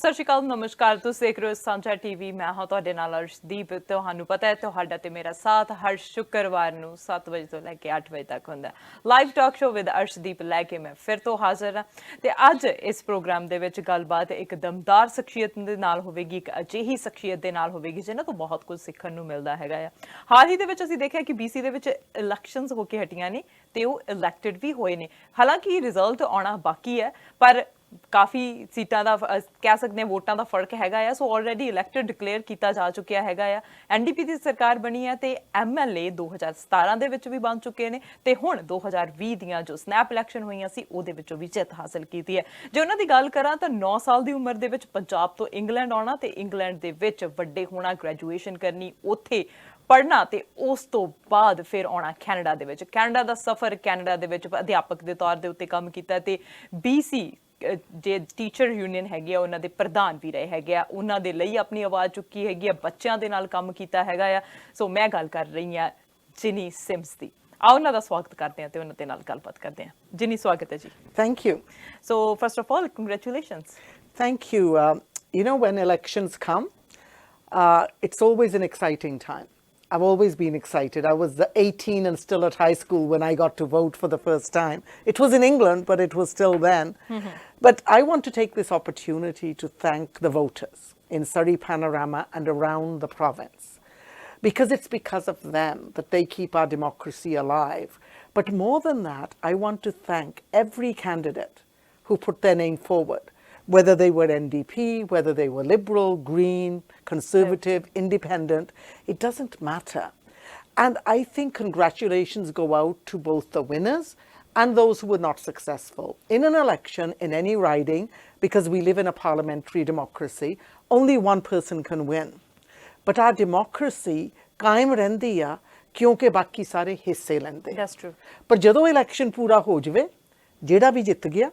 ਸਤਿ ਸ਼੍ਰੀ ਅਕਾਲ ਨਮਸਕਾਰ ਤੁਸੀਂ ਦੇਖ ਰਹੇ ਹੋ ਸਾਂਝਾ ਟੀਵੀ ਮੈਂ ਹਾਂ ਤੁਹਾਡੇ ਨਾਲ ਅਰਸ਼ਦੀਪ ਤੁਹਾਨੂੰ ਪਤਾ ਹੈ ਤੁਹਾਡਾ ਤੇ ਮੇਰਾ ਸਾਥ ਹਰ ਸ਼ੁੱਕਰਵਾਰ ਨੂੰ 7 ਵਜੇ ਤੋਂ ਲੈ ਕੇ 8 ਵਜੇ ਤੱਕ ਹੁੰਦਾ live talk show with Arshdeep ਲੈ ਕੇ ਮੈਂ ਫਿਰ ਤੋਂ ਹਾਜ਼ਰ ਹਾਂ ਤੇ ਅੱਜ ਇਸ ਪ੍ਰੋਗਰਾਮ ਦੇ ਵਿੱਚ ਗੱਲਬਾਤ ਇੱਕ ਦਮਦਾਰ ਸ਼ਖਸੀਅਤ ਦੇ ਨਾਲ ਹੋਵੇਗੀ ਇੱਕ ਅਜਿਹੀ ਸ਼ਖਸੀਅਤ ਦੇ ਨਾਲ ਹੋਵੇਗੀ ਜਿਨ੍ਹਾਂ ਤੋਂ ਬਹੁਤ ਕੁਝ ਸਿੱਖਣ ਨੂੰ ਮਿਲਦਾ ਹੈਗਾ ਆ ਹਾਲ ਹੀ ਦੇ ਵਿੱਚ ਅਸੀਂ ਦੇਖਿਆ ਕਿ BC ਦੇ ਵਿੱਚ ਇਲੈਕਸ਼ਨਸ ਹੋ ਕੇ ਹਟੀਆਂ ਨੇ ਤੇ ਉਹ ਇਲੈਕਟਡ ਵੀ ਹੋਏ ਨੇ ਹਾਲਾਂਕਿ ਰਿਜ਼ਲਟ ਆਉਣਾ ਬਾਕੀ ਹੈ ਪਰ ਕਾਫੀ ਸੀਟਾਂ ਦਾ ਕਹਿ ਸਕਦੇ ਹਾਂ ਵੋਟਾਂ ਦਾ ਫਰਕ ਹੈਗਾ ਆ ਸੋ ਆਲਰੇਡੀ ਇਲੈਕਟਡ ਡਿਕਲੇਅਰ ਕੀਤਾ ਜਾ ਚੁੱਕਿਆ ਹੈਗਾ ਆ NDP ਦੀ ਸਰਕਾਰ ਬਣੀ ਹੈ ਤੇ MLA 2017 ਦੇ ਵਿੱਚ ਵੀ ਬਣ ਚੁੱਕੇ ਨੇ ਤੇ ਹੁਣ 2020 ਦੀਆਂ ਜੋ ਸਨੈਪ ਇਲੈਕਸ਼ਨ ਹੋਈਆਂ ਸੀ ਉਹਦੇ ਵਿੱਚੋਂ ਵੀ ਜਿੱਤ ਹਾਸਲ ਕੀਤੀ ਹੈ ਜੇ ਉਹਨਾਂ ਦੀ ਗੱਲ ਕਰਾਂ ਤਾਂ 9 ਸਾਲ ਦੀ ਉਮਰ ਦੇ ਵਿੱਚ ਪੰਜਾਬ ਤੋਂ ਇੰਗਲੈਂਡ ਆਉਣਾ ਤੇ ਇੰਗਲੈਂਡ ਦੇ ਵਿੱਚ ਵੱਡੇ ਹੋਣਾ ਗ੍ਰੈਜੂਏਸ਼ਨ ਕਰਨੀ ਉੱਥੇ ਪੜ੍ਹਨਾ ਤੇ ਉਸ ਤੋਂ ਬਾਅਦ ਫਿਰ ਆਉਣਾ ਕੈਨੇਡਾ ਦੇ ਵਿੱਚ ਕੈਨੇਡਾ ਦਾ ਸਫ਼ਰ ਕੈਨੇਡਾ ਦੇ ਵਿੱਚ ਅਧਿਆਪਕ ਦੇ ਤੌਰ ਦੇ ਉੱਤੇ ਕੰਮ ਕੀਤਾ ਤੇ BC ਜੇ ਟੀਚਰ ਯੂਨੀਅਨ ਹੈਗੀ ਆ ਉਹਨਾਂ ਦੇ ਪ੍ਰਧਾਨ ਵੀ ਰਹੇ ਹੈਗੇ ਆ ਉਹਨਾਂ ਦੇ ਲਈ ਆਪਣੀ ਆਵਾਜ਼ ਚੁੱਕੀ ਹੈਗੀ ਆ ਬੱਚਿਆਂ ਦੇ ਨਾਲ ਕੰਮ ਕੀਤਾ ਹੈਗਾ ਆ ਸੋ ਮੈਂ ਗੱਲ ਕਰ ਰਹੀ ਹਾਂ ਜਿਨੀ ਸਿਮਸ ਦੀ ਆਓ ਉਹਨਾਂ ਦਾ ਸਵਾਗਤ ਕਰਦੇ ਹਾਂ ਤੇ ਉਹਨਾਂ ਦੇ ਨਾਲ ਗੱਲਬਾਤ ਕਰਦੇ ਹਾਂ ਜਿਨੀ ਸਵਾਗਤ ਹੈ ਜੀ Thank you. So first of all congratulations. Thank you. You know, when elections come, it's always an exciting time. I've always been excited. I was 18 and still at high school when I got to vote for the first time. It was in England, but it was still then. But I want to take this opportunity to thank the voters in Surrey Panorama and around the province. Because of them that they keep our democracy alive. But more than that, I want to thank every candidate who put their name forward. Whether they were NDP, whether they were Liberal, Green, Conservative, Independent, it doesn't matter. And I think congratulations go out to both the winners and those who were not successful. In an election, in any riding, because we live in a parliamentary democracy, only one person can win. But our democracy ਕਾਇਮ ਰਹਿੰਦੀ ਆ ਕਿਉਂਕਿ ਬਾਕੀ ਸਾਰੇ ਹਿੱਸੇ ਲੈਂਦੇ। That's true. ਪਰ ਜਦੋਂ ਇਲੈਕਸ਼ਨ ਪੂਰਾ ਹੋ ਜਾਵੇ ਜਿਹੜਾ ਵੀ ਜਿੱਤ ਗਿਆ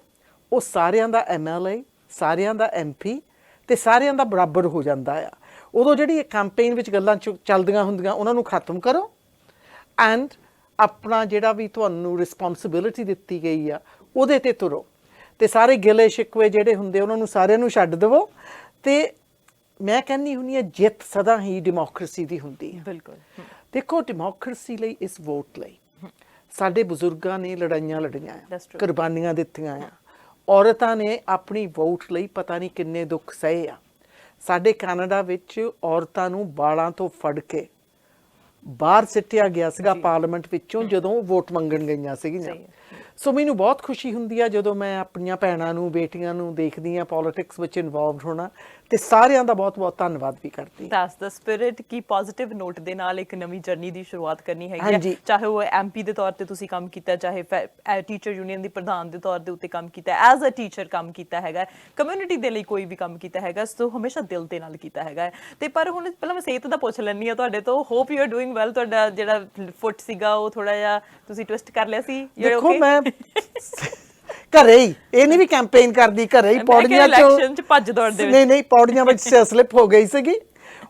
ਉਹ ਸਾਰਿਆਂ ਦਾ MLA ਸਾਰਿਆਂ ਦਾ MP ਤੇ ਸਾਰਿਆਂ ਦਾ ਬਰਾਬਰ ਹੋ ਜਾਂਦਾ ਆ ਉਦੋਂ ਜਿਹੜੀ ਇਹ ਕੈਂਪੇਨ ਵਿੱਚ ਗੱਲਾਂ ਚੱਲਦੀਆਂ ਹੁੰਦੀਆਂ ਉਹਨਾਂ ਨੂੰ ਖਤਮ ਕਰੋ ਐਂਡ ਆਪਣਾ ਜਿਹੜਾ ਵੀ ਤੁਹਾਨੂੰ ਰਿਸਪੌਂਸਿਬਿਲਿਟੀ ਦਿੱਤੀ ਗਈ ਆ ਉਹਦੇ ਤੇ ਤੁਰੋ ਤੇ ਸਾਰੇ ਗਿਲੇ ਸ਼ਿਕਵੇ ਜਿਹੜੇ ਹੁੰਦੇ ਉਹਨਾਂ ਨੂੰ ਸਾਰਿਆਂ ਨੂੰ ਛੱਡ ਦੇਵੋ ਤੇ ਮੈਂ ਕਹਿੰਦੀ ਹੁੰਦੀ ਹਾਂ ਜਿੱਤ ਸਦਾ ਹੀ ਡੈਮੋਕ੍ਰੇਸੀ ਦੀ ਹੁੰਦੀ ਹੈ ਬਿਲਕੁਲ ਦੇਖੋ ਡੈਮੋਕ੍ਰੇਸੀ ਲਈ ਇਸ ਵੋਟ ਲਈ ਸਾਡੇ ਬਜ਼ੁਰਗਾਂ ਨੇ ਲੜਾਈਆਂ ਲੜੀਆਂ ਆ ਕੁਰਬਾਨੀਆਂ ਦਿੱਤੀਆਂ ਆ ਔਰਤਾਂ ਨੇ ਆਪਣੀ ਵੋਟ ਲਈ ਪਤਾ ਨਹੀਂ ਕਿੰਨੇ ਦੁੱਖ ਸਹੇ ਆ ਸਾਡੇ ਕੈਨੇਡਾ ਵਿੱਚ ਔਰਤਾਂ ਨੂੰ ਬਾਲਾਂ ਤੋਂ ਫੜ ਕੇ ਬਾਹਰ ਸਿੱਟਿਆ ਗਿਆ ਸੀਗਾ ਪਾਰਲੀਮੈਂਟ ਵਿੱਚੋਂ ਜਦੋਂ ਵੋਟ ਮੰਗਣ ਗਈਆਂ ਸੀਗੀਆਂ ਸੋ ਮੈਨੂੰ ਬਹੁਤ ਖੁਸ਼ੀ ਹੁੰਦੀ ਆ ਜਦੋਂ ਮੈਂ ਆਪਣੀਆਂ ਭੈਣਾਂ ਨੂੰ ਬੇਟੀਆਂ ਨੂੰ ਦੇਖਦੀ ਆ ਪੋਲਿਟਿਕਸ ਵਿੱਚ ਇਨਵੋਲਵਡ ਹੋਣਾ ਤੇ ਸਾਰਿਆਂ ਦਾ ਬਹੁਤ ਬਹੁਤ ਧੰਨਵਾਦ ਵੀ ਕਰਦੀ that's the spirit Ki positive note ਦੇ ਨਾਲ ਇੱਕ ਨਵੀਂ ਜਰਨੀ ਦੀ ਸ਼ੁਰੂਆਤ ਕਰਨੀ ਹੈਗੀ ਹੈ ਚਾਹੇ ਉਹ MP ਦੇ ਤੌਰ ਤੇ ਤੁਸੀਂ ਕੰਮ ਕੀਤਾ ਚਾਹੇ ਟੀਚਰ ਯੂਨੀਅਨ ਦੀ ਪ੍ਰਧਾਨ ਦੇ ਤੌਰ ਦੇ ਉੱਤੇ ਕੰਮ ਕੀਤਾ ਐਜ਼ ਅ ਟੀਚਰ ਕੰਮ ਕੀਤਾ ਹੈਗਾ ਕਮਿਊਨਿਟੀ ਦੇ ਲਈ ਕੋਈ ਵੀ ਕੰਮ ਕੀਤਾ ਹੈਗਾ ਸੋ ਹਮੇਸ਼ਾ ਦਿਲ ਦੇ ਨਾਲ ਕੀਤਾ ਹੈਗਾ ਤੇ ਪਰ ਹੁਣ ਪਹਿਲਾਂ ਮੈਂ ਸਿਹਤ ਦਾ ਪੁੱਛ ਲੈਂਦੀ ਆ ਤੁਹਾਡੇ ਤੋਂ hope you are doing well ਤੁਹਾਡਾ ਜਿਹੜਾ ਫੁੱਟ ਸੀਗਾ ਉਹ ਥੋੜਾ ਜਿਹਾ ਤੁਸੀਂ ਟਵਿਸਟ ਕਰ ਲਿਆ ਸੀ ਦੇਖੋ ਮੈਂ ਘਰੇ ਹੀ ਇਹ ਨਹੀਂ ਵੀ ਕੈਂਪੇਨ ਕਰਦੀ ਘਰੇ ਹੀ ਪੌੜੀਆਂ ਚ ਭੱਜ ਦੌੜਦੇ ਨਹੀਂ ਪੌੜੀਆਂ ਵਿੱਚ ਸਲਿਪ ਹੋ ਗਈ ਸੀਗੀ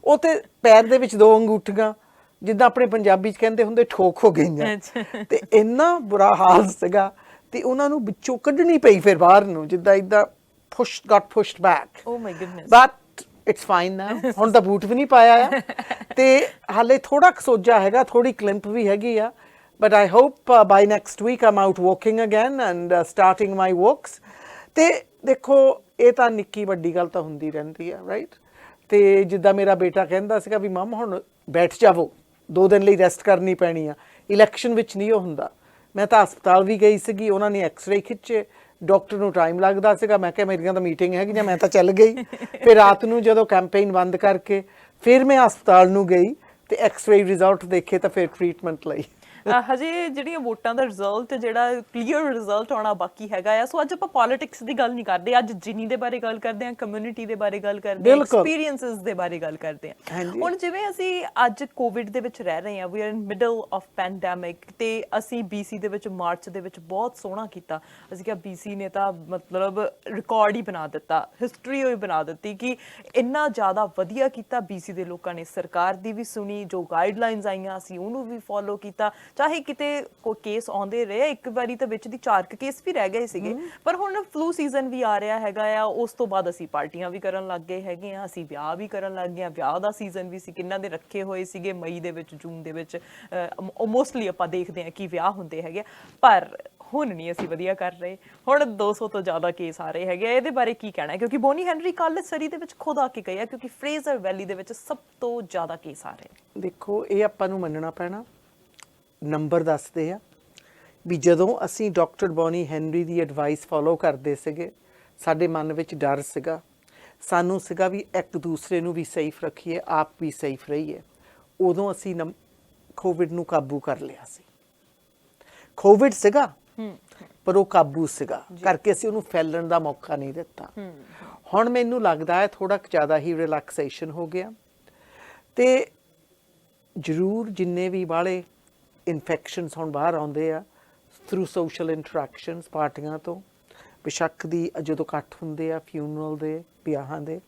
ਉਹ ਤੇ ਪੈਰ ਦੇ ਵਿੱਚ 2 ਅੰਗੂਠੀਆਂ ਜਿੱਦਾਂ ਆਪਣੇ ਪੰਜਾਬੀ ਚ ਕਹਿੰਦੇ ਹੁੰਦੇ ਠੋਕ ਹੋ ਗਈਆਂ ਤੇ ਇੰਨਾ ਬੁਰਾ ਹਾਲ ਸੀਗਾ ਤੇ ਉਹਨਾਂ ਨੂੰ ਵਿੱਚੋਂ ਕੱਢਣੀ ਪਈ ਫਿਰ ਬਾਹਰ ਨੂੰ ਜਿੱਦਾਂ ਇਦਾਂ pushed back oh my goodness but it's fine now ਹੁਣ ਤਾਂ ਬੂਟ ਵੀ ਨਹੀਂ ਪਾਇਆ ਆ ਤੇ ਹਾਲੇ ਥੋੜਾ ਸੋਜਾ ਹੈਗਾ ਥੋੜੀ ਕਲਿੰਪ ਵੀ ਹੈਗੀ ਆ But I hope by next week I'm out walking again and starting my walks. ਤੇ ਦੇਖੋ ਇਹ ਤਾਂ ਨਿੱਕੀ ਵੱਡੀ ਗੱਲ ਤਾਂ ਹੁੰਦੀ ਰਹਿੰਦੀ ਆ ਰਾਈਟ ਤੇ ਜਿੱਦਾਂ ਮੇਰਾ ਬੇਟਾ ਕਹਿੰਦਾ ਸੀਗਾ ਵੀ ਮਮ ਹੁਣ ਬੈਠ ਜਾਵੋ 2 ਦਿਨ ਲਈ ਰੈਸਟ ਕਰਨੀ ਪੈਣੀ ਆ ਇਲੈਕਸ਼ਨ ਵਿੱਚ ਨਹੀਂ ਉਹ ਹੁੰਦਾ ਮੈਂ ਤਾਂ ਹਸਪਤਾਲ ਵੀ ਗਈ ਸੀਗੀ ਉਹਨਾਂ ਨੇ ਐਕਸ-ਰੇ ਖਿੱਚੇ ਡਾਕਟਰ ਨੂੰ ਟਾਈਮ ਲੱਗਦਾ ਸੀਗਾ ਮੈਂ ਕਿਹਾ ਮੇਰੀਆਂ ਤਾਂ ਮੀਟਿੰਗ ਹੈਗੀ ਜਾਂ ਮੈਂ ਤਾਂ ਚੱਲ ਗਈ ਫਿਰ ਰਾਤ ਨੂੰ ਜਦੋਂ ਕੈਂਪੇਨ ਬੰਦ ਕਰਕੇ ਫਿਰ ਮੈਂ ਹਸਪਤਾਲ ਨੂੰ ਗਈ ਤੇ ਐਕਸ-ਰੇ ਰਿਜ਼ਲਟ ਦੇਖੇ ਤਾਂ ਫਿਰ ਟ੍ਰੀਟਮੈਂਟ ਲਈ ਹਜੇ ਜਿਹੜੀਆਂ ਵੋਟਾਂ ਦਾ ਰਿਜ਼ਲਟ ਜਿਹੜਾ ਕਲੀਅਰ ਰਿਜ਼ਲਟ ਆਉਣਾ ਬਾਕੀ ਹੈਗਾ ਆ ਸੋ ਅੱਜ ਆਪਾਂ ਪੋਲਿਟਿਕਸ ਦੀ ਗੱਲ ਨਹੀਂ ਕਰਦੇ ਅੱਜ ਜਿਨੀ ਦੇ ਬਾਰੇ ਗੱਲ ਕਰਦੇ ਹਾਂ ਕਮਿਊਨਿਟੀ ਦੇ ਬਾਰੇ ਗੱਲ ਕਰਦੇ ਹਾਂ ਐਕਸਪੀਰੀਐਂਸਸ ਦੇ ਬਾਰੇ ਗੱਲ ਕਰਦੇ ਹਾਂ ਹੁਣ ਜਿਵੇਂ ਅਸੀਂ ਅੱਜ ਕੋਵਿਡ ਦੇ ਵਿੱਚ ਰਹਿ ਰਹੇ ਹਾਂ we are in middle of pandemic ਤੇ ਅਸੀਂ BC ਦੇ ਵਿੱਚ ਮਾਰਚ ਦੇ ਵਿੱਚ ਬਹੁਤ ਸੋਹਣਾ ਕੀਤਾ ਅਸੀਂ ਕਿਹਾ BC ਨੇ ਤਾਂ ਮਤਲਬ ਰਿਕਾਰਡ ਹੀ ਬਣਾ ਦਿੱਤਾ ਹਿਸਟਰੀ ਹੋਈ ਬਣਾ ਦਿੱਤੀ ਕਿ ਇੰਨਾ ਜ਼ਿਆਦਾ ਵਧੀਆ ਕੀਤਾ BC ਦੇ ਲੋਕਾਂ ਨੇ ਸਰਕਾਰ ਦੀ ਵੀ ਸੁਣੀ ਜੋ ਗਾਈਡਲਾਈਨਸ ਆਈਆਂ ਅਸੀਂ ਉਹਨੂੰ ਵੀ ਫੋਲੋ ਕੀਤਾ ਚਾਹੇ ਕਿਤੇ ਕੋਈ ਕੇਸ ਆਉਂਦੇ ਰਹੇ, ਇੱਕ ਵਾਰੀ ਤਾਂ ਵਿੱਚ ਦੀ 4 ਕੇਸ ਵੀ ਰਹਿ ਗਏ ਸੀਗੇ, ਪਰ ਹੁਣ ਫਲੂ ਸੀਜ਼ਨ ਵੀ ਆ ਰਿਹਾ ਹੈਗਾ ਆ, ਉਸ ਤੋਂ ਬਾਅਦ ਅਸੀਂ ਪਾਰਟੀਆਂ ਵੀ ਕਰਨ ਲੱਗ ਗਏ ਹੈਗੇ ਆ, ਅਸੀਂ ਵਿਆਹ ਵੀ ਕਰਨ ਲੱਗ ਗਏ ਆ, ਵਿਆਹ ਦਾ ਸੀਜ਼ਨ ਵੀ ਸੀ, ਕਿੰਨਾਂ ਦੇ ਰੱਖੇ ਹੋਏ ਸੀਗੇ ਮਈ ਦੇ ਵਿੱਚ, ਜੂਨ ਦੇ ਵਿੱਚ ਮੋਸਟਲੀ ਆਪਾਂ ਦੇਖਦੇ ਹਾਂ ਕਿ ਵਿਆਹ ਹੁੰਦੇ ਹੈਗੇ, ਪਰ ਹੁਣ ਨਹੀਂ ਅਸੀਂ ਵਧੀਆ ਕਰ ਰਹੇ, ਹੁਣ 200 ਤੋਂ ਜ਼ਿਆਦਾ ਕੇਸ ਆ ਰਹੇ ਹੈਗੇ। ਇਹਦੇ ਬਾਰੇ ਕੀ ਕਹਿਣਾ ਹੈ, ਕਿਉਂਕਿ ਬੋਨੀ ਹੈਨਰੀ ਕੱਲ੍ਹ ਸਰੀ ਦੇ ਵਿੱਚ ਖੁਦ ਆ ਕੇ ਗਏ ਆ, ਕਿਉਂਕਿ ਫਰੇਜ਼ਰ ਵੈਲੀ ਦੇ ਵਿੱਚ ਸਭ ਤੋਂ ਜ਼ਿਆਦਾ ਕੇਸ ਆ ਰਹੇ ਨੇ। ਦੇਖੋ, ਇਹ ਆਪਾਂ ਨੂੰ ਮੰਨਣਾ ਪੈਣਾ, ਨੰਬਰ ਦੱਸਦੇ ਆ ਵੀ ਜਦੋਂ ਅਸੀਂ ਡਾਕਟਰ ਬੋਨੀ ਹੈਨਰੀ ਦੀ ਐਡਵਾਈਸ ਫੋਲੋ ਕਰਦੇ ਸੀਗੇ, ਸਾਡੇ ਮਨ ਵਿੱਚ ਡਰ ਸੀਗਾ, ਸਾਨੂੰ ਸੀਗਾ ਵੀ ਇੱਕ ਦੂਸਰੇ ਨੂੰ ਵੀ ਸੇਫ ਰੱਖੀਏ, ਆਪ ਵੀ ਸੇਫ ਰਹੀਏ, ਉਦੋਂ ਅਸੀਂ ਕੋਵਿਡ ਨੂੰ ਕਾਬੂ ਕਰ ਲਿਆ ਸੀ। ਕੋਵਿਡ ਸੀਗਾ ਪਰ ਉਹ ਕਾਬੂ ਸੀਗਾ, ਕਰਕੇ ਅਸੀਂ ਉਹਨੂੰ ਫੈਲਣ ਦਾ ਮੌਕਾ ਨਹੀਂ ਦਿੱਤਾ। ਹੁਣ ਮੈਨੂੰ ਲੱਗਦਾ ਹੈ ਥੋੜਾ ਜ਼ਿਆਦਾ ਹੀ ਰਿਲੈਕਸੇਸ਼ਨ ਹੋ ਗਿਆ, ਤੇ ਜ਼ਰੂਰ ਜਿੰਨੇ ਵੀ ਵਾਲੇ ਇਨਫੈਕਸ਼ਨਸ ਹੁਣ ਬਾਹਰ ਆਉਂਦੇ ਆ ਥਰੂ ਸੋਸ਼ਲ ਇੰਟਰੈਕਸ਼ਨਸ, ਪਾਰਟੀਆਂ ਤੋਂ, ਬੇਸ਼ੱਕ ਦੀ ਜਦੋਂ ਇਕੱਠ ਹੁੰਦੇ ਆ, ਫਿਊਨਰਲ ਦੇ, ਵਿਆਹਾਂ ਦੇ।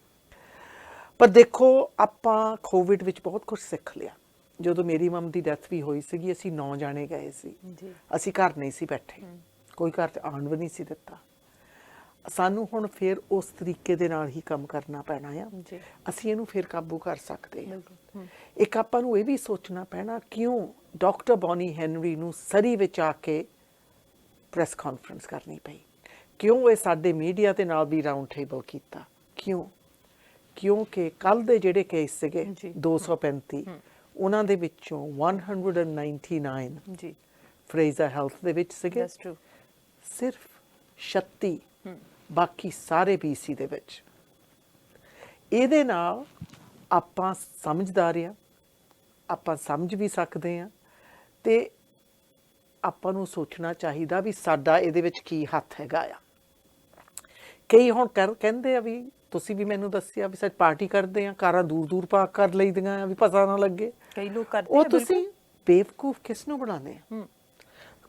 ਪਰ ਦੇਖੋ, ਆਪਾਂ ਕੋਵਿਡ ਵਿੱਚ ਬਹੁਤ ਕੁਝ ਸਿੱਖ ਲਿਆ। ਜਦੋਂ ਮੇਰੀ ਮਮ ਦੀ ਡੈਥ ਵੀ ਹੋਈ ਸੀਗੀ, ਅਸੀਂ 9 ਜਾਣੇ ਗਏ ਸੀ, ਅਸੀਂ ਘਰ ਨਹੀਂ ਸੀ ਬੈਠੇ, ਕੋਈ ਘਰ 'ਚ ਆਉਣ ਵੀ ਨਹੀਂ ਸੀ ਦਿੱਤਾ। ਸਾਨੂੰ ਹੁਣ ਫਿਰ ਉਸ ਤਰੀਕੇ ਦੇ ਨਾਲ ਹੀ ਕੰਮ ਕਰਨਾ ਪੈਣਾ ਆ, ਅਸੀਂ ਇਹਨੂੰ ਫਿਰ ਕਾਬੂ ਕਰ ਸਕਦੇ ਹਾਂ। ਇੱਕ ਆਪਾਂ ਨੂੰ ਇਹ ਵੀ ਸੋਚਣਾ ਪੈਣਾ, ਕਿਉਂ ਡਾਕਟਰ ਬੋਨੀ ਹੈਨਰੀ ਨੂੰ ਸਰੀ ਵਿੱਚ ਆ ਕੇ ਪ੍ਰੈਸ ਕਾਨਫਰੰਸ ਕਰਨੀ ਪਈ, ਕਿਉਂ ਇਹ ਸਾਡੇ ਮੀਡੀਆ ਦੇ ਨਾਲ ਵੀ ਰਾਊਂਡ ਟੇਬਲ ਕੀਤਾ, ਕਿਉਂ? ਕਿਉਂਕਿ ਕੱਲ੍ਹ ਦੇ ਜਿਹੜੇ ਕੇਸ ਸੀਗੇ 235, ਉਹਨਾਂ ਦੇ ਵਿੱਚੋਂ 199 ਜੀ ਫਰੇਜ਼ਰ ਹੈਲਥ ਦੇ ਵਿੱਚ ਸੀਗੇ, ਸਿਰਫ 36 ਬਾਕੀ ਸਾਰੇ BC ਦੇ ਵਿੱਚ। ਇਹਦੇ ਨਾਲ ਆਪਾਂ ਸਮਝਦਾਰ ਆ, ਆਪਾਂ ਸਮਝ ਵੀ ਸਕਦੇ ਆ, ਤੇ ਆਪਾਂ ਨੂੰ ਸੋਚਣਾ ਚਾਹੀਦਾ ਵੀ ਸਾਡਾ ਇਹਦੇ ਵਿੱਚ ਕੀ ਹੱਥ ਹੈਗਾ ਆ। ਕਈ ਹੁਣ ਕਹਿੰਦੇ ਆ ਵੀ ਤੁਸੀਂ ਵੀ ਮੈਨੂੰ ਦੱਸਿਆ ਵੀ ਸਾਡੀ ਪਾਰਟੀ ਕਰਦੇ ਆ, ਕਾਰਾਂ ਦੂਰ ਦੂਰ ਪਾਰਕ ਕਰ ਲਈਦੀਆਂ ਆ ਵੀ ਪਤਾ ਨਾ ਲੱਗੇ, ਕਈ ਲੋਕ ਕਰਦੇ ਉਹ ਤੁਸੀਂ ਬੇਵਕੂਫ ਕਿਸ ਨੂੰ ਬਣਾਉਂਦੇ ਆ?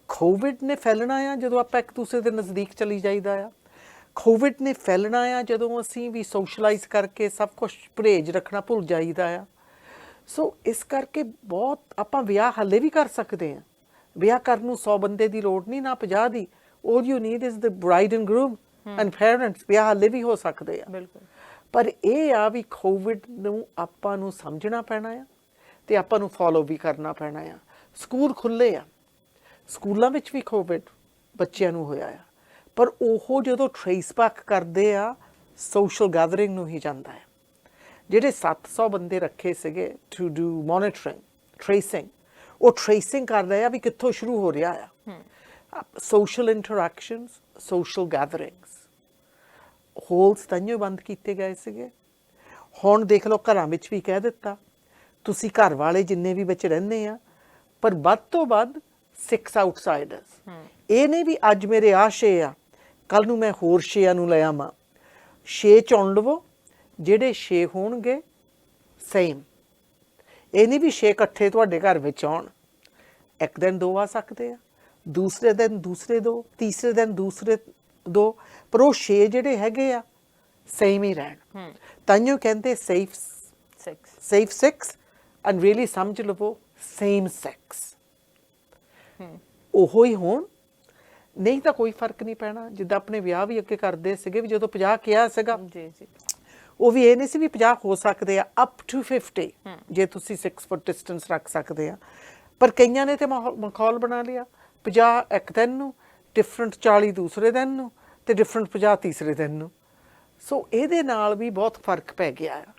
ਕੋਵਿਡ ਨੇ ਫੈਲਣਾ ਆ ਜਦੋਂ ਆਪਾਂ ਇੱਕ ਦੂਸਰੇ ਦੇ ਨਜ਼ਦੀਕ ਚਲੀ ਜਾਈਦਾ ਆ, ਕੋਵਿਡ ਨੇ ਫੈਲਣਾ ਆ ਜਦੋਂ ਅਸੀਂ ਵੀ ਸੋਸ਼ਲਾਈਜ਼ ਕਰਕੇ ਸਭ ਕੁਝ ਪਰਹੇਜ਼ ਰੱਖਣਾ ਭੁੱਲ ਜਾਈਦਾ ਆ। ਸੋ ਇਸ ਕਰਕੇ ਬਹੁਤ ਆਪਾਂ ਵਿਆਹ ਹਾਲੇ ਵੀ ਕਰ ਸਕਦੇ ਆ, ਵਿਆਹ ਕਰਨ ਨੂੰ 100 ਬੰਦੇ ਦੀ ਲੋੜ ਨਹੀਂ, ਨਾ 50 ਦੀ। all you need is the bride and groom and parents। ਵਿਆਹ ਹਾਲੇ ਵੀ ਹੋ ਸਕਦੇ ਆ, ਬਿਲਕੁਲ। ਪਰ ਇਹ ਆ ਵੀ ਕੋਵਿਡ ਨੂੰ ਆਪਾਂ ਨੂੰ ਸਮਝਣਾ ਪੈਣਾ ਆ, ਤੇ ਆਪਾਂ ਨੂੰ ਫੋਲੋ ਵੀ ਕਰਨਾ ਪੈਣਾ ਆ। ਸਕੂਲ ਖੁੱਲ੍ਹੇ ਆ, ਸਕੂਲਾਂ ਵਿੱਚ ਵੀ ਕੋਵਿਡ ਬੱਚਿਆਂ ਨੂੰ ਹੋਇਆ ਆ, ਪਰ ਉਹ ਜਦੋਂ ਟਰੇਸ ਬੈਕ ਕਰਦੇ ਆ ਸੋਸ਼ਲ ਗੈਦਰਿੰਗ ਨੂੰ ਹੀ ਜਾਂਦਾ ਹੈ। ਜਿਹੜੇ 700 ਬੰਦੇ ਰੱਖੇ ਸੀਗੇ ਟੂ ਡੂ ਮੋਨੀਟਰਿੰਗ, ਟਰੇਸਿੰਗ, ਉਹ ਟਰੇਸਿੰਗ ਕਰ ਰਹੇ ਆ ਵੀ ਕਿੱਥੋਂ ਸ਼ੁਰੂ ਹੋ ਰਿਹਾ ਆ। Social interactions, social gatherings, holes ਤਾਂਹੀਓ ਬੰਦ ਕੀਤੇ ਗਏ ਸੀਗੇ। ਹੁਣ ਦੇਖ ਲਓ, ਘਰਾਂ ਵਿੱਚ ਵੀ ਕਹਿ ਦਿੱਤਾ ਤੁਸੀਂ ਘਰ ਵਾਲੇ ਜਿੰਨੇ ਵੀ ਵਿੱਚ ਰਹਿੰਦੇ ਆ, ਪਰ ਵੱਧ ਤੋਂ ਵੱਧ 6 ਆਊਟਸਾਈਡਰਸ। ਇਹ ਨਹੀਂ ਵੀ ਅੱਜ ਮੇਰੇ ਆਹ 6 ਆ, ਕੱਲ ਨੂੰ ਮੈਂ ਹੋਰ 6 ਨੂੰ ਲੈ ਆਵਾਂ। 6 ਚੁਣ ਲਵੋ, ਜਿਹੜੇ 6 ਹੋਣਗੇ ਸੇਮ। ਇਹ ਨਹੀਂ ਵੀ 6 ਇਕੱਠੇ ਤੁਹਾਡੇ ਘਰ ਵਿੱਚ ਆਉਣ, ਇੱਕ ਦਿਨ 2 ਆ ਸਕਦੇ ਆ, ਦੂਸਰੇ ਦਿਨ ਦੂਸਰੇ 2, ਤੀਸਰੇ ਦਿਨ ਦੂਸਰੇ 2, ਪਰ ਉਹ 6 ਜਿਹੜੇ ਹੈਗੇ ਆ ਸੇਮ ਹੀ ਰਹਿਣ। ਤਾਂਹੀਓ ਕਹਿੰਦੇ ਸੇਫ 6 ਐਂਡ ਰੀਅਲੀ ਸਮਝ ਲਵੋ ਸੇਮ ਸੈਕਸ ਉਹੋ ਹੀ ਹੋਣ, ਨਹੀਂ ਤਾਂ ਕੋਈ ਫਰਕ ਨਹੀਂ ਪੈਣਾ। ਜਿੱਦਾਂ ਆਪਣੇ ਵਿਆਹ ਵੀ ਅੱਗੇ ਕਰਦੇ ਸੀਗੇ ਵੀ ਜਦੋਂ 50 ਕਿਹਾ ਸੀਗਾ, ਉਹ ਵੀ ਇਹ ਨਹੀਂ ਸੀ ਵੀ 50 ਹੋ ਸਕਦੇ ਆ, ਅਪ ਟੂ 50 ਜੇ ਤੁਸੀਂ 6 ਫੁੱਟ ਡਿਸਟੈਂਸ ਰੱਖ ਸਕਦੇ ਆ। ਪਰ ਕਈਆਂ ਨੇ ਤੇ ਮਾਹੌਲ ਬਣਾ ਲਿਆ 50 ਇੱਕ ਦਿਨ ਨੂੰ, ਡਿਫਰੈਂਟ 40 ਦੂਸਰੇ ਦਿਨ ਨੂੰ, ਤੇ ਡਿਫਰੈਂਟ 50 ਤੀਸਰੇ ਦਿਨ ਨੂੰ। ਸੋ ਇਹਦੇ ਨਾਲ ਵੀ ਬਹੁਤ ਫਰਕ ਪੈ ਗਿਆ ਆ।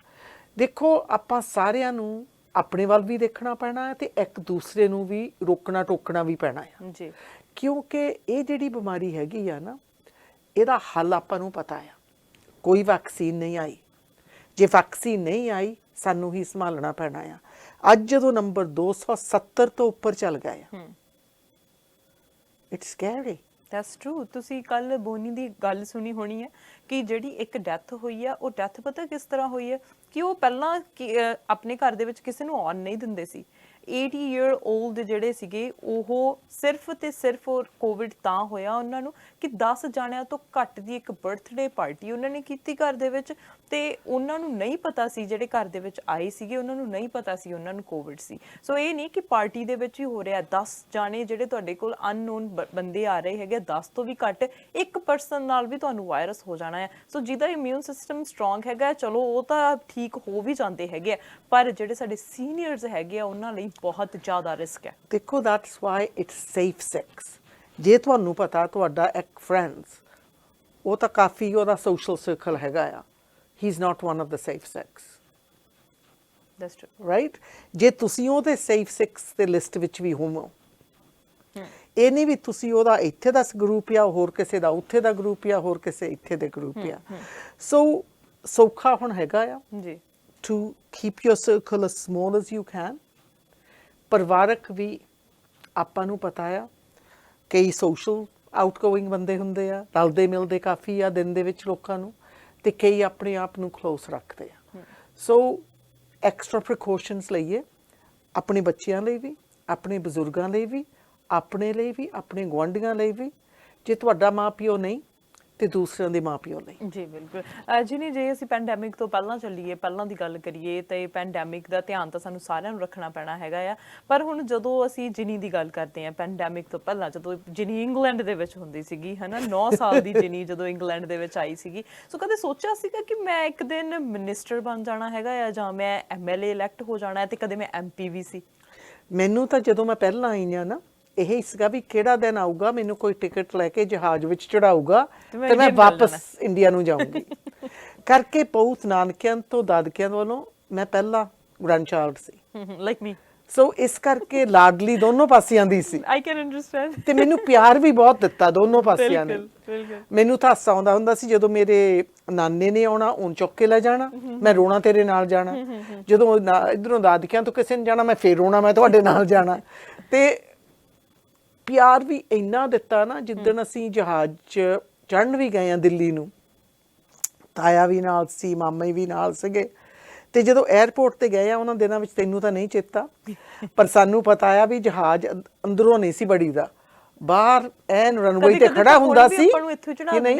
ਦੇਖੋ, ਆਪਾਂ ਸਾਰਿਆਂ ਨੂੰ ਆਪਣੇ ਵੱਲ ਵੀ ਦੇਖਣਾ ਪੈਣਾ ਹੈ, ਤੇ ਇੱਕ ਦੂਸਰੇ ਨੂੰ ਵੀ ਰੋਕਣਾ ਟੋਕਣਾ ਵੀ ਪੈਣਾ ਆ ਜੀ, ਕਿਉਂਕਿ ਇਹ ਜਿਹੜੀ ਬਿਮਾਰੀ ਹੈਗੀ ਆ ਨਾ, ਇਹਦਾ ਹੱਲ ਆਪਾਂ ਨੂੰ ਪਤਾ ਆ। ਕੋਈ ਵੈਕਸੀਨ ਨਹੀਂ ਆਈ, ਜੇ ਵੈਕਸੀਨ ਨਹੀਂ ਆਈ ਸਾਨੂੰ ਹੀ ਸੰਭਾਲਣਾ ਪੈਣਾ ਆ। ਅੱਜ ਜਦੋਂ ਨੰਬਰ 270 ਤੋਂ ਉੱਪਰ ਚੱਲ ਗਏ ਆ, ਇਟਸ ਸਕੈਰੀ। That's true. ਤੁਸੀਂ ਕੱਲ ਬੋਨੀ ਦੀ ਗੱਲ ਸੁਣੀ ਹੋਣੀ ਹੈ ਕਿ ਜਿਹੜੀ ਇੱਕ ਡੈਥ ਹੋਈ ਆ, ਉਹ ਡੈਥ ਪਤਾ ਕਿਸ ਤਰ੍ਹਾਂ ਹੋਈ ਹੈ ਕਿ ਉਹ ਪਹਿਲਾਂ ਆਪਣੇ ਘਰ ਦੇ ਵਿੱਚ ਕਿਸੇ ਨੂੰ ਆਉਣ ਨਹੀਂ ਦਿੰਦੇ ਸੀ। 80 ਈਅਰ 올ਡ ਜਿਹੜੇ ਸੀਗੇ ਉਹ ਸਿਰਫ ਤੇ ਸਿਰਫ ਕੋਵਿਡ ਤਾਂ ਹੋਇਆ ਉਹਨਾਂ ਨੂੰ ਕਿ 10 ਜਾਣਿਆਂ ਤੋਂ ਘੱਟ ਦੀ ਇੱਕ ਬਰਥਡੇ ਪਾਰਟੀ ਉਹਨਾਂ ਨੇ ਕੀਤੀ ਘਰ ਦੇ ਵਿੱਚ, ਤੇ ਉਹਨਾਂ ਨੂੰ ਨਹੀਂ ਪਤਾ ਸੀ, ਜਿਹੜੇ ਘਰ ਦੇ ਵਿੱਚ ਆਏ ਸੀਗੇ ਉਹਨਾਂ ਨੂੰ ਨਹੀਂ ਪਤਾ ਸੀ ਉਹਨਾਂ ਨੂੰ ਕੋਵਿਡ ਸੀ। ਸੋ ਇਹ ਨਹੀਂ ਕਿ ਪਾਰਟੀ ਦੇ ਵਿੱਚ ਹੀ ਹੋ ਰਿਹਾ, 10 ਜਾਣੇ ਜਿਹੜੇ ਤੁਹਾਡੇ ਕੋਲ ਅਨਨੋਨ ਬੰਦੇ ਆ ਰਹੇ ਹੈਗੇ, 10 ਤੋਂ ਵੀ ਘੱਟ ਇੱਕ ਪਰਸਨ ਨਾਲ ਵੀ ਤੁਹਾਨੂੰ ਵਾਇਰਸ ਹੋ ਜਾਣਾ ਹੈ। ਸੋ ਜਿਹਦਾ ਇਮਿਊਨ ਸਿਸਟਮ ਸਟਰੋਂਗ ਹੈਗਾ, ਚਲੋ ਉਹ ਤਾਂ ਠੀਕ ਹੋ ਵੀ ਜਾਂਦੇ ਹੈਗੇ ਆ, ਪਰ ਜਿਹੜੇ ਸਾਡੇ ਸੀਨੀਅਰਸ ਹੈਗੇ ਆ ਉਹਨਾਂ ਲਈ ਬਹੁਤ ਜ਼ਿਆਦਾ ਰਿਸਕ ਹੈ। ਦੇਖੋ that's why it's safe sex। ਜੇ ਤੁਹਾਨੂੰ ਪਤਾ ਤੁਹਾਡਾ ਇੱਕ ਫਰੈਂਡਸ ਉਹ ਤਾਂ ਕਾਫੀ ਉਹਦਾ ਸੋਸ਼ਲ ਸਰਕਲ ਹੈਗਾ ਆ, he is not one of the safe sex, that's true, right. ਜੇ ਤੁਸੀਂ ਉਹਦੇ ਸੇਫ ਸਿਕਸ ਦੇ ਲਿਸਟ ਵਿੱਚ ਵੀ ਹੋਵੋ, ਇਹ ਨਹੀਂ ਵੀ ਤੁਸੀਂ ਉਹਦਾ ਇੱਥੇ ਦਾ ਗਰੁੱਪ ਆ, ਹੋਰ ਕਿਸੇ ਦਾ ਉੱਥੇ ਦਾ ਗਰੁੱਪ ਆ, ਹੋਰ ਕਿਸੇ ਇੱਥੇ ਦੇ ਗਰੁੱਪ ਆ। ਸੋ ਸੌਖਾ ਹੁਣ ਹੈਗਾ ਆ ਜੀ to keep your circle as small as you can। ਪਰਿਵਾਰਕ ਵੀ ਆਪਾਂ ਨੂੰ ਪਤਾ ਆ, ਕਈ ਸੋਸ਼ਲ ਆਊਟਗੋਇੰਗ ਬੰਦੇ ਹੁੰਦੇ ਆ, ਰਲਦੇ ਮਿਲਦੇ ਕਾਫੀ ਆ ਦਿਨ ਦੇ ਵਿੱਚ ਲੋਕਾਂ ਨੂੰ, ਤੇ ਕਈ ਆਪਣੇ ਆਪ ਨੂੰ ਕਲੋਜ਼ ਰੱਖਦੇ ਆ। ਸੋ ਐਕਸਟਰਾ ਪ੍ਰੀਕਾਸ਼ਨਸ ਲਈਏ, ਆਪਣੇ ਬੱਚਿਆਂ ਲਈ ਵੀ, ਆਪਣੇ ਬਜ਼ੁਰਗਾਂ ਲਈ ਵੀ, ਆਪਣੇ ਲਈ ਵੀ, ਆਪਣੇ ਗੁਆਂਢੀਆਂ ਲਈ ਵੀ। ਜੇ ਤੁਹਾਡਾ ਮਾਂ ਪਿਓ ਨਹੀਂ ਤੇ ਦੂਸਰਿਆਂ ਦੇ ਮਾਂ ਪਿਓ ਲਈ। ਜੀ ਬਿਲਕੁਲ ਜੀ। ਨਹੀਂ, ਜੇ ਅਸੀਂ ਪੈਂਡੈਮਿਕ ਤੋਂ ਪਹਿਲਾਂ ਚੱਲੀਏ, ਪਹਿਲਾਂ ਦੀ ਗੱਲ ਕਰੀਏ, ਤੇ ਪੈਂਡੈਮਿਕ ਦਾ ਧਿਆਨ ਤਾਂ ਸਾਨੂੰ ਸਾਰਿਆਂ ਨੂੰ ਰੱਖਣਾ ਪੈਣਾ ਹੈਗਾ ਆ, ਪਰ ਹੁਣ ਜਦੋਂ ਅਸੀਂ ਜਿਨੀ ਦੀ ਗੱਲ ਕਰਦੇ ਹਾਂ, ਪੈਂਡੈਮਿਕ ਤੋਂ ਪਹਿਲਾਂ ਜਦੋਂ ਜਿਨੀ ਇੰਗਲੈਂਡ ਦੇ ਵਿੱਚ ਹੁੰਦੀ ਸੀਗੀ, ਹਨਾ 9 ਸਾਲ ਦੀ ਜਿਨੀ ਜਦੋਂ ਇੰਗਲੈਂਡ ਦੇ ਵਿੱਚ ਆਈ ਸੀਗੀ, ਸੋ ਕਦੇ ਸੋਚਿਆ ਸੀਗਾ ਕਿ ਮੈਂ ਇੱਕ ਦਿਨ ਮਿਨਿਸਟਰ ਬਣ ਜਾਣਾ ਹੈਗਾ ਆ, ਜਾਂ ਮੈਂ MLA ਇਲੈਕਟ ਹੋ ਜਾਣਾ ਹੈ, ਤੇ ਕਦੇ ਮੈਂ MP ਵੀ ਸੀ? ਮੈਨੂੰ ਤਾਂ ਜਦੋਂ ਮੈਂ ਪਹਿਲਾਂ ਆਈ ਆ ਨਾ, ਇਹ ਸੀਗਾ ਵੀ ਕਿਹੜਾ ਦਿਨ ਆਊਗਾ ਮੈਨੂੰ ਕੋਈ ਟਿਕਟ ਲੈ ਕੇ ਜਹਾਜ਼ ਵਿੱਚ ਚੜਾਊਗਾ ਤੇ ਮੈਂ ਵਾਪਸ ਇੰਡੀਆ ਨੂੰ ਜਾਊਂਗੀ। ਕਰਕੇ ਬਹੁਤ ਨਾਨਕਿਆਂ ਤੋਂ ਦਾਦਕਿਆਂ ਵੱਲੋਂ ਮੈਂ ਪਹਿਲਾਂ ਗ੍ਰੈਂਡਚਾਈਲਡ ਸੀ, ਲਾਈਕ ਮੀ। ਸੋ ਇਸ ਕਰਕੇ ਲਾਡਲੀ ਦੋਨੋਂ ਪਾਸਿਆਂ ਦੀ ਸੀ। I can understand. ਤੇ ਮੈਨੂੰ ਪਿਆਰ ਵੀ ਬਹੁਤ ਦਿੱਤਾ ਦੋਨੋਂ ਪਾਸਿਆਂ ਨੇ। ਬਿਲਕੁਲ। ਮੈਨੂੰ ਤਾਂ ਹਾਸਾ ਆਉਂਦਾ ਹੁੰਦਾ ਸੀ ਜਦੋਂ ਮੇਰੇ ਨਾਨੇ ਨੇ ਆਉਣਾ, ਉਹਨ ਚੁੱਕ ਕੇ ਲੈ ਜਾਣਾ, ਮੈਂ ਰੋਣਾ ਤੇਰੇ ਨਾਲ ਜਾਣਾ। ਜਦੋਂ ਇਧਰੋਂ ਦਾਦਕਿਆਂ ਤੋਂ ਕਿਸੇ ਨੇ ਜਾਣਾ, ਮੈਂ ਫੇਰ ਰੋਣਾ, ਮੈਂ ਤੁਹਾਡੇ ਨਾਲ ਜਾਣਾ। ਤੇ ਪਿਆਰ ਵੀ ਇੰਨਾ ਦਿੱਤਾ ਨਾ, ਜਿੱਦਣ ਅਸੀਂ ਜਹਾਜ਼ 'ਚ ਚੜ੍ਹਨ ਵੀ ਗਏ ਆ ਦਿੱਲੀ ਨੂੰ, ਤਾਇਆ ਵੀ ਨਾਲ ਸੀ, ਮਾਮੇ ਵੀ ਨਾਲ ਸੀਗੇ। ਤੇ ਜਦੋਂ 에ਅਰਪੋਰਟ ਤੇ ਗਏ ਆ ਉਹਨਾਂ ਦਿਨਾਂ ਵਿੱਚ, ਤੈਨੂੰ ਤਾਂ ਨਹੀਂ ਚੇਤਾ, ਪਰ ਸਾਨੂੰ ਪਤਾ ਆ ਵੀ ਜਹਾਜ਼ ਅੰਦਰੋਂ ਨਹੀਂ ਸੀ ਬੜੀਦਾ, ਬਾਹਰ ਐਨ ਰਨਵੇ ਤੇ ਖੜਾ ਹੁੰਦਾ ਸੀ ਕਿ ਨਹੀਂ,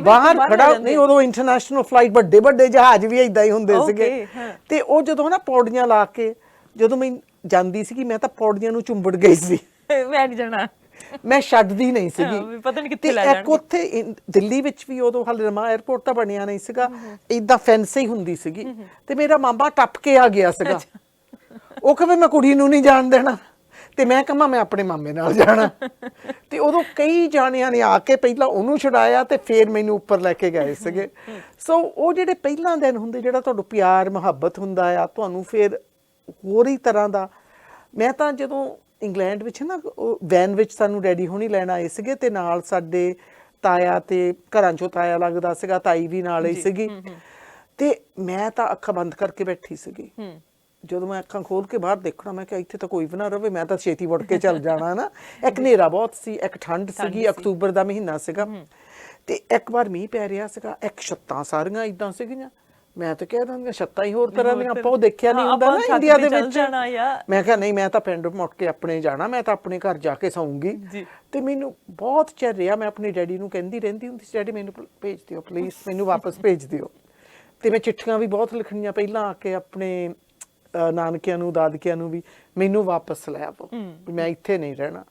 ਬਾਹਰ ਖੜਾ ਨਹੀਂ। ਉਦੋਂ ਇੰਟਰਨੈਸ਼ਨਲ ਫਲਾਈਟ, ਵੱਡੇ ਵੱਡੇ ਜਹਾਜ਼ ਵੀ ਏਦਾਂ ਹੀ ਹੁੰਦੇ ਸੀਗੇ। ਤੇ ਉਹ ਜਦੋਂ ਨਾ ਪੌੜੀਆਂ ਲਾ ਕੇ ਜਦੋਂ ਮੈਂ ਜਾਂਦੀ ਸੀਗੀ, ਮੈਂ ਤਾਂ ਪੌੜੀਆਂ ਨੂੰ ਚੁੰਬੜ ਗਈ ਸੀ, ਮੈਂ ਨਹੀਂ ਜਾਣਾ, ਮੈਂ ਛੱਡਦੀ ਨਹੀਂ ਸੀਗੀ। ਪਤਾ ਨਹੀਂ ਕਿੱਥੇ ਲੈ ਜਾਣਗੇ। ਉੱਥੇ ਦਿੱਲੀ ਵਿੱਚ ਵੀ ਉਦੋਂ ਹਾਲੇ ਨਵਾਂ 에ਅਰਪੋਰਟ ਤਾਂ ਬਣਿਆ ਨਹੀਂ ਸੀਗਾ, ਏਦਾਂ ਫੈਂਸ ਹੀ ਹੁੰਦੀ ਸੀਗੀ, ਤੇ ਮੇਰਾ ਮਾਮਾ ਟੱਪ ਕੇ ਆ ਗਿਆ ਸੀਗਾ। ਉਹ ਕਹਿੰਦਾ ਮੈਂ ਕੁੜੀ ਨੂੰ ਨਹੀਂ ਜਾਣ ਦੇਣਾ, ਤੇ ਮੈਂ ਕਹਾਂ ਮੈਂ ਆਪਣੇ ਮਾਮੇ ਨਾਲ ਜਾਣਾ। ਤੇ ਉਦੋਂ ਕਈ ਜਾਣਿਆਂ ਨੇ ਆ ਕੇ ਪਹਿਲਾਂ ਉਹਨੂੰ ਛੁਡਾਇਆ ਤੇ ਫਿਰ ਮੈਨੂੰ ਉੱਪਰ ਲੈ ਕੇ ਗਏ ਸੀਗੇ। ਸੋ ਉਹ ਜਿਹੜੇ ਪਹਿਲਾਂ ਦਿਨ ਹੁੰਦੇ, ਜਿਹੜਾ ਤੁਹਾਨੂੰ ਪਿਆਰ ਮੁਹੱਬਤ ਹੁੰਦਾ ਆ, ਤੁਹਾਨੂੰ ਫਿਰ ਹੋਰ ਹੀ ਤਰ੍ਹਾਂ ਦਾ। ਮੈਂ ਤਾਂ ਜਦੋਂ ਇੰਗਲੈਂਡ ਵਿੱਚ ਨਾ, ਉਹ ਵੈਨ ਵਿੱਚ ਸਾਨੂੰ ਡੈਡੀ ਹੋਣੀ ਲੈਣ ਆਏ ਸੀਗੇ, ਤੇ ਨਾਲ ਸਾਡੇ ਤਾਇਆ, ਤੇ ਘਰਾਂ 'ਚੋਂ ਤਾਇਆ ਲੱਗਦਾ ਸੀਗਾ, ਤਾਈ ਵੀ ਨਾਲ ਹੀ ਸੀਗੀ। ਤੇ ਮੈਂ ਤਾਂ ਅੱਖਾਂ ਬੰਦ ਕਰਕੇ ਬੈਠੀ ਸੀਗੀ। ਜਦੋਂ ਮੈਂ ਅੱਖਾਂ ਖੋਲ ਕੇ ਬਾਹਰ ਦੇਖਣਾ, ਮੈਂ ਕਿਹਾ ਇੱਥੇ ਤਾਂ ਕੋਈ ਵੀ ਨਾ ਰਵੇ, ਮੈਂ ਤਾਂ ਛੇਤੀ ਵੜ ਕੇ ਚੱਲ ਜਾਣਾ ਨਾ। ਇੱਕ ਹਨੇਰਾ ਬਹੁਤ ਸੀ, ਇੱਕ ਠੰਡ ਸੀਗੀ, ਅਕਤੂਬਰ ਦਾ ਮਹੀਨਾ ਸੀਗਾ, ਤੇ ਇੱਕ ਵਾਰ ਮੀਂਹ ਪੈ ਰਿਹਾ ਸੀਗਾ, ਇੱਕ ਛੱਤਾਂ ਸਾਰੀਆਂ ਏਦਾਂ ਸੀਗੀਆਂ। ਮੈਂ ਤਾਂ ਕਹਿ ਦਿੰਦੀ ਛੱਤਾਂ ਹੀ ਹੋਰ ਤਰ੍ਹਾਂ ਦੀਆਂ, ਆਪਾਂ ਉਹ ਦੇਖਿਆ ਨਹੀਂ ਹੁੰਦਾ ਨਾ ਇੰਡੀਆ ਦੇ ਵਿੱਚ। ਮੈਂ ਕਿਹਾ ਨਹੀਂ, ਮੈਂ ਤਾਂ ਪਿੰਡ ਮੁੜ ਕੇ ਆਪਣੇ ਜਾਣਾ, ਮੈਂ ਤਾਂ ਆਪਣੇ ਘਰ ਜਾ ਕੇ ਸੌਂਗੀ। ਤੇ ਮੈਨੂੰ ਬਹੁਤ ਚਿਰ ਰਿਹਾ, ਮੈਂ ਆਪਣੇ ਡੈਡੀ ਨੂੰ ਕਹਿੰਦੀ ਰਹਿੰਦੀ ਹੁੰਦੀ ਸੀ, ਡੈਡੀ ਮੈਨੂੰ ਭੇਜ ਦਿਓ ਪਲੀਜ਼, ਮੈਨੂੰ ਵਾਪਸ ਭੇਜ ਦਿਓ। ਤੇ ਮੈਂ ਚਿੱਠੀਆਂ ਵੀ ਬਹੁਤ ਲਿਖਣੀਆਂ ਪਹਿਲਾਂ ਆ ਕੇ ਆਪਣੇ ਨਾਨਕਿਆਂ ਨੂੰ, ਦਾਦਕਿਆਂ ਨੂੰ ਵੀ, ਮੈਨੂੰ ਵਾਪਸ ਲੈ ਆਵੋ, ਮੈਂ ਇੱਥੇ ਨਹੀਂ ਰਹਿਣਾ।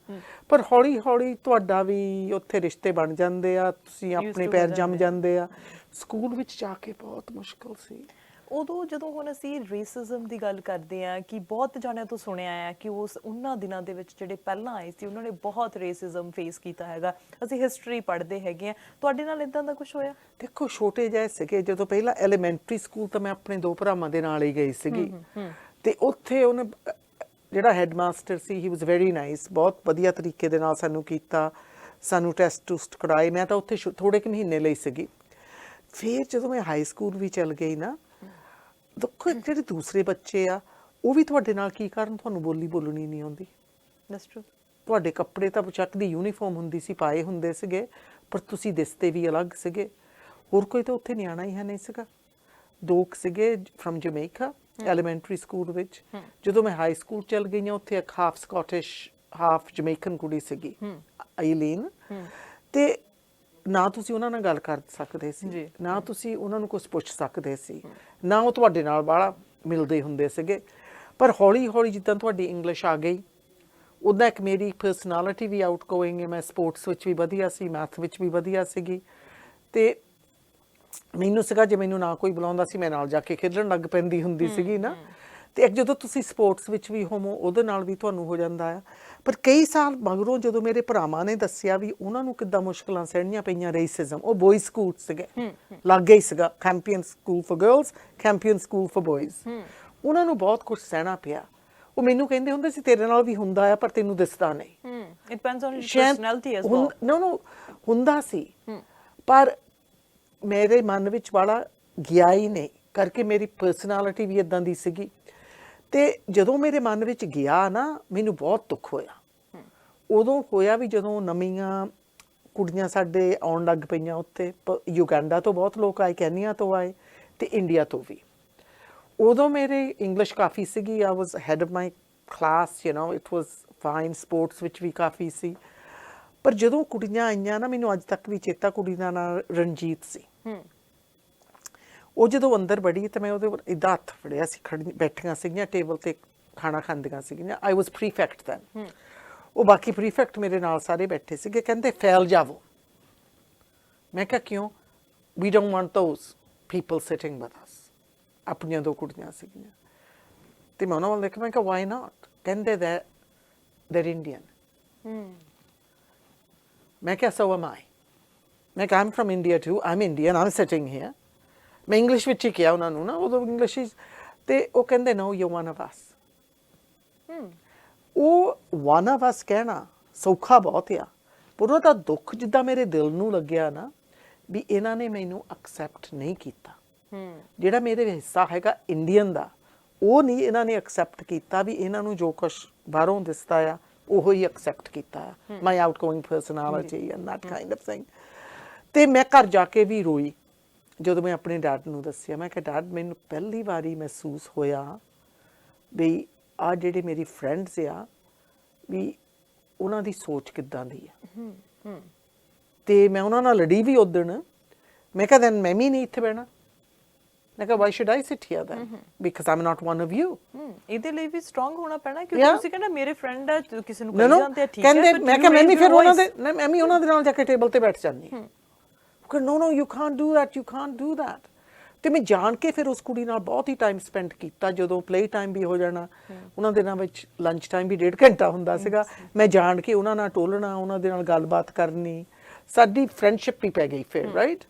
ਪਰ ਹੌਲੀ ਹੌਲੀ ਤੁਹਾਡਾ ਵੀ ਉੱਥੇ ਰਿਸ਼ਤੇ ਬਣ ਜਾਂਦੇ ਆ, ਤੁਸੀਂ ਆਪਣੇ ਪੈਰ ਜੰਮ ਜਾਂਦੇ ਆ। ਸਕੂਲ ਵਿੱਚ ਜਾ ਕੇ ਬਹੁਤ ਮੁਸ਼ਕਲ ਸੀ ਉਦੋਂ, ਜਦੋਂ ਹੁਣ ਅਸੀਂ ਰੇਸਿਜ਼ਮ ਦੀ ਗੱਲ ਕਰਦੇ ਆ, ਕਿ ਬਹੁਤ ਜਾਣਿਆਂ ਤੋਂ ਸੁਣਿਆ ਆ ਕਿ ਉਹਨਾਂ ਦਿਨਾਂ ਦੇ ਵਿੱਚ ਜਿਹੜੇ ਪਹਿਲਾਂ ਆਏ ਸੀ ਉਹਨਾਂ ਨੇ ਬਹੁਤ ਰੇਸਿਜ਼ਮ ਫੇਸ ਕੀਤਾ ਹੈਗਾ। ਅਸੀਂ ਹਿਸਟਰੀ ਪੜ੍ਹਦੇ ਹੈਗੇ ਆ, ਤੁਹਾਡੇ ਨਾਲ ਇਦਾਂ ਦਾ ਕੁਝ ਹੋਇਆ? ਦੇਖੋ ਛੋਟੇ ਜਿਹੇ ਸੀਗੇ, ਜਦੋਂ ਪਹਿਲਾਂ ਐਲੀਮੈਂਟਰੀ ਸਕੂਲ ਤਾਂ ਮੈਂ ਆਪਣੇ 2 ਭਰਾਵਾਂ ਦੇ ਨਾਲ ਹੀ ਗਈ ਸੀਗੀ। ਤੇ ਉੱਥੇ ਉਹਨੇ ਜਿਹੜਾ head master C, he was very nice, ਬਹੁਤ ਵਧੀਆ ਤਰੀਕੇ ਦੇ ਨਾਲ ਸਾਨੂੰ ਕੀਤਾ, ਸਾਨੂੰ ਟੈਸਟ ਟੂਸਟ ਕਰਾਏ। ਮੈਂ ਤਾਂ ਉੱਥੇ ਥੋੜੇ ਕੁ ਮਹੀਨੇ ਲਈ ਸੀਗੀ। ਫਿਰ ਜਦੋਂ ਮੈਂ ਹਾਈ ਸਕੂਲ ਵੀ ਚੱਲ ਗਈ ਨਾ, ਦੇਖੋ ਜਿਹੜੇ ਦੂਸਰੇ ਬੱਚੇ ਆ, ਉਹ ਵੀ ਤੁਹਾਡੇ ਨਾਲ ਕੀ ਕਰਨ, ਤੁਹਾਨੂੰ ਬੋਲਣੀ ਨਹੀਂ ਆਉਂਦੀ। That's true. ਤੁਹਾਡੇ ਕੱਪੜੇ ਤਾਂ ਚੱਕ ਦੀ ਯੂਨੀਫਾਰਮ ਹੁੰਦੀ ਸੀ, ਪਾਏ ਹੁੰਦੇ ਸੀਗੇ, ਪਰ ਤੁਸੀਂ ਦਿਸਦੇ ਵੀ ਅਲੱਗ ਸੀਗੇ। ਹੋਰ ਕੋਈ ਤਾਂ ਉੱਥੇ ਨਿਆਣਾ ਹੀ ਹੈ ਨਹੀਂ ਸੀਗਾ। 2 ਸੀਗੇ ਫਰਮ ਜਮੈਕਾ, ਐਲੀਮੈਂਟਰੀ ਸਕੂਲ ਵਿੱਚ। ਜਦੋਂ ਮੈਂ ਹਾਈ ਸਕੂਲ ਚਲ ਗਈ ਹਾਂ, ਉੱਥੇ ਇੱਕ ਹਾਫ ਸਕਾਟਿਸ਼ ਹਾਫ ਜਮੈਕਨ ਕੁੜੀ ਸੀਗੀ, ਆਈਲੀਨ, ਤੇ ਨਾ ਤੁਸੀਂ ਉਹਨਾਂ ਨਾਲ ਗੱਲ ਕਰ ਸਕਦੇ ਸੀ, ਨਾ ਤੁਸੀਂ ਉਹਨਾਂ ਨੂੰ ਕੁਝ ਪੁੱਛ ਸਕਦੇ ਸੀ, ਨਾ ਉਹ ਤੁਹਾਡੇ ਨਾਲ ਬਾਹਲਾ ਮਿਲਦੇ ਹੁੰਦੇ ਸੀਗੇ। ਪਰ ਹੌਲੀ ਹੌਲੀ ਜਿੱਦਾਂ ਤੁਹਾਡੀ ਇੰਗਲਿਸ਼ ਆ ਗਈ, ਉੱਦਾਂ ਇੱਕ ਮੇਰੀ ਪਰਸਨੈਲਿਟੀ ਵੀ ਆਊਟ ਗੋਇੰਗ ਹੈ। ਮੈਂ ਸਪੋਰਟਸ ਵਿੱਚ ਵੀ ਵਧੀਆ ਸੀ, ਮੈਥ ਵਿੱਚ ਵੀ ਵਧੀਆ ਸੀਗੀ, ਤੇ ਮੈਨੂੰ ਸੀਗਾ ਜੇ ਮੈਨੂੰ ਨਾ ਕੋਈ ਬੁਲਾਉਂਦਾ ਸੀ, ਮੈਂ ਨਾਲ ਜਾ ਕੇ ਖੇਡਣ ਲੱਗ ਪੈਂਦੀ ਹੁੰਦੀ ਸੀਗੀ ਨਾ। ਤੇ ਇੱਕ ਜਦੋਂ ਤੁਸੀਂ ਸਪੋਰਟਸ ਵਿੱਚ ਵੀ ਹੋਵੋ, ਉਹਦੇ ਨਾਲ ਵੀ ਤੁਹਾਨੂੰ ਹੋ ਜਾਂਦਾ ਆ। ਪਰ ਕਈ ਸਾਲ ਮਗਰੋਂ ਜਦੋਂ ਮੇਰੇ ਭਰਾਵਾਂ ਨੇ ਦੱਸਿਆ ਵੀ ਉਹਨਾਂ ਨੂੰ ਕਿੱਦਾਂ ਮੁਸ਼ਕਲਾਂ ਸਹਿਣੀਆਂ ਪਈਆਂ ਰੇਸਿਜ਼ਮ, ਉਹ ਬੋਇਜ਼ ਸਕੂਲ ਸੀਗੇ, ਲਾਗੇ ਹੀ ਸੀਗਾ, Campion school for girls, Campion school for boys, ਉਹਨਾਂ ਨੂੰ ਬਹੁਤ ਕੁਝ ਸਹਿਣਾ ਪਿਆ। ਉਹ ਮੈਨੂੰ ਕਹਿੰਦੇ ਹੁੰਦੇ ਸੀ ਤੇਰੇ ਨਾਲ ਵੀ ਹੁੰਦਾ ਆ, ਪਰ ਤੈਨੂੰ ਦਿਸਦਾ ਨਹੀਂ। It depends on personality as well. ਨੋ ਹੁੰਦਾ ਸੀ, ਪਰ ਮੇਰੇ ਮਨ ਵਿੱਚ ਵਾਲਾ ਗਿਆ ਹੀ ਨਹੀਂ, ਕਰਕੇ ਮੇਰੀ ਪਰਸਨੈਲਿਟੀ ਵੀ ਇਦਾਂ ਦੀ ਸੀਗੀ। ਤੇ ਜਦੋਂ ਮੇਰੇ ਮਨ ਵਿੱਚ ਗਿਆ ਨਾ, ਮੈਨੂੰ ਬਹੁਤ ਦੁੱਖ ਹੋਇਆ। ਉਦੋਂ ਹੋਇਆ ਵੀ ਜਦੋਂ ਨਵੀਆਂ ਕੁੜੀਆਂ ਸਾਡੇ ਆਉਣ ਲੱਗ ਪਈਆਂ ਉੱਥੇ, ਯੂਗੈਂਡਾ ਤੋਂ ਬਹੁਤ ਲੋਕ ਆਏ, ਕੈਨੀਆ ਤੋਂ ਆਏ, ਤੇ ਇੰਡੀਆ ਤੋਂ ਵੀ। ਉਦੋਂ ਮੇਰੇ ਇੰਗਲਿਸ਼ ਕਾਫੀ ਸੀਗੀ, I was head of my class, you know, it was fine. Sports ਵਿੱਚ ਵੀ ਕਾਫੀ ਸੀ। ਪਰ ਜਦੋਂ ਕੁੜੀਆਂ ਆਈਆਂ ਨਾ, ਮੈਨੂੰ ਅੱਜ ਤੱਕ ਵੀ ਚੇਤਾ, ਕੁੜੀ ਦਾ ਨਾਂ ਰਣਜੀਤ ਸੀ। ਉਹ ਜਦੋਂ ਅੰਦਰ ਵੜੀ ਤਾਂ ਮੈਂ ਉਹਦੇ ਇੱਦਾਂ ਹੱਥ ਫੜਿਆ ਸੀ, ਬੈਠੀਆਂ ਸੀਗੀਆਂ ਟੇਬਲ ਤੇ ਖਾਣਾ ਖਾਂਦੀਆਂ ਸੀਗੀਆਂ। ਆਈ ਵਾਜ਼ ਪ੍ਰੀਫੈਕਟ ਦੈਨ। ਉਹ ਬਾਕੀ ਪ੍ਰੀਫੈਕਟ ਮੇਰੇ ਨਾਲ ਸਾਰੇ ਬੈਠੇ ਸੀਗੇ, ਕਹਿੰਦੇ ਫੈਲ ਜਾਵੋ। ਮੈਂ ਕਿਹਾ ਕਿਉਂ? We don't want those people sitting with us. ਆਪਣੀਆਂ ਦੋ ਕੁੜੀਆਂ ਸੀਗੀਆਂ, ਤੇ ਮੈਂ ਉਹਨਾਂ ਵੱਲ ਦੇਖਿਆ, ਮੈਂ ਕਿਹਾ ਵਾਈ ਨਾਟ? ਕਹਿੰਦੇ they're ਇੰਡੀਅਨ। ਮੈਂ ਕਿਹਾ so am I। ਮੈਂ ਕਿਹਾ I'm from India too, I'm Indian, I'm sitting here। ਮੈਂ ਇੰਗਲਿਸ਼ ਵਿੱਚ ਹੀ ਕਿਹਾ ਉਹਨਾਂ ਨੂੰ ਨਾ, ਉਦੋਂ ਇੰਗਲਿਸ਼ ਹੀ, ਤੇ ਉਹ ਕਹਿੰਦੇ no, you're one of us। ਉਹ one of us ਕਹਿਣਾ ਸੌਖਾ ਬਹੁਤ ਆ, ਪਰ ਉਹਦਾ ਦੁੱਖ ਜਿੱਦਾਂ ਮੇਰੇ ਦਿਲ ਨੂੰ ਲੱਗਿਆ ਨਾ, ਵੀ ਇਹਨਾਂ ਨੇ ਮੈਨੂੰ ਐਕਸੈਪਟ ਨਹੀਂ ਕੀਤਾ। ਜਿਹੜਾ ਮੇਰੇ ਹਿੱਸਾ ਹੈਗਾ ਇੰਡੀਅਨ ਦਾ, ਉਹ ਨਹੀਂ ਇਹਨਾਂ ਨੇ ਐਕਸੈਪਟ ਕੀਤਾ, ਵੀ ਇਹਨਾਂ ਨੂੰ ਜੋ ਕੁਛ ਬਾਹਰੋਂ ਦਿਸਦਾ ਆ ਉਹੋ ਹੀ ਐਕਸੈਪਟ ਕੀਤਾ ਆ, my outgoing personality and that kind of thing. ਤੇ ਮੈਂ ਘਰ ਜਾ ਕੇ ਵੀ ਰੋਈ ਜਦੋਂ ਮੈਂ ਆਪਣੇ ਡੈਡ ਨੂੰ ਦੱਸਿਆ। ਮੈਂ ਕਿਹਾ ਡੈਡ, ਮੈਨੂੰ ਪਹਿਲੀ ਵਾਰੀ ਮਹਿਸੂਸ ਹੋਇਆ ਵੀ ਆਹ ਜਿਹੜੇ ਮੇਰੀ ਫਰੈਂਡਸ ਆ, ਵੀ ਉਹਨਾਂ ਦੀ ਸੋਚ ਕਿੱਦਾਂ ਦੀ ਆ। ਤੇ ਮੈਂ ਉਹਨਾਂ ਨਾਲ ਲੜੀ ਵੀ ਉਦਣ। ਮੈਂ ਕਿਹਾ ਦੈਨ ਮੈਂ ਵੀ ਨਹੀਂ ਇੱਥੇ ਬਹਿਣਾ। ਮੈਂ ਕਿਹਾ why should I sit here then, because I'm not one of you। ਇਹਦੇ ਲਈ ਵੀ ਸਟਰੋਂਗ ਹੋਣਾ ਪੈਣਾ, ਕਿਉਂਕਿ ਤੁਸੀਂ ਕਹਿੰਦਾ ਮੇਰੇ ਫਰੈਂਡ ਆ, ਕਿਸੇ ਨੂੰ ਕਹੀ ਜਾਂਦੇ ਆ ਠੀਕ ਹੈ, ਕਹਿੰਦੇ ਮੈਂ ਕਿਹਾ ਮੈਂ ਵੀ ਫਿਰ ਉਹਨਾਂ ਦੇ, ਮੈਂ ਵੀ ਉਹਨਾਂ ਦੇ ਨਾਲ ਜਾ ਕੇ ਟੇਬਲ ਤੇ ਬੈਠ ਜਾਂਦੀ। ਕਿ no you can't do that, you can't do that। ਤੇ ਮੈਂ ਜਾਣ ਕੇ ਫਿਰ ਉਸ ਕੁੜੀ ਨਾਲ ਬਹੁਤ ਹੀ ਟਾਈਮ ਸਪੈਂਡ ਕੀਤਾ। ਜਦੋਂ ਪਲੇ ਟਾਈਮ ਵੀ ਹੋ ਜਾਣਾ, ਉਹਨਾਂ ਦਿਨਾਂ ਵਿੱਚ ਲੰਚ ਟਾਈਮ ਵੀ 1.5 ਘੰਟਾ ਹੁੰਦਾ ਸੀਗਾ, ਮੈਂ ਜਾਣ ਕੇ ਉਹਨਾਂ ਨਾਲ ਟੋਲਣਾ, ਉਹਨਾਂ ਦੇ ਨਾਲ ਗੱਲਬਾਤ ਕਰਨੀ, ਸਾਡੀ ਫਰੈਂਡਸ਼ਿਪ ਵੀ ਪੈ ਗਈ ਫਿਰ, ਰਾਈਟ।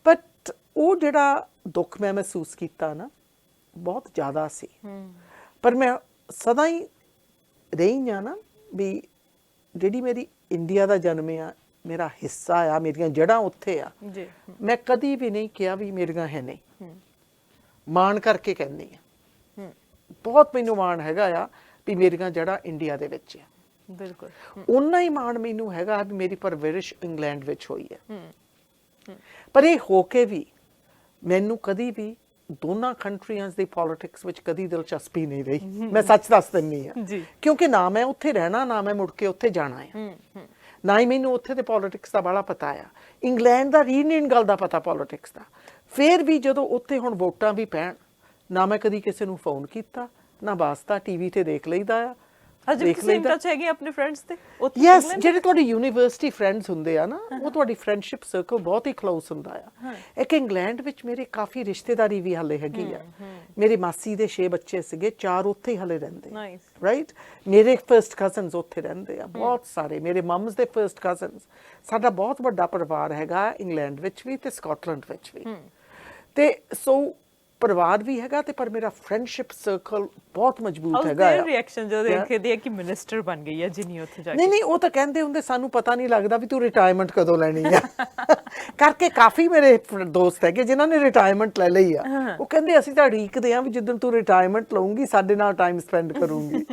ਬਟ ਉਹ ਜਿਹੜਾ ਦੁੱਖ ਮੈਂ ਮਹਿਸੂਸ ਕੀਤਾ ਨਾ, ਬਹੁਤ ਜ਼ਿਆਦਾ ਸੀ। ਪਰ ਮੈਂ ਸਦਾ ਹੀ ਰਹੀ ਹਾਂ ਨਾ, ਵੀ ਜਿਹੜੀ ਮੇਰੀ ਇੰਡੀਆ ਦਾ ਜਨਮ ਆ, ਮੇਰਾ ਹਿੱਸਾ ਆ, ਮੇਰੀਆਂ ਜੜ੍ਹਾਂ ਉੱਥੇ ਆ। ਮੈਂ ਕਦੀ ਵੀ ਨਹੀਂ ਕਿਹਾ ਵੀ ਮੇਰੀਆਂ ਹੈ ਨਹੀਂ। ਮਾਣ ਕਰਕੇ ਕਹਿੰਦੀ ਆ, ਬਹੁਤ ਮੈਨੂੰ ਮਾਣ ਹੈਗਾ ਆ ਵੀ ਮੇਰੀਆਂ ਜੜ੍ਹਾਂ ਇੰਡੀਆ ਦੇ ਵਿੱਚ ਆ। ਬਿਲਕੁਲ ਓਨਾ ਹੀ ਮਾਣ ਮੈਨੂੰ ਹੈਗਾ ਵੀ ਮੇਰੀ ਪਰਵਰਿਸ਼ ਇੰਗਲੈਂਡ ਵਿੱਚ ਹੋਈ ਹੈ। ਪਰ ਇਹ ਹੋ ਕੇ ਵੀ ਮੈਨੂੰ ਕਦੀ ਵੀ ਦੋਨਾਂ ਕੰਟਰੀਆਂ ਦੀ ਪੋਲਿਟਿਕਸ ਵਿੱਚ ਕਦੀ ਦਿਲਚਸਪੀ ਨਹੀਂ ਰਹੀ। ਮੈਂ ਸੱਚ ਦੱਸ ਦਿੰਦੀ ਆ, ਕਿਉਂਕਿ ਨਾ ਮੈਂ ਉੱਥੇ ਰਹਿਣਾ, ਨਾ ਮੈਂ ਮੁੜ ਕੇ ਉੱਥੇ ਜਾਣਾ ਆ, ਨਾ ਹੀ ਮੈਨੂੰ ਉੱਥੇ ਦੇ ਪੋਲਿਟਿਕਸ ਦਾ ਬੜਾ ਪਤਾ ਆ। ਇੰਗਲੈਂਡ ਦਾ ਰੀਨੀਅਨ ਗੱਲ ਦਾ ਪਤਾ ਪੋਲਿਟਿਕਸ ਦਾ। ਫਿਰ ਵੀ ਜਦੋਂ ਉੱਥੇ ਹੁਣ ਵੋਟਾਂ ਵੀ ਪੈਣ, ਨਾ ਮੈਂ ਕਦੀ ਕਿਸੇ ਨੂੰ ਫੋਨ ਕੀਤਾ, ਨਾ ਵਾਸਤਾ, ਟੀਵੀ ਤੇ ਦੇਖ ਲਈਦਾ ਆ। ਅਜੇ ਤੁਸੀਂ ਇਨ ਟੱਚ ਹੈਗੇ ਆਪਣੇ ਫਰੈਂਡਸ ਤੇ? ਯੈਸ, ਜਿਹੜੇ ਤੁਹਾਡੇ ਯੂਨੀਵਰਸਿਟੀ ਫਰੈਂਡਸ ਹੁੰਦੇ ਆ ਨਾ, ਉਹ ਤੁਹਾਡੀ ਫਰੈਂਡਸ਼ਿਪ ਸਰਕਲ ਬਹੁਤ ਹੀ ਕਲੋਜ਼ ਹੁੰਦਾ ਆ। ਇੱਕ ਇੰਗਲੈਂਡ ਵਿੱਚ ਮੇਰੇ ਕਾਫੀ ਰਿਸ਼ਤੇਦਾਰੀ ਵੀ ਹਾਲੇ ਹੈਗੀ ਆ। ਮੇਰੇ ਮਾਸੀ ਦੇ 6 ਬੱਚੇ ਸੀਗੇ, 4 ਉੱਥੇ ਹੀ ਹਾਲੇ ਰਹਿੰਦੇ, ਰਾਈਟ। ਮੇਰੇ ਫਰਸਟ ਕਜ਼ਨਸ ਉੱਥੇ ਰਹਿੰਦੇ ਆ ਬਹੁਤ ਸਾਰੇ, ਮੇਰੇ ਮਮਸ ਦੇ ਫਰਸਟ ਕਜ਼ਨਸ। ਸਾਡਾ ਬਹੁਤ ਵੱਡਾ ਪਰਿਵਾਰ ਹੈਗਾ ਇੰਗਲੈਂਡ ਵਿੱਚ ਵੀ ਤੇ ਸਕਾਟਲੈਂਡ ਵਿੱਚ ਵੀ। ਤੇ ਸੋ ਪਰਿਵਾਰ ਵੀ ਹੈਗਾ, ਤੇ ਪਰ ਮੇਰਾ ਫਰੈਂਡਸ਼ਿਪ ਸਰਕਲ ਬਹੁਤ ਮਜ਼ਬੂਤ ਹੈਗਾ ਆ। ਰਿਐਕਸ਼ਨ ਜਦੋਂ ਦੇਖਦੇ ਆ ਕਿ ਮਿਨਿਸਟਰ ਬਣ ਗਈ ਆ ਜਿੰਨੀ ਉੱਥੇ ਜਾ ਕੇ। ਨਹੀਂ, ਉਹ ਤਾਂ ਕਹਿੰਦੇ ਹੁੰਦੇ ਸਾਨੂੰ ਪਤਾ ਨਹੀਂ ਲੱਗਦਾ ਵੀ ਤੂੰ ਰਿਟਾਇਰਮੈਂਟ ਕਦੋਂ ਲੈਣੀ ਆ। ਕਰਕੇ ਕਾਫੀ ਮੇਰੇ ਦੋਸਤ ਹੈਗੇ ਜਿਨ੍ਹਾਂ ਨੇ ਰਿਟਾਇਰਮੈਂਟ ਲੈ ਲਈ ਆ। ਉਹ ਕਹਿੰਦੇ ਅਸੀਂ ਤਾਂ ਉਡੀਕਦੇ ਆ ਵੀ ਜਿੱਦਣ ਤੂੰ ਰਿਟਾਇਰਮੈਂਟ ਲਊਂਗੀ ਸਾਡੇ ਨਾਲ ਟਾਈਮ ਸਪੈਂਡ ਕਰੂੰਗੀ।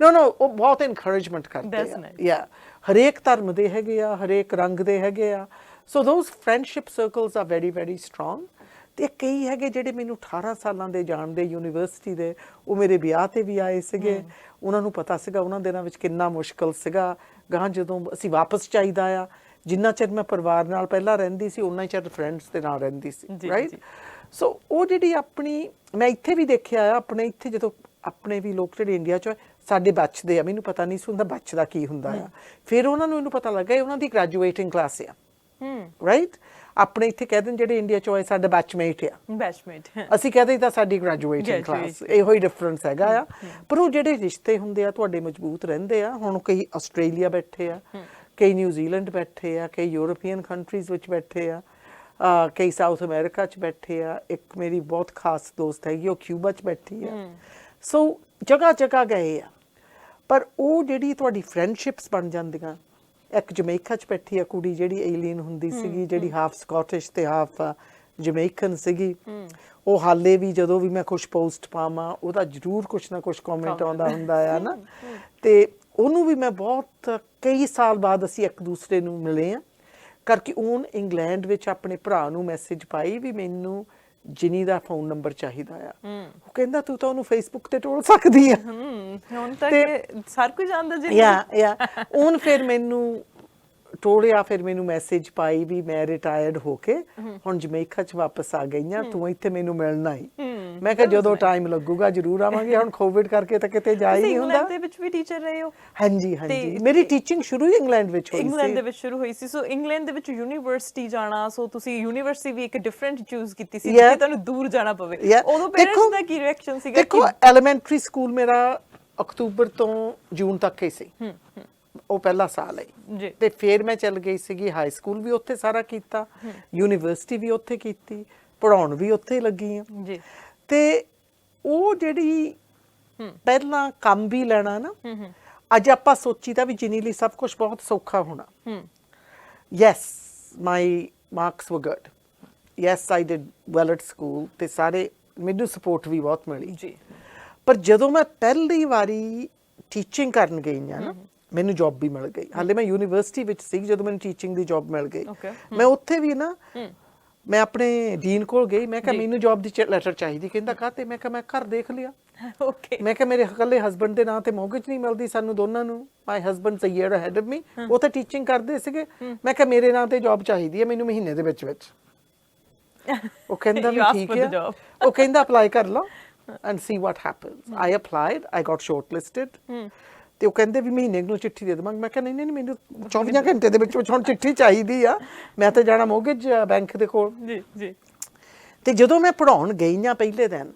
ਨੋ ਉਹ ਬਹੁਤ ਇਨਕਰੇਜਮੈਂਟ ਕਰਦੇ ਆ। ਯਾ, ਹਰੇਕ ਧਰਮ ਦੇ ਹੈਗੇ ਆ, ਹਰੇਕ ਰੰਗ ਦੇ ਹੈਗੇ ਆ। So those friendship circles are very very strong. ਤੇ ਕਈ ਹੈਗੇ ਜਿਹੜੇ ਮੈਨੂੰ 18 ਸਾਲਾਂ ਦੇ ਜਾਣਦੇ ਯੂਨੀਵਰਸਿਟੀ ਦੇ, ਉਹ ਮੇਰੇ ਵਿਆਹ ਤੇ ਵੀ ਆਏ ਸੀਗੇ। ਉਹਨਾਂ ਨੂੰ ਪਤਾ ਸੀਗਾ ਉਹਨਾਂ ਦਿਨਾਂ ਵਿੱਚ ਕਿੰਨਾ ਮੁਸ਼ਕਲ ਸੀਗਾ। ਗਾਂ ਜਦੋਂ ਅਸੀਂ ਵਾਪਸ ਚਾਹੀਦਾ ਆ, ਜਿੰਨਾ ਚਿਰ ਮੈਂ ਪਰਿਵਾਰ ਨਾਲ ਪਹਿਲਾਂ ਰਹਿੰਦੀ ਸੀ ਉਨਾ ਹੀ ਚਿਰ ਫਰੈਂਡਸ ਦੇ ਨਾਲ ਰਹਿੰਦੀ ਸੀ, ਰਾਈਟ। ਸੋ ਉਹ ਜਿਹੜੀ ਆਪਣੀ, ਮੈਂ ਇੱਥੇ ਵੀ ਦੇਖਿਆ ਆ, ਆਪਣੇ ਇੱਥੇ ਜਦੋਂ ਆਪਣੇ ਵੀ ਲੋਕ ਜਿਹੜੇ ਇੰਡੀਆ 'ਚ ਸਾਡੇ ਬਚਦੇ ਆ, ਮੈਨੂੰ ਪਤਾ ਨਹੀਂ ਸੀ ਹੁੰਦਾ ਬਚਦਾ ਕੀ ਹੁੰਦਾ ਆ। ਫਿਰ ਉਹਨਾਂ ਨੂੰ ਇਹਨੂੰ ਪਤਾ ਲੱਗਾ ਇਹ ਉਹਨਾਂ ਦੀ ਗ੍ਰੈਜੂਏਟਿੰਗ ਕਲਾਸ ਆ, ਰਾਈਟ। ਆਪਣੇ ਇੱਥੇ ਕਹਿ ਦਿੰਦੇ ਜਿਹੜੇ ਇੰਡੀਆ 'ਚ ਹੋਏ ਸਾਡਾ ਬੈਚਮੇਟ ਆ, ਬੈਚਮੇਟ, ਅਸੀਂ ਕਹਦੇ ਤਾਂ ਸਾਡੀ ਗ੍ਰੈਜੂਏਟਿੰਗ ਕਲਾਸ, ਇਹੋ ਹੀ ਡਿਫਰੈਂਸ ਹੈਗਾ ਆ। ਪਰ ਉਹ ਜਿਹੜੇ ਰਿਸ਼ਤੇ ਹੁੰਦੇ ਆ ਤੁਹਾਡੇ ਮਜ਼ਬੂਤ ਰਹਿੰਦੇ ਆ। ਹੁਣ ਕਈ ਆਸਟ੍ਰੇਲੀਆ ਬੈਠੇ ਆ, ਕਈ ਨਿਊਜ਼ੀਲੈਂਡ ਬੈਠੇ ਆ, ਕਈ ਯੂਰਪੀਅਨ ਕੰਟਰੀਜ਼ ਵਿੱਚ ਬੈਠੇ ਆ, ਕਈ ਸਾਊਥ ਅਮਰੀਕਾ 'ਚ ਬੈਠੇ ਆ। ਇੱਕ ਮੇਰੀ ਬਹੁਤ ਖਾਸ ਦੋਸਤ ਹੈਗੀ ਉਹ ਕਿਊਬਾ 'ਚ ਬੈਠੀ ਆ। ਸੋ ਜਗ੍ਹਾ ਜਗ੍ਹਾ ਗਏ ਆ। ਪਰ ਉਹ ਜਿਹੜੀ ਤੁਹਾਡੀ ਫਰੈਂਡਸ਼ਿਪਸ ਬਣ ਜਾਂਦੀਆਂ। ਇੱਕ ਜਮੈਕਾ 'ਚ ਬੈਠੀ ਆ ਕੁੜੀ ਜਿਹੜੀ ਏਲੀਅਨ ਹੁੰਦੀ ਸੀਗੀ, ਜਿਹੜੀ ਹਾਫ ਸਕਾਟਿਸ਼ ਤੇ ਹਾਫ ਜਮੈਕਨ ਸੀਗੀ। ਉਹ ਹਾਲੇ ਵੀ ਜਦੋਂ ਵੀ ਮੈਂ ਕੁਛ ਪੋਸਟ ਪਾਵਾਂ ਉਹਦਾ ਜ਼ਰੂਰ ਕੁਛ ਨਾ ਕੁਛ ਕਮੈਂਟ ਆਉਂਦਾ ਹੁੰਦਾ ਆ ਨਾ। ਤੇ ਉਹਨੂੰ ਵੀ ਮੈਂ ਬਹੁਤ ਕਈ ਸਾਲ ਬਾਅਦ ਅਸੀਂ ਇੱਕ ਦੂਸਰੇ ਨੂੰ ਮਿਲੇ ਆ ਕਰਕੇ ਉਹਨ ਇੰਗਲੈਂਡ ਵਿੱਚ ਆਪਣੇ ਭਰਾ ਨੂੰ ਮੈਸੇਜ ਪਾਈ ਵੀ ਮੈਨੂੰ ਜਿਨੀ ਦਾ ਫੋਨ ਨੰਬਰ ਚਾਹੀਦਾ ਆ। ਉਹ ਕਹਿੰਦਾ ਤੂੰ ਤਾਂ ਉਹਨੂੰ ਫੇਸਬੁੱਕ ਤੇ ਟੋਲ ਸਕਦੀ ਆ। ਹੁਣ ਤੱਕ ਸਾਰ ਕੋਈ ਜਾਣਦਾ ਜੀ। ਯਾ ਉਹਨ ਫਿਰ ਮੈਨੂੰ ਟੋੜਿਆ, ਫਿਰ ਮੈਨੂੰ ਮੈਸੇਜ ਪਾਈ ਵੀ ਮੈਂ ਰਿਟਾਇਰਡ ਹੋ ਕੇ ਹੁਣ ਜਮੈਕਾ 'ਚ ਵਾਪਸ ਆ ਗਈ ਆ, ਤੂੰ ਇੱਥੇ ਮੈਨੂੰ ਮਿਲਣਾ ਹੀ। ਮੈਂ ਕਿਹਾ ਜਦੋਂ ਟਾਈਮ ਲੱਗੂਗਾ ਜ਼ਰੂਰ ਆਵਾਂਗੇ। ਹੁਣ ਕੋਵਿਡ ਕਰਕੇ ਤਾਂ ਕਿਤੇ ਜਾ ਹੀ ਨਹੀਂ ਹੁੰਦਾ। ਇੰਗਲੈਂਡ ਦੇ ਵਿੱਚ ਵੀ ਟੀਚਰ ਰਹੇ ਹੋ? ਹਾਂਜੀ ਹਾਂਜੀ, ਮੇਰੀ ਟੀਚਿੰਗ ਸ਼ੁਰੂ ਹੀ ਇੰਗਲੈਂਡ ਵਿੱਚ ਹੋਈ ਸੀ। ਇੰਗਲੈਂਡ ਦੇ ਵਿੱਚ ਸ਼ੁਰੂ ਹੋਈ ਸੀ। ਸੋ ਇੰਗਲੈਂਡ ਦੇ ਵਿੱਚ ਯੂਨੀਵਰਸਿਟੀ ਜਾਣਾ, ਸੋ ਤੁਸੀਂ ਯੂਨੀਵਰਸਿਟੀ ਵੀ ਇੱਕ ਡਿਫਰੈਂਟ ਚੂਜ਼ ਕੀਤੀ ਸੀ ਜਿੱਥੇ ਤੁਹਾਨੂੰ ਦੂਰ ਜਾਣਾ ਪਵੇ। ਉਦੋਂ ਪੇਰੈਂਟਸ ਦਾ ਕੀ ਰਿਐਕਸ਼ਨ ਸੀਗਾ? ਦੇਖੋ ਐਲੀਮੈਂਟਰੀ ਸਕੂਲ ਮੇਰਾ ਅਕਤੂਬਰ ਤੋਂ ਜੂਨ ਤੱਕ ਹੀ ਸੀ, ਉਹ ਪਹਿਲਾ ਸਾਲ ਹੈ। ਤੇ ਫਿਰ ਮੈਂ ਚੱਲ ਗਈ ਸੀਗੀ ਹਾਈ ਸਕੂਲ ਵੀ ਉੱਥੇ ਸਾਰਾ ਕੀਤਾ, ਯੂਨੀਵਰਸਿਟੀ ਵੀ ਉੱਥੇ ਕੀਤੀ, ਪੜਾਉਣ ਵੀ ਉੱਥੇ ਲੱਗੀ ਆ ਜੀ। ਤੇ ਉਹ ਜਿਹੜੀ ਪਹਿਲਾਂ ਕੰਮ ਵੀ ਲੈਣਾ ਨਾ, ਅੱਜ ਆਪਾਂ ਸੋਚੀਦਾ ਵੀ ਜਿਨੀ ਲਈ ਸਭ ਕੁਝ ਬਹੁਤ ਸੌਖਾ ਹੋਣਾ। ਯੈਸ ਮਾਈ ਮਾਰਕਸ ਵਰ good, yes I did well at school, ਤੇ ਸਾਰੇ ਮੈਨੂੰ ਸਪੋਰਟ ਵੀ ਬਹੁਤ ਮਿਲੀ ਜੀ। ਪਰ ਜਦੋਂ ਮੈਂ ਪਹਿਲੀ ਵਾਰੀ ਟੀਚਿੰਗ ਕਰਨ ਗਈ ਆ ਨਾ, ਮੈਨੂੰ ਜੌਬ ਵੀ ਮਿਲ ਗਈ। ਹਾਲੇ ਮੈਂ ਯੂਨੀਵਰਸਿਟੀ ਵਿੱਚ ਸੀ ਜਦੋਂ ਮੈਨੂੰ ਟੀਚਿੰਗ ਦੀ ਜੌਬ ਮਿਲ ਗਈ। ਮੈਂ ਉੱਥੇ ਵੀ ਨਾ, ਮੈਂ ਆਪਣੇ ਡੀਨ ਕੋਲ ਗਈ, ਮੈਂ ਕਿਹਾ ਮੈਨੂੰ ਜੌਬ ਦੀ ਲੈਟਰ ਚਾਹੀਦੀ। ਕਹਿੰਦਾ ਕਾਹਤੇ? ਮੈਂ ਕਿਹਾ ਮੈਂ ਘਰ ਦੇਖ ਲਿਆ। ਮੈਂ ਕਿਹਾ ਮੇਰੇ ਇਕੱਲੇ ਹਸਬੈਂਡ ਦੇ ਨਾਂ ਤੇ ਮੌਰਗੇਜ ਨਹੀਂ ਮਿਲਦੀ ਸਾਨੂੰ ਦੋਨਾਂ ਨੂੰ। My husband is a year ahead of me, ਉਹ ਤਾਂ ਟੀਚਿੰਗ ਕਰਦੇ ਸੀਗੇ। ਮੈਂ ਕਿਹਾ ਮੇਰੇ ਨਾਂ ਤੇ ਜੌਬ ਚਾਹੀਦੀ ਹੈ ਮੈਨੂੰ ਮਹੀਨੇ ਦੇ ਵਿੱਚ ਵਿੱਚ। ਉਹ ਕਹਿੰਦਾ ਵੀ ਠੀਕ ਹੈ। ਉਹ ਕਹਿੰਦਾ ਅਪਲਾਈ ਕਰ ਲਓ and see what happens. I applied, I got shortlisted. ਤੇ ਉਹ ਕਹਿੰਦੇ ਵੀ ਮਹੀਨੇ ਨੂੰ ਚਿੱਠੀ ਦੇ ਦੇਵਾਂਗੇ। ਮੈਂ ਕਿਹਾ ਨਹੀਂ ਨਹੀਂ, ਮੈਨੂੰ 24 ਘੰਟੇ ਦੇ ਵਿੱਚ ਹੁਣ ਚਿੱਠੀ ਚਾਹੀਦੀ ਆ, ਮੈਂ ਤਾਂ ਜਾਣਾ ਮੌਰਗੇਜ ਬੈਂਕ ਦੇ ਕੋਲ। ਜੀ ਜੀ। ਤੇ ਜਦੋਂ ਮੈਂ ਪੜਾਉਣ ਗਈ ਆ ਪਹਿਲੇ ਦਿਨ,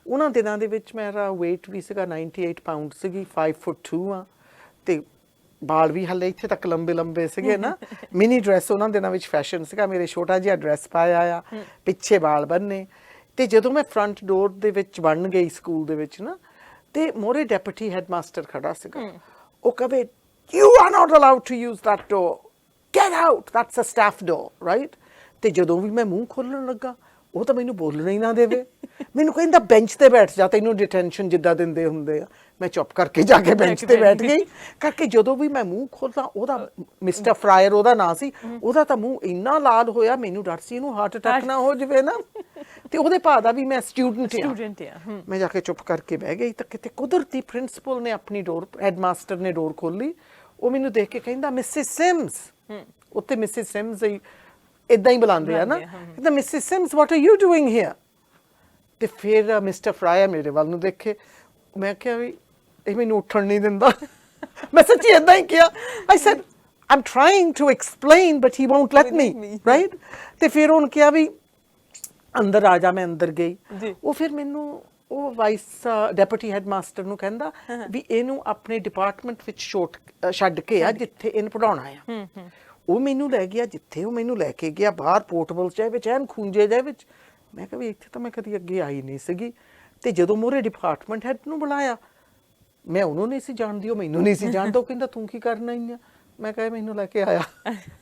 ਉਹਨਾਂ ਦਿਨਾਂ ਦੇ ਵਿੱਚ ਮੇਰਾ weight ਵੀ ਸੀਗਾ 98 ਪਾਉਂਡ ਸੀਗੀ, 5 ਫੁੱਟ 2 ਆ, ਤੇ ਬਾਲ ਵੀ ਹਲੇ ਇੱਥੇ ਤੱਕ ਲੰਬੇ ਲੰਬੇ ਸੀਗੇ ਨਾ। ਮਿਨੀ ਡਰੈਸ ਉਹਨਾਂ ਦਿਨਾਂ ਵਿੱਚ ਫੈਸ਼ਨ ਸੀਗਾ, ਮੇਰੇ ਛੋਟਾ ਜਿਹਾ ਡਰੈਸ ਪਾਇਆ ਆ, ਪਿੱਛੇ ਬਾਲ ਬੰਨੇ। ਤੇ ਜਦੋਂ ਮੈਂ ਫਰੰਟ ਡੋਰ ਦੇ ਵਿੱਚ ਬਣ ਗਈ ਸਕੂਲ ਦੇ ਵਿੱਚ ਨਾ, ਤੇ ਮੋਰੇ ਡੈਪੂਟੀ ਹੈਡਮਾਸਟਰ ਖੜਾ ਸੀਗਾ। ਉਹ ਕਹੇ you are not allowed to use that door, get out, that's a staff door, right. ਤੇ ਜਦੋਂ ਵੀ ਮੈਂ ਮੂੰਹ ਖੋਲਣ ਲੱਗਾ, ਉਹ ਤਾਂ ਮੈਨੂੰ ਬੋਲਣਾ ਹੀ ਨਾ ਦੇਵੇ। ਮੈਨੂੰ ਕਹਿੰਦਾ ਬੈਂਚ ਤੇ ਬੈਠ ਜਾ, ਤੈਨੂੰ ਡਿਟੈਂਸ਼ਨ ਜਿੱਦਾਂ ਦਿੰਦੇ ਹੁੰਦੇ ਆ। ਮੈਂ ਚੁੱਪ ਕਰਕੇ ਜਾ ਕੇ ਬੈਂਚ ਤੇ ਬੈਠ ਗਈ। ਕਰਕੇ ਜਦੋਂ ਵੀ ਮੈਂ ਮੂੰਹ ਖੋਲਦਾ, ਉਹਦਾ ਮਿਸਟਰ ਫਰਾਇਰ ਉਹਦਾ ਨਾਂ ਸੀ, ਉਹਦਾ ਤਾਂ ਮੂੰਹ ਇੰਨਾ ਲਾਲ ਹੋਇਆ, ਮੈਨੂੰ ਡਰ ਸੀ ਇਹਨੂੰ ਹਾਰਟ ਅਟੈਕ ਨਾ ਹੋ ਜਾਵੇ ਨਾ। ਤੇ ਉਹਦੇ ਭਾਅ ਦਾ ਵੀ ਮੈਂ ਸਟੂਡੈਂਟ ਆ। ਮੈਂ ਜਾ ਕੇ ਚੁੱਪ ਕਰਕੇ ਬਹਿ ਗਈ। ਤਾਂ ਕਿਤੇ ਕੁਦਰਤੀ ਪ੍ਰਿੰਸੀਪਲ ਨੇ ਆਪਣੀ ਡੋਰ, ਹੈਡਮਾਸਟਰ ਨੇ ਡੋਰ ਖੋਲੀ। ਉਹ ਮੈਨੂੰ ਦੇਖ ਕੇ ਕਹਿੰਦਾ ਮਿਸਿਸ ਸਿਮਸ, ਉੱਥੇ ਮਿਸਿਸ ਸਿਮਸ ਇਦਾਂ ਹੀ ਬੁਲਾਉਂਦੇ ਆ ਨਾ। ਕਹਿੰਦਾ Mrs Simms what are you doing here? ਤੇ ਫਿਰ ਮਿਸਟਰ ਫਰਾਇਰ ਮੇਰੇ ਵੱਲ ਨੂੰ ਦੇਖੇ। ਮੈਂ ਕਿਹਾ ਵੀ ਇਹ ਮੈਨੂੰ ਉੱਠਣ ਨਹੀਂ ਦਿੰਦਾ। ਮੈਂ ਸੱਚੀ ਏਦਾਂ ਹੀ ਕਿਹਾ। I said I'm trying to explain but he won't let me, right. ਤੇ ਫਿਰ ਉਹਨੇ ਕਿਹਾ ਵੀ ਅੰਦਰ ਆ ਜਾ। ਮੈਂ ਅੰਦਰ ਗਈ। ਉਹ ਫਿਰ ਮੈਨੂੰ ਉਹ ਵਾਈਸ ਡੈਪੂਟੀ ਹੈਡਮਾਸਟਰ ਨੂੰ ਕਹਿੰਦਾ ਵੀ ਇਹਨੂੰ ਆਪਣੇ ਡਿਪਾਰਟਮੈਂਟ ਵਿੱਚ ਛੱਡ ਕੇ ਆ ਜਿੱਥੇ ਇਹਨੂੰ ਪੜਾਉਣਾ ਆ। ਉਹ ਮੈਨੂੰ ਲੈ ਗਿਆ ਜਿੱਥੇ ਉਹ ਮੈਨੂੰ ਲੈ ਕੇ ਗਿਆ, ਬਾਹਰ ਪੋਰਟੇਬਲ ਚਾਹੇ ਵਿੱਚ ਐਨ ਖੂੰਜੇ ਜਿਹੇ ਵਿੱਚ। ਮੈਂ ਕਿਹਾ ਵੀ ਇੱਥੇ ਤਾਂ ਮੈਂ ਕਦੀ ਅੱਗੇ ਆਈ ਨਹੀਂ ਸੀਗੀ। ਤੇ ਜਦੋਂ ਮੋਰੇ ਡਿਪਾਰਟਮੈਂਟ ਹੈਡ ਨੂੰ ਬੁਲਾਇਆ, ਮੈਂ ਉਹਨੂੰ ਨਹੀਂ ਸੀ ਜਾਣਦੀ, ਉਹ ਮੈਨੂੰ ਨਹੀਂ ਸੀ ਜਾਣਦਾ। ਉਹ ਕਹਿੰਦਾ ਤੂੰ ਕੀ ਕਰਨਾ ਹੀ ਆ? ਮੈਂ ਕਿਹਾ ਮੈਨੂੰ ਲੈ ਕੇ ਆਇਆ,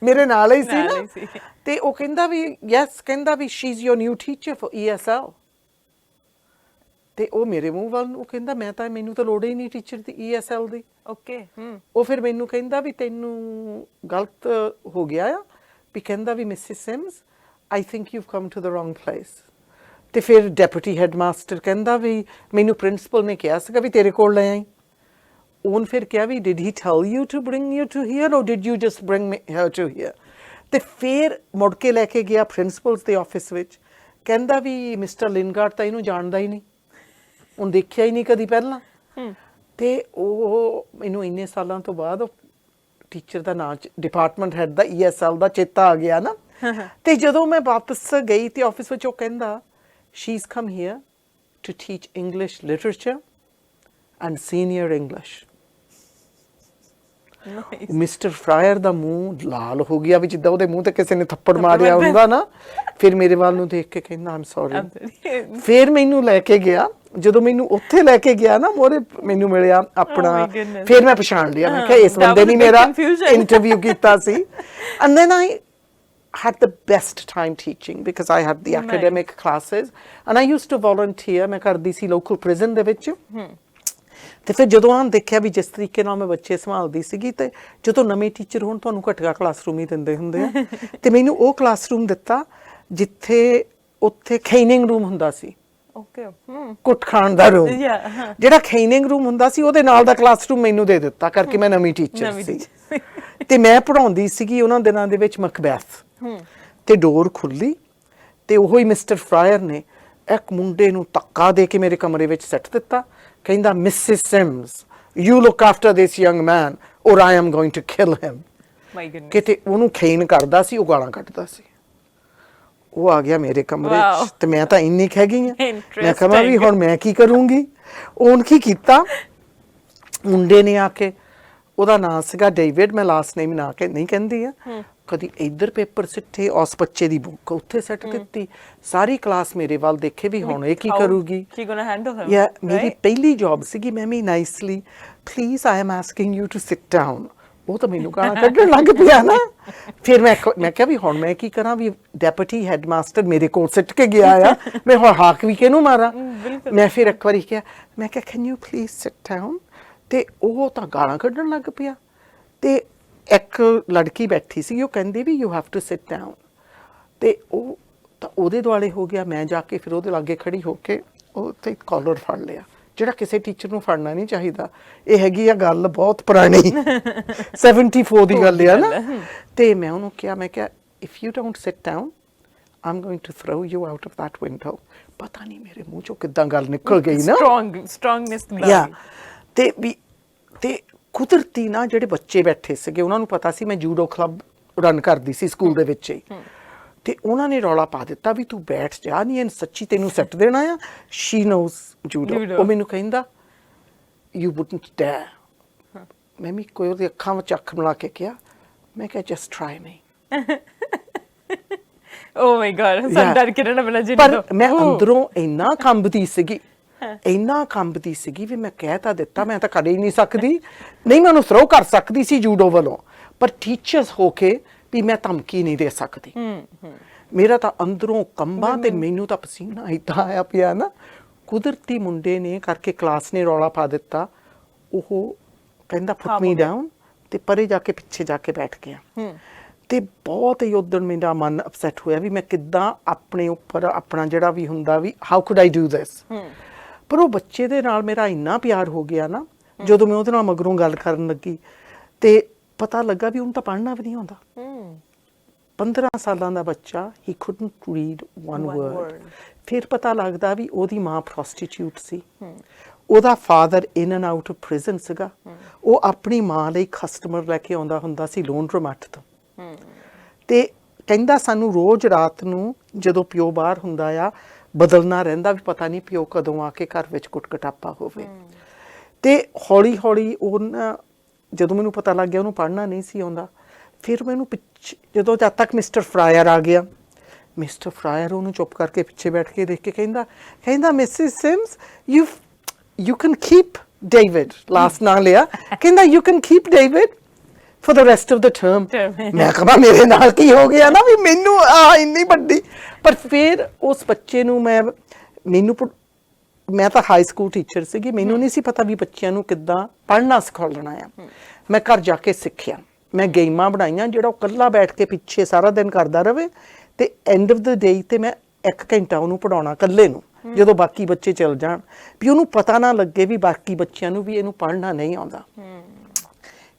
ਮੇਰੇ ਨਾਲ ਹੀ ਸੀ ਨਾ। ਤੇ ਉਹ ਕਹਿੰਦਾ ਵੀ ਯੈਸ, ਕਹਿੰਦਾ ਵੀ she is your new teacher for ESL। ਤੇ ਉਹ ਮੇਰੇ ਮੂੰਹ ਵੱਲ ਨੂੰ ਕਹਿੰਦਾ ਮੈਂ ਤਾਂ, ਮੈਨੂੰ ਤਾਂ ਲੋੜ ਹੀ ਨਹੀਂ ਟੀਚਰ ਦੀ ESL ਦੀ। ਓਕੇ। ਉਹ ਫਿਰ ਮੈਨੂੰ ਕਹਿੰਦਾ ਵੀ ਤੈਨੂੰ ਗਲਤ ਹੋ ਗਿਆ ਆ, ਵੀ ਕਹਿੰਦਾ ਵੀ Mrs Sims I think you've come to the wrong place। ਤੇ ਫਿਰ ਡੈਪੂਟੀ ਹੈਡਮਾਸਟਰ ਕਹਿੰਦਾ ਵੀ ਮੈਨੂੰ ਪ੍ਰਿੰਸੀਪਲ ਨੇ ਕਿਹਾ ਸੀਗਾ ਵੀ ਤੇਰੇ ਕੋਲ ਲੈ ਆਈ। ਉਹਨ ਫਿਰ ਕਿਹਾ ਵੀ did he tell you to bring you to here or did you just bring me her to here. ਤੇ ਫਿਰ ਮੁੜ ਕੇ ਲੈ ਕੇ ਗਿਆ ਪ੍ਰਿੰਸੀਪਲਸ ਦੇ ਆਫਿਸ ਵਿੱਚ, ਕਹਿੰਦਾ ਵੀ ਮਿਸਟਰ ਲਿਨਗਾਰਡ ਤਾਂ ਇਹਨੂੰ ਜਾਣਦਾ ਹੀ ਨਹੀਂ, ਉਹਨ ਦੇਖਿਆ ਹੀ ਨਹੀਂ ਕਦੀ ਪਹਿਲਾਂ। ਤੇ ਉਹ ਮੈਨੂੰ ਇੰਨੇ ਸਾਲਾਂ ਤੋਂ ਬਾਅਦ ਉਹ ਟੀਚਰ ਦਾ ਨਾਂ ਡਿਪਾਰਟਮੈਂਟ ਹੈਡ ਦਾ ESL ਦਾ ਚੇਤਾ ਆ ਗਿਆ ਨਾ। ਤੇ ਜਦੋਂ ਮੈਂ ਵਾਪਸ ਗਈ ਤੇ ਆਫਿਸ ਵਿੱਚ ਉਹ ਕਹਿੰਦਾ she is come here to teach English literature and senior English. Mr Fryer ਦਾ ਮੂੰਹ ਲਾਲ ਹੋ ਗਿਆ ਵੀ ਜਿੱਦਾਂ ਉਹਦੇ ਮੂੰਹ ਤੇ ਕਿਸੇ ਨੇ ਥੱਪੜ ਮਾਰਿਆ ਹੁੰਦਾ ਨਾ। ਫਿਰ ਮੇਰੇ ਵੱਲ ਨੂੰ ਦੇਖ ਕੇ ਕਹਿੰਦਾ ਆਮ ਸੌਰੀ। ਫਿਰ ਮੈਨੂੰ ਲੈ ਕੇ ਗਿਆ, ਜਦੋਂ ਮੈਨੂੰ ਉੱਥੇ ਲੈ ਕੇ ਗਿਆ ਨਾ ਮੋਰੇ ਮੈਨੂੰ ਮਿਲਿਆ ਆਪਣਾ, ਫਿਰ ਮੈਂ ਪਛਾਣ ਲਿਆ, ਮੈਂ ਕਿਹਾ ਇਸ ਬੰਦੇ ਨੇ ਮੇਰਾ ਇੰਟਰਵਿਊ ਕੀਤਾ ਸੀ। And then I had the best time teaching because I had the academic classes and I used to volunteer। ਮੈਂ ਕਰਦੀ ਸੀ ਲੋਕਲ ਪ੍ਰਿਜ਼ਨ ਦੇ ਵਿੱਚ। ਤੇ ਫਿਰ ਜਦੋਂ ਆਹ ਦੇਖਿਆ ਵੀ ਜਿਸ ਤਰੀਕੇ ਨਾਲ ਮੈਂ ਬੱਚੇ ਸੰਭਾਲਦੀ ਸੀਗੀ, ਤੇ ਜਦੋਂ ਨਵੇਂ ਟੀਚਰ ਹੋਣ ਤੁਹਾਨੂੰ ਘਟੀਆ ਕਲਾਸਰੂਮ ਹੀ ਦਿੰਦੇ ਹੁੰਦੇ ਆ। ਤੇ ਮੈਨੂੰ ਉਹ ਕਲਾਸਰੂਮ ਦਿੱਤਾ ਜਿੱਥੇ ਉੱਥੇ ਖੈਨਿੰਗ ਰੂਮ ਹੁੰਦਾ ਸੀ। ਓਕੇ। ਕੁੱਟ ਖਾਣ ਦਾ ਰੂਮ, ਜਿਹੜਾ ਖੈਨਿੰਗ ਰੂਮ ਹੁੰਦਾ ਸੀ ਉਹਦੇ ਨਾਲ ਦਾ ਕਲਾਸਰੂਮ ਮੈਨੂੰ ਦੇ ਦਿੱਤਾ ਕਰਕੇ ਮੈਂ ਨਵੀਂ ਟੀਚਰ ਸੀ। ਤੇ ਮੈਂ ਪੜਾਉਂਦੀ ਸੀਗੀ ਉਹਨਾਂ ਦਿਨਾਂ ਦੇ ਵਿੱਚ ਮਕਬੈਥ। ਤੇ ਡੋਰ ਖੁੱਲੀ ਤੇ ਉਹੋ ਹੀ ਮਿਸਟਰ ਫਰਾਇਰ ਨੇ ਇੱਕ ਮੁੰਡੇ ਨੂੰ ਧੱਕਾ ਦੇ ਕੇ ਮੇਰੇ ਕਮਰੇ ਵਿੱਚ ਸੱਟ ਦਿੱਤਾ। ਕਹਿੰਦਾ Mrs sims you look after this young man or I am going to kill him. My goodness. ਕਿਤੇ ਉਹਨੂੰ ਖੇਨ ਕਰਦਾ ਸੀ, ਉਹ ਗਾਲਾਂ ਕੱਢਦਾ ਸੀ। ਉਹ ਆ ਗਿਆ ਮੇਰੇ ਕਮਰੇ 'ਚ ਤੇ ਮੈਂ ਤਾਂ ਇੰਨੀ ਖਹਿ ਗਈ ਆ। ਮੈਂ ਕਹਾਂ ਵੀ ਹੁਣ ਮੈਂ ਕੀ ਕਰੂੰਗੀ। ਉਹਨ ਕੀ ਕੀਤਾ, ਮੁੰਡੇ ਨੇ ਆ ਕੇ, ਉਹਦਾ ਨਾਂ ਸੀਗਾ ਡੇਵਿਡ, ਮੈਂ ਲਾਸਟ ਨੇਮ ਨਾ ਕੇ ਨਹੀਂ ਕਹਿੰਦੀ ਆ, ਕਦੀ ਇੱਧਰ ਪੇਪਰ ਸਿੱਟੇ, ਉਸ ਬੱਚੇ ਦੀ ਬੁੱਕ ਉੱਥੇ ਸੱਟ ਦਿੱਤੀ। ਸਾਰੀ ਕਲਾਸ ਮੇਰੇ ਵੱਲ ਦੇਖੇ ਵੀ ਹੁਣ ਇਹ ਕੀ ਕਰੂਗੀ। ਯਾ ਮੇਰੀ ਪਹਿਲੀ ਜੌਬ ਸੀਗੀ। ਮੈਂ ਵੀ nicely please I am asking you to sit down. ਉਹ ਤਾਂ ਮੈਨੂੰ ਗਾਲਾਂ ਕੱਢਣ ਲੱਗ ਪਿਆ ਨਾ। ਫਿਰ ਮੈਂ ਕਿਹਾ ਵੀ ਹੁਣ ਮੈਂ ਕੀ ਕਰਾਂ, ਵੀ ਡੈਪੂਟੀ ਹੈਡਮਾਸਟਰ ਮੇਰੇ ਕੋਲ ਸਿੱਟ ਕੇ ਗਿਆ ਆ, ਮੈਂ ਹੁਣ ਹਾਕ ਵੀ ਕਿਹਨੂੰ ਮਾਰਾਂ। ਮੈਂ ਫਿਰ ਇੱਕ ਵਾਰੀ ਕਿਹਾ, ਮੈਂ ਕਿਹਾ can you please sit down. ਤੇ ਉਹ ਤਾਂ ਗਾਲਾਂ ਕੱਢਣ ਲੱਗ ਪਿਆ। ਤੇ ਇੱਕ ਲੜਕੀ ਬੈਠੀ ਸੀ, ਉਹ ਕਹਿੰਦੀ ਵੀ you have to sit down. ਤੇ ਉਹ ਤਾਂ ਉਹਦੇ ਦੁਆਲੇ ਹੋ ਗਿਆ। ਮੈਂ ਜਾ ਕੇ ਫਿਰ ਉਹਦੇ ਲਾਗੇ ਖੜੀ ਹੋ ਕੇ ਉਹ ਤੇ ਕਾਲਰ ਫੜ ਲਿਆ, ਜਿਹੜਾ ਕਿਸੇ ਟੀਚਰ ਨੂੰ ਫੜਨਾ ਨਹੀਂ ਚਾਹੀਦਾ। ਇਹ ਹੈਗੀ ਆ ਗੱਲ ਬਹੁਤ ਪੁਰਾਣੀ 74 ਦੀ ਗੱਲ ਆ ਨਾ। ਤੇ ਮੈਂ ਉਹਨੂੰ ਕਿਹਾ, ਮੈਂ ਕਿਹਾ if you don't sit down I am going to throw you out of that window. ਪਤਾ ਨਹੀਂ ਮੇਰੇ ਮੂੰਹ ਚੋਂ ਕਿੱਦਾਂ ਗੱਲ ਨਿਕਲ ਗਈ ਨਾ। ਸਟਰੋਂਗਨੈਸ। ਤੇ ਵੀ ਤੇ ਕੁਦਰਤੀ ਨਾ ਜਿਹੜੇ ਬੱਚੇ ਬੈਠੇ ਸੀਗੇ ਉਹਨਾਂ ਨੂੰ ਪਤਾ ਸੀ ਮੈਂ ਜੂਡੋ ਕਲੱਬ ਰਨ ਕਰਦੀ ਸੀ ਸਕੂਲ ਦੇ ਵਿੱਚ ਹੀ। ਤੇ ਉਹਨਾਂ ਨੇ ਰੌਲਾ ਪਾ ਦਿੱਤਾ ਵੀ ਤੂੰ ਬੈਠ ਜਾ, ਨਹੀਂ ਇਹਨ ਸੱਚੀ ਤੈਨੂੰ ਸੱਟ ਦੇਣਾ ਆ। She knows judo. ਉਹ ਮੈਨੂੰ ਕਹਿੰਦਾ ਯੂ ਵੁਡਨਟ ਡੇਅਰ। ਮੈਂ ਵੀ ਕੋਈ ਉਹਦੀ ਅੱਖਾਂ ਵਿੱਚ ਅੱਖ ਮਿਲਾ ਕੇ ਕਿਹਾ, ਮੈਂ ਕਿਹਾ ਜਸਟ ਟਰਾਈ ਮੀ। ਓ ਮਾਈ ਗॉड। ਸੰਡਰ ਕਿਰਨ ਬਣਾ ਜੀ। ਪਰ ਮੈਂ ਅੰਦਰੋਂ ਇੰਨਾ ਕੰਬਦੀ ਸੀਗੀ, ਇੰਨਾ ਕੰਬਦੀ ਸੀਗੀ ਵੀ ਮੈਂ ਕਹਿ ਤਾਂ ਦਿੱਤਾ ਮੈਂ ਤਾਂ ਕਦੇ ਹੀ ਨਹੀਂ ਸਕਦੀ। ਨਹੀਂ ਮੈਂ ਉਹਨੂੰ ਥਰੋ ਕਰ ਸਕਦੀ ਸੀ ਜੂਡੋ ਵੱਲੋਂ, ਪਰ ਟੀਚਰਸ ਹੋ ਕੇ ਵੀ ਮੈਂ ਧਮਕੀ ਨਹੀਂ ਦੇ ਸਕਦੀ। ਮੇਰਾ ਤਾਂ ਅੰਦਰੋਂ ਕੰਬਾਂ ਤੇ ਮੈਨੂੰ ਤਾਂ ਪਸੀਨਾ ਏਦਾਂ ਆਇਆ ਪਿਆ ਨਾ। ਕੁਦਰਤੀ ਮੁੰਡੇ ਨੇ ਕਰਕੇ ਕਲਾਸ ਨੇ ਰੌਲਾ ਪਾ ਦਿੱਤਾ। ਉਹ ਕਹਿੰਦਾ ਪੁੱਟ ਮੀ ਡਾਊਨ ਤੇ ਪਰੇ ਜਾ ਕੇ ਪਿੱਛੇ ਜਾ ਕੇ ਬੈਠ ਗਿਆ। ਤੇ ਬਹੁਤ ਹੀ ਉਦੋਂ ਮੇਰਾ ਮਨ ਅਪਸੈਟ ਹੋਇਆ ਵੀ ਮੈਂ ਕਿੱਦਾਂ ਆਪਣੇ ਉੱਪਰ ਆਪਣਾ ਜਿਹੜਾ ਵੀ ਹੁੰਦਾ ਵੀ how could I do this. ਪਰ ਉਹ ਬੱਚੇ ਦੇ ਨਾਲ ਮੇਰਾ ਇੰਨਾ ਪਿਆਰ ਹੋ ਗਿਆ ਨਾ, ਜਦੋਂ ਮੈਂ ਉਹਦੇ ਨਾਲ ਮਗਰੋਂ ਗੱਲ ਕਰਨ ਲੱਗੀ ਤੇ ਪਤਾ ਲੱਗਾ ਵੀ ਉਹਨੂੰ ਤਾਂ ਪੜ੍ਹਨਾ ਵੀ ਨਹੀਂ ਆਉਂਦਾ। 15 ਸਾਲਾਂ ਦਾ ਬੱਚਾ, ਹੀ couldn't read one word। ਫਿਰ ਪਤਾ ਲੱਗਦਾ ਵੀ ਉਹਦੀ ਮਾਂ ਪ੍ਰੋਸਟੀਟਿਊਟ ਸੀ, ਉਹਦਾ father in and out of prison ਸੀਗਾ। ਉਹ ਆਪਣੀ ਮਾਂ ਲਈ ਕਸਟਮਰ ਲੈ ਕੇ ਆਉਂਦਾ ਹੁੰਦਾ ਸੀ ਲੋਂਡਰਮੈਟ ਤੋਂ। ਤੇ ਕਹਿੰਦਾ ਸਾਨੂੰ ਰੋਜ਼ ਰਾਤ ਨੂੰ ਜਦੋਂ ਪਿਓ ਬਾਹਰ ਹੁੰਦਾ ਆ ਬਦਲਣਾ ਰਹਿੰਦਾ ਵੀ ਪਤਾ ਨਹੀਂ ਪਿਓ ਕਦੋਂ ਆ ਕੇ ਘਰ ਵਿੱਚ ਕੁੱਟ-ਕਟਾਪਾ ਹੋਵੇ। ਤੇ ਹੌਲੀ ਹੌਲੀ ਉਹ ਜਦੋਂ ਮੈਨੂੰ ਪਤਾ ਲੱਗ ਗਿਆ ਉਹਨੂੰ ਪੜ੍ਹਨਾ ਨਹੀਂ ਸੀ ਆਉਂਦਾ, ਫਿਰ ਮੈਨੂੰ ਜਦੋਂ ਜਦ ਤੱਕ ਮਿਸਟਰ ਫਰਾਇਰ ਆ ਗਿਆ, ਮਿਸਟਰ ਫਰਾਇਰ ਉਹਨੂੰ ਚੁੱਪ ਕਰਕੇ ਪਿੱਛੇ ਬੈਠ ਕੇ ਦੇਖ ਕੇ ਕਹਿੰਦਾ Mrs sims you can keep David. Last ਨਾਂ ਲਿਆ। ਕਹਿੰਦਾ you can keep David for the rest of the term। ਮੈਂ ਕਹਾਂ ਮੇਰੇ ਨਾਲ ਕੀ ਹੋ ਗਿਆ ਨਾ ਵੀ ਮੈਨੂੰ ਇੰਨੀ ਵੱਡੀ। ਪਰ ਫਿਰ ਉਸ ਬੱਚੇ ਨੂੰ ਮੈਂ ਤਾਂ ਹਾਈ ਸਕੂਲ ਟੀਚਰ ਸੀਗੀ, ਮੈਨੂੰ ਨਹੀਂ ਸੀ ਪਤਾ ਵੀ ਬੱਚਿਆਂ ਨੂੰ ਕਿੱਦਾਂ ਪੜ੍ਹਨਾ ਸਿਖਾਉਣਾ ਆ। ਮੈਂ ਘਰ ਜਾ ਕੇ ਸਿੱਖਿਆ, ਮੈਂ ਗੇਮਾਂ ਬਣਾਈਆਂ ਜਿਹੜਾ ਉਹ ਇਕੱਲਾ ਬੈਠ ਕੇ ਪਿੱਛੇ ਸਾਰਾ ਦਿਨ ਕਰਦਾ ਰਵੇ ਤੇ ਐਂਡ ਆਫ ਦ ਡੇ ਤੇ ਮੈਂ 1 ਘੰਟਾ ਉਹਨੂੰ ਪੜਾਉਣਾ ਇਕੱਲੇ ਨੂੰ, ਜਦੋਂ ਬਾਕੀ ਬੱਚੇ ਚਲ ਜਾਣ, ਵੀ ਉਹਨੂੰ ਪਤਾ ਨਾ ਲੱਗੇ ਵੀ ਬਾਕੀ ਬੱਚਿਆਂ ਨੂੰ ਵੀ ਇਹਨੂੰ ਪੜ੍ਹਨਾ ਨਹੀਂ ਆਉਂਦਾ।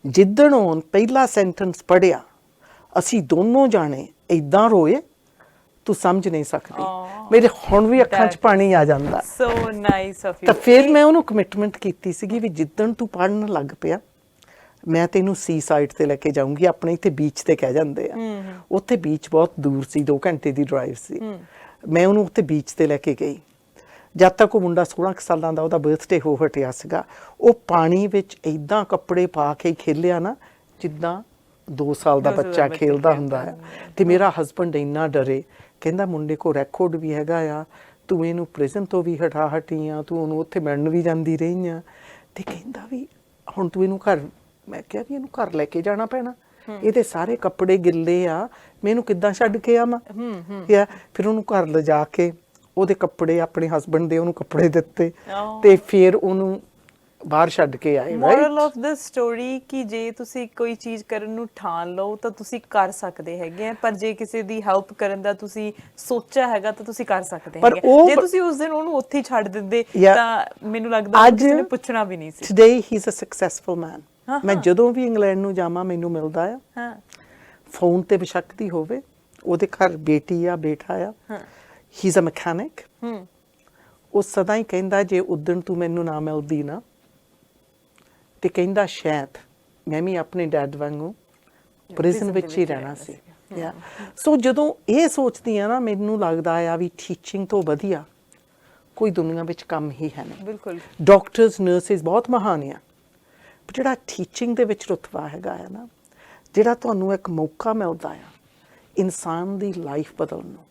ਜਿੱਦਣ ਉਹ ਪਹਿਲਾ ਸੈਂਟੈਂਸ ਪੜ੍ਹਿਆ, ਅਸੀਂ ਦੋਨੋਂ ਜਾਣੇ ਇਦਾਂ ਰੋਏ, ਤੂੰ ਸਮਝ ਨਹੀਂ ਸਕਦੀ। ਮੇਰੇ ਹੁਣ ਵੀ ਅੱਖਾਂ 'ਚ ਪਾਣੀ ਆ ਜਾਂਦਾ। So nice of you. ਤਾਂ ਫਿਰ ਮੈਂ ਉਹਨੂੰ ਕਮਿਟਮੈਂਟ ਕੀਤੀ ਸੀਗੀ ਵੀ ਜਿੱਦਣ ਤੂੰ ਪੜ੍ਹਨ ਲੱਗ ਪਿਆ, ਮੈਂ ਤੈਨੂੰ ਸੀ ਸਾਈਡ ਤੇ ਲੈ ਕੇ ਜਾਊਂਗੀ। ਆਪਣੇ ਇੱਥੇ ਬੀਚ ਤੇ ਕਹਿ ਜਾਂਦੇ ਆ, ਉੱਥੇ ਬੀਚ ਬਹੁਤ ਦੂਰ ਸੀ, 2 ਘੰਟੇ ਦੀ ਡਰਾਈਵ ਸੀ। ਮੈਂ ਉਹਨੂੰ ਉੱਥੇ ਬੀਚ ਤੇ ਲੈ ਕੇ ਗਈ। ਜਦ ਤੱਕ ਉਹ ਮੁੰਡਾ 16 ਕੁ ਸਾਲਾਂ ਦਾ, ਉਹਦਾ ਬਰਥਡੇ ਹੋ ਹਟਿਆ ਸੀਗਾ, ਉਹ ਪਾਣੀ ਵਿੱਚ ਇਦਾਂ ਕੱਪੜੇ ਪਾ ਕੇ ਖੇਲਿਆ ਨਾ ਜਿੱਦਾਂ 2 ਸਾਲ ਦਾ ਬੱਚਾ ਖੇਲਦਾ ਹੁੰਦਾ ਹੈ। ਤੇ ਮੇਰਾ ਹਸਬੈਂਡ ਇੰਨਾ ਡਰੇ, ਕਹਿੰਦਾ ਮੁੰਡੇ ਕੋ ਰੈਕੋਰਡ ਵੀ ਹੈਗਾ ਆ, ਤੂੰ ਇਹਨੂੰ ਪ੍ਰਿਜ਼ਨ ਤੋਂ ਵੀ ਹਟਾ ਹਟੀ ਆ, ਤੂੰ ਉਹਨੂੰ ਉੱਥੇ ਮਿਲਣ ਵੀ ਜਾਂਦੀ ਰਹੀ ਆ, ਤੇ ਕਹਿੰਦਾ ਵੀ ਹੁਣ ਤੂੰ ਇਹਨੂੰ ਘਰ, ਮੈਂ ਕਿਹਾ ਵੀ ਇਹਨੂੰ ਘਰ ਲੈ ਕੇ ਜਾਣਾ ਪੈਣਾ, ਇਹਦੇ ਸਾਰੇ ਕੱਪੜੇ ਗਿੱਲੇ ਆ, ਮੈਨੂੰ ਕਿੱਦਾਂ ਛੱਡ ਕੇ ਆਵਾਂ। ਫਿਰ ਉਹਨੂੰ ਘਰ ਲਿਜਾ ਕੇ ਉਹਦੇ ਕੱਪੜੇ, ਆਪਣੇ ਹਸਬੈਂਡ ਦੇ ਉਹਨੂੰ ਕੱਪੜੇ ਦਿੱਤੇ, ਤੇ ਫਿਰ ਉਹਨੂੰ ਬਾਹਰ ਛੱਡ ਕੇ ਆਏ। ਮੋਰਲ ਆਫ ਦ ਸਟੋਰੀ ਕਿ ਜੇ ਤੁਸੀਂ ਕੋਈ ਚੀਜ਼ ਕਰਨ ਨੂੰ ਠਾਣ ਲਓ ਤਾਂ ਤੁਸੀਂ ਕਰ ਸਕਦੇ ਹੈਗੇ ਆ, ਪਰ ਜੇ ਕਿਸੇ ਦੀ ਹੈਲਪ ਕਰਨ ਦਾ ਤੁਸੀਂ ਸੋਚਿਆ ਹੈਗਾ ਤਾਂ ਤੁਸੀਂ ਕਰ ਸਕਦੇ ਹੈਗੇ। ਜੇ ਤੁਸੀਂ ਉਸ ਦਿਨ ਉਹਨੂੰ ਉੱਥੇ ਹੀ ਛੱਡ ਦਿੰਦੇ ਤਾਂ ਮੈਨੂੰ ਲੱਗਦਾ ਕਿਸੇ ਨੇ ਪੁੱਛਣਾ ਵੀ ਨਹੀਂ ਸੀ। Today he is a successful man. ਮੈਂ ਜਦੋਂ ਵੀ ਇੰਗਲੈਂਡ ਨੂੰ ਜਾਵਾਂ ਮੈਨੂੰ ਮਿਲਦਾ ਆ, ਫੋਨ ਤੇ ਬੇਸ਼ੱਕ ਦੀ ਹੋਵੇ, ਉਹਦੇ ਘਰ ਬੇਟੀ ਆ, ਬੇਟਾ ਆ, ਹੀ ਇਜ਼ ਅ ਮਕੈਨਿਕ। ਉਹ ਸਦਾ ਹੀ ਕਹਿੰਦਾ ਜੇ ਉਦਣ ਤੂੰ ਮੈਨੂੰ ਨਾ ਮਿਲਦੀ ਨਾ, ਤੇ ਕਹਿੰਦਾ ਸ਼ਾਇਦ ਮੈਂ ਵੀ ਆਪਣੇ ਡੈਡ ਵਾਂਗੂ ਪ੍ਰਿਜ਼ਨ ਵਿੱਚ ਹੀ ਰਹਿਣਾ ਸੀ। ਸੋ ਜਦੋਂ ਇਹ ਸੋਚਦੀ ਆ ਨਾ, ਮੈਨੂੰ ਲੱਗਦਾ ਆ ਵੀ ਟੀਚਿੰਗ ਤੋਂ ਵਧੀਆ ਕੋਈ ਦੁਨੀਆ ਵਿੱਚ ਕੰਮ ਹੀ ਹੈ ਨਹੀਂ। ਬਿਲਕੁਲ। ਡਾਕਟਰਸ, ਨਰਸਿਸ ਬਹੁਤ ਮਹਾਨ ਆ, ਪਰ ਜਿਹੜਾ ਟੀਚਿੰਗ ਦੇ ਵਿੱਚ ਰੁਤਬਾ ਹੈਗਾ ਆ ਨਾ, ਜਿਹੜਾ ਤੁਹਾਨੂੰ ਇੱਕ ਮੌਕਾ ਮਿਲਦਾ ਆ ਇਨਸਾਨ ਦੀ ਲਾਈਫ ਬਦਲਣ ਨੂੰ।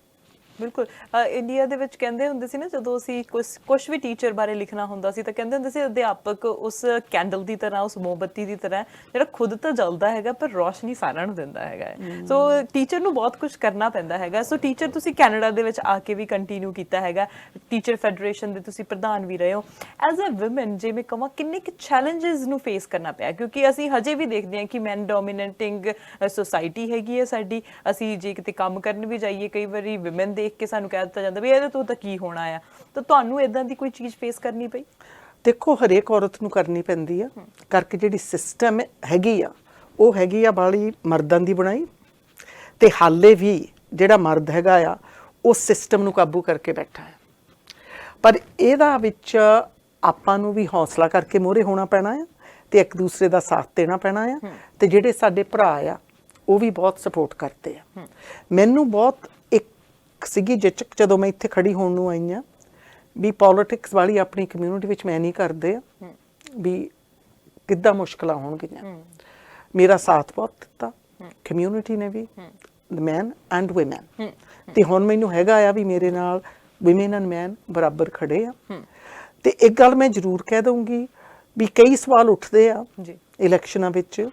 ਬਿਲਕੁਲ। ਇੰਡੀਆ ਦੇ ਵਿੱਚ ਕਹਿੰਦੇ ਹੁੰਦੇ ਸੀ ਨਾ, ਜਦੋਂ ਅਸੀਂ ਕੁਝ ਵੀ ਟੀਚਰ ਬਾਰੇ ਲਿਖਣਾ ਹੁੰਦਾ ਸੀ ਤਾਂ ਕਹਿੰਦੇ ਹੁੰਦੇ ਸੀ ਅਧਿਆਪਕ ਉਸ ਕੈਂਡਲ ਦੀ ਤਰ੍ਹਾਂ, ਉਸ ਮੋਮਬੱਤੀ ਦੀ ਤਰ੍ਹਾਂ, ਜਿਹੜਾ ਖੁਦ ਤਾਂ ਜਲਦਾ ਹੈਗਾ ਪਰ ਰੋਸ਼ਨੀ ਸਾਰਿਆਂ ਨੂੰ ਦਿੰਦਾ ਹੈਗਾ। ਸੋ ਟੀਚਰ ਨੂੰ ਬਹੁਤ ਕੁਝ ਕਰਨਾ ਪੈਂਦਾ ਹੈਗਾ। ਸੋ ਟੀਚਰ ਤੁਸੀਂ ਕੈਨੇਡਾ ਦੇ ਵਿੱਚ ਆ ਕੇ ਵੀ ਕੰਟੀਨਿਊ ਕੀਤਾ ਹੈਗਾ, ਟੀਚਰ ਫੈਡਰੇਸ਼ਨ ਦੇ ਤੁਸੀਂ ਪ੍ਰਧਾਨ ਵੀ ਰਹੇ ਹੋ। ਐਜ਼ ਅ ਵੂਮਨ ਜੇ ਮੈਂ ਕਹਾਂ, ਕਿੰਨੇ ਕੁ ਚੈਲੰਜਸ ਨੂੰ ਫੇਸ ਕਰਨਾ ਪਿਆ? ਕਿਉਂਕਿ ਅਸੀਂ ਹਜੇ ਵੀ ਦੇਖਦੇ ਹਾਂ ਕਿ ਮੈਨ ਡੋਮੀਨੇਟਿੰਗ ਸੋਸਾਇਟੀ ਹੈਗੀ ਹੈ ਸਾਡੀ। ਅਸੀਂ ਜੇ ਕਿਤੇ ਕੰਮ ਕਰਨ ਵੀ ਜਾਈਏ, ਕਈ ਵਾਰੀ ਵੂਮਨ ਦੇਖ ਕੇ ਸਾਨੂੰ ਕਹਿ ਦਿੱਤਾ ਜਾਂਦਾ ਵੀ ਇਹਦੇ ਤੋਂ ਤਾਂ ਕੀ ਹੋਣਾ ਆ। ਤਾਂ ਤੁਹਾਨੂੰ ਇਦਾਂ ਦੀ ਕੋਈ ਚੀਜ਼ ਫੇਸ ਕਰਨੀ ਪਈ? ਦੇਖੋ, ਹਰੇਕ ਔਰਤ ਨੂੰ ਕਰਨੀ ਪੈਂਦੀ ਆ, ਕਰਕੇ ਜਿਹੜੀ ਸਿਸਟਮ ਹੈਗੀ ਆ, ਉਹ ਹੈਗੀ ਆ ਬਾਲੀ ਮਰਦਾਂ ਦੀ ਬਣਾਈ, ਤੇ ਹਾਲੇ ਵੀ ਜਿਹੜਾ ਮਰਦ ਹੈਗਾ ਆ ਉਹ ਸਿਸਟਮ ਨੂੰ ਕਾਬੂ ਕਰਕੇ ਬੈਠਾ ਹੈ। ਪਰ ਇਹਦਾ ਵਿੱਚ ਆਪਾਂ ਨੂੰ ਵੀ ਹੌਸਲਾ ਕਰਕੇ ਮੋਹਰੇ ਹੋਣਾ ਪੈਣਾ ਆ, ਤੇ ਇੱਕ ਦੂਸਰੇ ਦਾ ਸਾਥ ਦੇਣਾ ਪੈਣਾ ਆ। ਤੇ ਜਿਹੜੇ ਸਾਡੇ ਭਰਾ ਆ ਉਹ ਵੀ ਬਹੁਤ ਸਪੋਰਟ ਕਰਦੇ ਆ। ਮੈਨੂੰ ਬਹੁਤ ਸੀਗੀ ਜਿਚਕ ਜਦੋਂ ਮੈਂ ਇੱਥੇ ਖੜੀ ਹੋਣ ਨੂੰ ਆਈ ਹਾਂ, ਵੀ ਪੋਲਿਟਿਕਸ ਵਾਲੀ ਆਪਣੀ ਕਮਿਊਨਿਟੀ ਵਿੱਚ ਮੈਂ ਨਹੀਂ ਕਰਦੇ ਵੀ ਕਿੱਦਾਂ ਮੁਸ਼ਕਲਾਂ ਹੋਣਗੀਆਂ। ਮੇਰਾ ਸਾਥ ਬਹੁਤ ਦਿੱਤਾ ਕਮਿਊਨਿਟੀ ਨੇ ਵੀ, ਮੈਨ ਐਂਡ ਵੂਮੈਨ। ਤੇ ਹੁਣ ਮੈਨੂੰ ਹੈਗਾ ਆ ਵੀ ਮੇਰੇ ਨਾਲ ਵੂਮੈਨ ਐਂਡ ਮੈਨ ਬਰਾਬਰ ਖੜੇ ਆ। ਤੇ ਇੱਕ ਗੱਲ ਮੈਂ ਜ਼ਰੂਰ ਕਹਿ ਦਊਂਗੀ ਵੀ ਕਈ ਸਵਾਲ ਉੱਠਦੇ ਆ ਇਲੈਕਸ਼ਨਾਂ ਵਿੱਚ।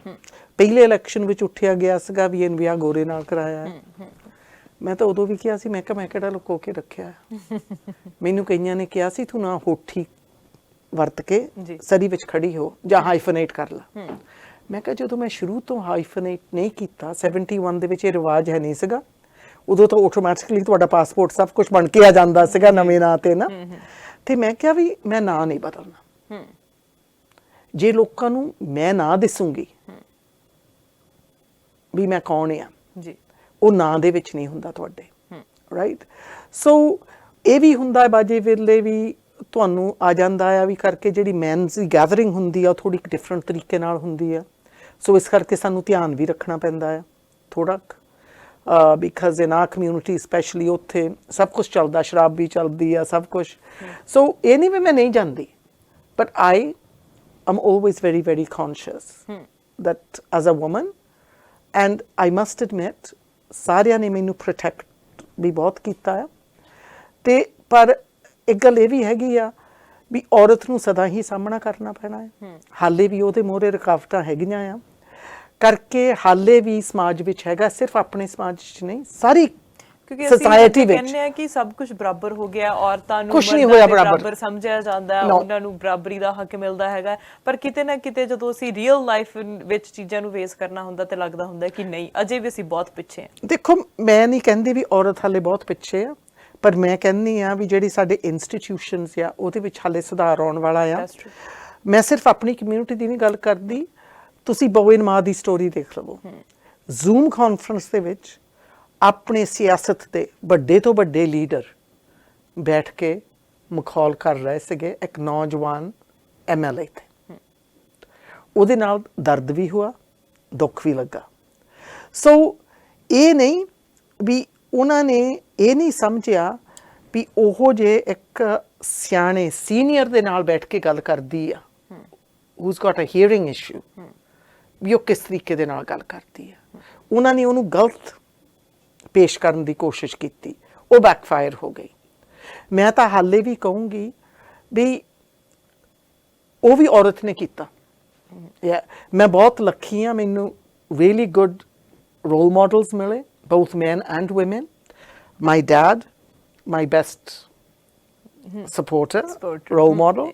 ਪਹਿਲੇ ਇਲੈਕਸ਼ਨ ਵਿੱਚ ਉੱਠਿਆ ਗਿਆ ਸੀਗਾ ਵੀ ਇਹ ਵਿਆਹ ਗੋਰੇ ਨਾਲ ਕਰਾਇਆ ਹੈ। ਮੈਂ ਤਾਂ ਉਦੋਂ ਵੀ ਕਿਹਾ ਸੀ, ਮੈਂ ਕਿਹਾ ਮੈਂ ਕਿਹੜਾ ਲੁਕੋ ਕੇ ਰੱਖਿਆ। ਮੈਨੂੰ ਕਈਆਂ ਨੇ ਕਿਹਾ ਸੀ ਤੂੰ ਨਾ ਹੋਠੀ ਵਰਤ ਕੇ ਸਰੀ ਵਿੱਚ ਖੜੀ ਹੋ ਜਾਂ ਹਾਈਫਨੇਟ ਕਰ ਲਾ। ਮੈਂ ਕਿਹਾ ਜਦੋਂ ਮੈਂ ਸ਼ੁਰੂ ਤੋਂ ਹਾਈਫਨੇਟ ਨਹੀਂ ਕੀਤਾ, 71 ਦੇ ਵਿੱਚ ਇਹ ਰਿਵਾਜ ਹੈ ਨਹੀਂ ਸੀਗਾ, ਉਦੋਂ ਤਾਂ ਆਟੋਮੈਟਿਕਲੀ ਤੁਹਾਡਾ ਪਾਸਪੋਰਟ ਸਭ ਕੁਝ ਬਣ ਕੇ ਆ ਜਾਂਦਾ ਸੀਗਾ ਨਵੇਂ ਨਾਂ ਤੇ ਨਾ। ਤੇ ਮੈਂ ਕਿਹਾ ਵੀ ਮੈਂ ਨਾਂ ਨਹੀਂ ਬਦਲਣਾ। ਜੇ ਲੋਕਾਂ ਨੂੰ ਮੈਂ ਨਾਂ ਦਿਸੂੰਗੀ ਵੀ ਮੈਂ ਕੌਣ ਆ, ਉਹ ਨਾਂ ਦੇ ਵਿੱਚ ਨਹੀਂ ਹੁੰਦਾ ਤੁਹਾਡੇ, ਰਾਈਟ। ਸੋ ਇਹ ਵੀ ਹੁੰਦਾ ਬਾਜੇ ਵੇਲੇ ਵੀ ਤੁਹਾਨੂੰ ਆ ਜਾਂਦਾ ਆ ਵੀ ਕਰਕੇ ਜਿਹੜੀ ਮੈਨਸ ਦੀ ਗੈਦਰਿੰਗ ਹੁੰਦੀ ਆ ਉਹ ਥੋੜੀ ਡਿਫਰੈਂਟ ਤਰੀਕੇ ਨਾਲ ਹੁੰਦੀ ਆ। ਸੋ ਇਸ ਕਰਕੇ ਸਾਨੂੰ ਧਿਆਨ ਵੀ ਰੱਖਣਾ ਪੈਂਦਾ ਆ ਥੋੜਾ, because in our community specially ਉੱਥੇ ਸਭ ਕੁਝ ਚੱਲਦਾ, ਸ਼ਰਾਬ ਵੀ ਚੱਲਦੀ ਆ, ਸਭ ਕੁਝ। ਸੋ ਇਹ ਨਹੀਂ ਵੀ ਮੈਂ ਨਹੀਂ ਜਾਂਦੀ, but I am always very very conscious that as a woman, and I must admit ਸਾਰਿਆਂ ਨੇ ਮੈਨੂੰ ਪ੍ਰੋਟੈਕਟ ਵੀ ਬਹੁਤ ਕੀਤਾ ਆ। ਤੇ ਪਰ ਇੱਕ ਗੱਲ ਇਹ ਵੀ ਹੈਗੀ ਆ ਵੀ ਔਰਤ ਨੂੰ ਸਦਾ ਹੀ ਸਾਹਮਣਾ ਕਰਨਾ ਪੈਣਾ ਹੈ। ਹਾਲੇ ਵੀ ਉਹਦੇ ਮੋਹਰੇ ਰੁਕਾਵਟਾਂ ਹੈਗੀਆਂ ਆ, ਕਰਕੇ ਹਾਲੇ ਵੀ ਸਮਾਜ ਵਿੱਚ ਹੈਗਾ, ਸਿਰਫ ਆਪਣੇ ਸਮਾਜ 'ਚ ਨਹੀਂ, ਸਾਰੀ ਸੋਸਾਇਟੀ ਵਿੱਚ ਕਹਿੰਦੇ ਆ ਕਿ ਸਭ ਕੁਝ ਬਰਾਬਰ ਹੋ ਗਿਆ, ਔਰਤਾਂ ਨੂੰ ਕੁਝ ਨਹੀਂ ਹੋਇਆ ਬਰਾਬਰ ਸਮਝਿਆ ਜਾਂਦਾ, ਉਹਨਾਂ ਨੂੰ ਬਰਾਬਰੀ ਦਾ ਹੱਕ ਮਿਲਦਾ ਹੈਗਾ। ਪਰ ਕਿਤੇ ਨਾ ਕਿਤੇ ਜਦੋਂ ਅਸੀਂ ਰੀਅਲ ਲਾਈਫ ਵਿੱਚ ਚੀਜ਼ਾਂ ਨੂੰ ਫੇਸ ਕਰਨਾ ਹੁੰਦਾ ਤੇ ਲੱਗਦਾ ਹੁੰਦਾ ਕਿ ਨਹੀਂ, ਅਜੇ ਵੀ ਅਸੀਂ ਬਹੁਤ ਪਿੱਛੇ ਹਾਂ। ਦੇਖੋ, ਮੈਂ ਨਹੀਂ ਕਹਿੰਦੀ ਵੀ ਔਰਤ ਹਾਲੇ ਬਹੁਤ ਪਿੱਛੇ ਆ, ਪਰ ਮੈਂ ਕਹਿੰਦੀ ਆ ਵੀ ਜਿਹੜੀ ਸਾਡੇ ਇੰਸਟੀਟਿਊਸ਼ਨਸ ਆ ਉਹਦੇ ਵਿੱਚ ਹਾਲੇ ਸੁਧਾਰ ਆਉਣ ਵਾਲਾ ਆ। That's true. ਮੈਂ ਸਿਰਫ ਆਪਣੀ ਕਮਿਊਨਿਟੀ ਦੀ ਨਹੀਂ ਗੱਲ ਕਰਦੀ, ਤੁਸੀਂ ਬੋਇਨ ਮਾਂ ਦੀ ਸਟੋਰੀ ਦੇਖ ਲਵੋ। ਜ਼ੂਮ ਕਾਨਫਰੰਸ ਦੇ ਵਿੱਚ ਆਪਣੇ ਸਿਆਸਤ ਦੇ ਵੱਡੇ ਤੋਂ ਵੱਡੇ ਲੀਡਰ ਬੈਠ ਕੇ ਮਖੌਲ ਕਰ ਰਹੇ ਸੀਗੇ ਇੱਕ ਨੌਜਵਾਨ MLA ਤੇ। ਉਹਦੇ ਨਾਲ ਦਰਦ ਵੀ ਹੋਇਆ, ਦੁੱਖ ਵੀ ਲੱਗਾ। ਸੋ ਇਹ ਨਹੀਂ ਵੀ ਉਹਨਾਂ ਨੇ ਇਹ ਨਹੀਂ ਸਮਝਿਆ ਵੀ ਉਹ ਜੇ ਇੱਕ ਸਿਆਣੇ ਸੀਨੀਅਰ ਦੇ ਨਾਲ ਬੈਠ ਕੇ ਗੱਲ ਕਰਦੀ ਆ, who's got a hearing issue, ਵੀ ਉਹ ਕਿਸ ਤਰੀਕੇ ਦੇ ਨਾਲ ਗੱਲ ਕਰਦੀ ਆ। ਉਹਨਾਂ ਨੇ ਉਹਨੂੰ ਗਲਤ ਪੇਸ਼ ਕਰਨ ਦੀ ਕੋਸ਼ਿਸ਼ ਕੀਤੀ, ਉਹ ਬੈਕਫਾਇਰ ਹੋ ਗਈ। ਮੈਂ ਤਾਂ ਹਾਲੇ ਵੀ ਕਹੂੰਗੀ ਵੀ ਉਹ ਵੀ ਔਰਤ ਨੇ ਕੀਤਾ। ਮੈਂ ਬਹੁਤ ਲੱਕੀ ਹਾਂ, ਮੈਨੂੰ really good role models ਮਿਲੇ, both men and women. My dad, my best supporter, role model.